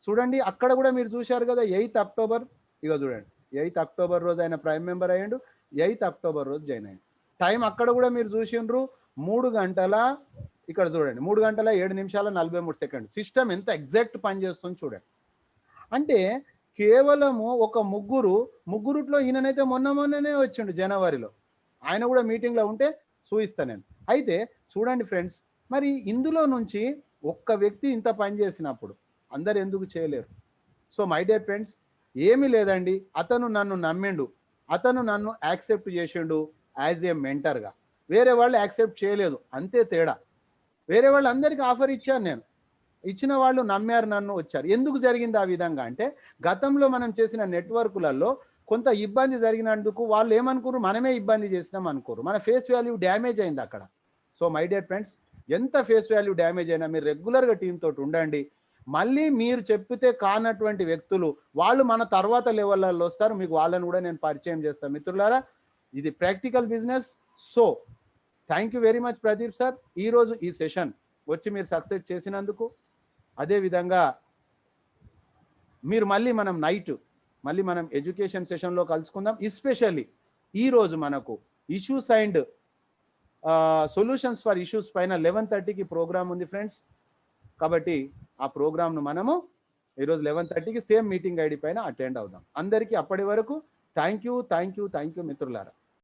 చూడండి అక్కడ కూడా మీరు చూశారు కదా 8th అక్టోబర్. ఇక చూడండి 8th అక్టోబర్ రోజు ఆయన ప్రైమ్ మెంబర్ అయ్యాడు, 8th అక్టోబర్ రోజు జాయిన్ అయ్యాడు. టైం అక్కడ కూడా మీరు చూసిండ్రు 3 గంటల, ఇక్కడ చూడండి 3 గంటల 7 నిమిషాల 43 సెకండ్. సిస్టమ్ ఎంత ఎగ్జాక్ట్ పని చేస్తుంది చూడండి. అంటే కేవలము ఒక ముగ్గురుట్లో ఈయననైతే మొన్ననే వచ్చిండు జనవరిలో, ఆయన కూడా మీటింగ్లో ఉంటే చూయిస్తా నేను. అయితే చూడండి ఫ్రెండ్స్, మరి ఇందులో నుంచి ఒక్క వ్యక్తి ఇంత పని చేసినప్పుడు అందరు ఎందుకు చేయలేరు? సో మై డియర్ ఫ్రెండ్స్, ఏమీ లేదండి, అతను నన్ను నమ్మిండు, అతను నన్ను యాక్సెప్ట్ చేసిండు యాజ్ ఏ మెంటర్గా. వేరే వాళ్ళు యాక్సెప్ట్ చేయలేదు, అంతే తేడా. వేరే వాళ్ళు అందరికీ ఆఫర్ ఇచ్చాను నేను, ఇచ్చిన వాళ్ళు నమ్మారు, నన్ను వచ్చారు. ఎందుకు జరిగింది ఆ విధంగా అంటే, గతంలో మనం చేసిన నెట్వర్కులలో కొంత ఇబ్బంది జరిగినందుకు వాళ్ళు ఏమనుకోరు, మనమే ఇబ్బంది చేసినాం అనుకోరు, మన ఫేస్ వాల్యూ డ్యామేజ్ అయింది అక్కడ. సో మై డియర్ ఫ్రెండ్స్, ఎంత ఫేస్ వాల్యూ డ్యామేజ్ అయినా మీరు రెగ్యులర్గా టీమ్ తోటి ఉండండి. మళ్ళీ మీరు చెప్పితే కానటువంటి వ్యక్తులు వాళ్ళు మన తర్వాత లెవెల్లో వస్తారు, మీకు వాళ్ళని కూడా నేను పరిచయం చేస్తాను. మిత్రులారా, ఇది practical business. So thank you very much Pradeep sir, ఈరోజు ఈ సెషన్ వచ్చి మీరు సక్సెస్ చేసినందుకు. అదేవిధంగా మీరు మళ్ళీ మనం ఎడ్యుకేషన్ సెషన్లో కలుసుకుందాం. ఎస్పెషల్లీ ఈరోజు మనకు issues and solutions for issues పైన 11:30కి ప్రోగ్రామ్ ఉంది ఫ్రెండ్స్. కాబట్టి ఆ ప్రోగ్రామ్ను మనము ఈరోజు 11:30కి సేమ్ మీటింగ్ ఐడి పైన అటెండ్ అవుదాం. అందరికీ అప్పటి వరకు థ్యాంక్ యూ మిత్రులారా.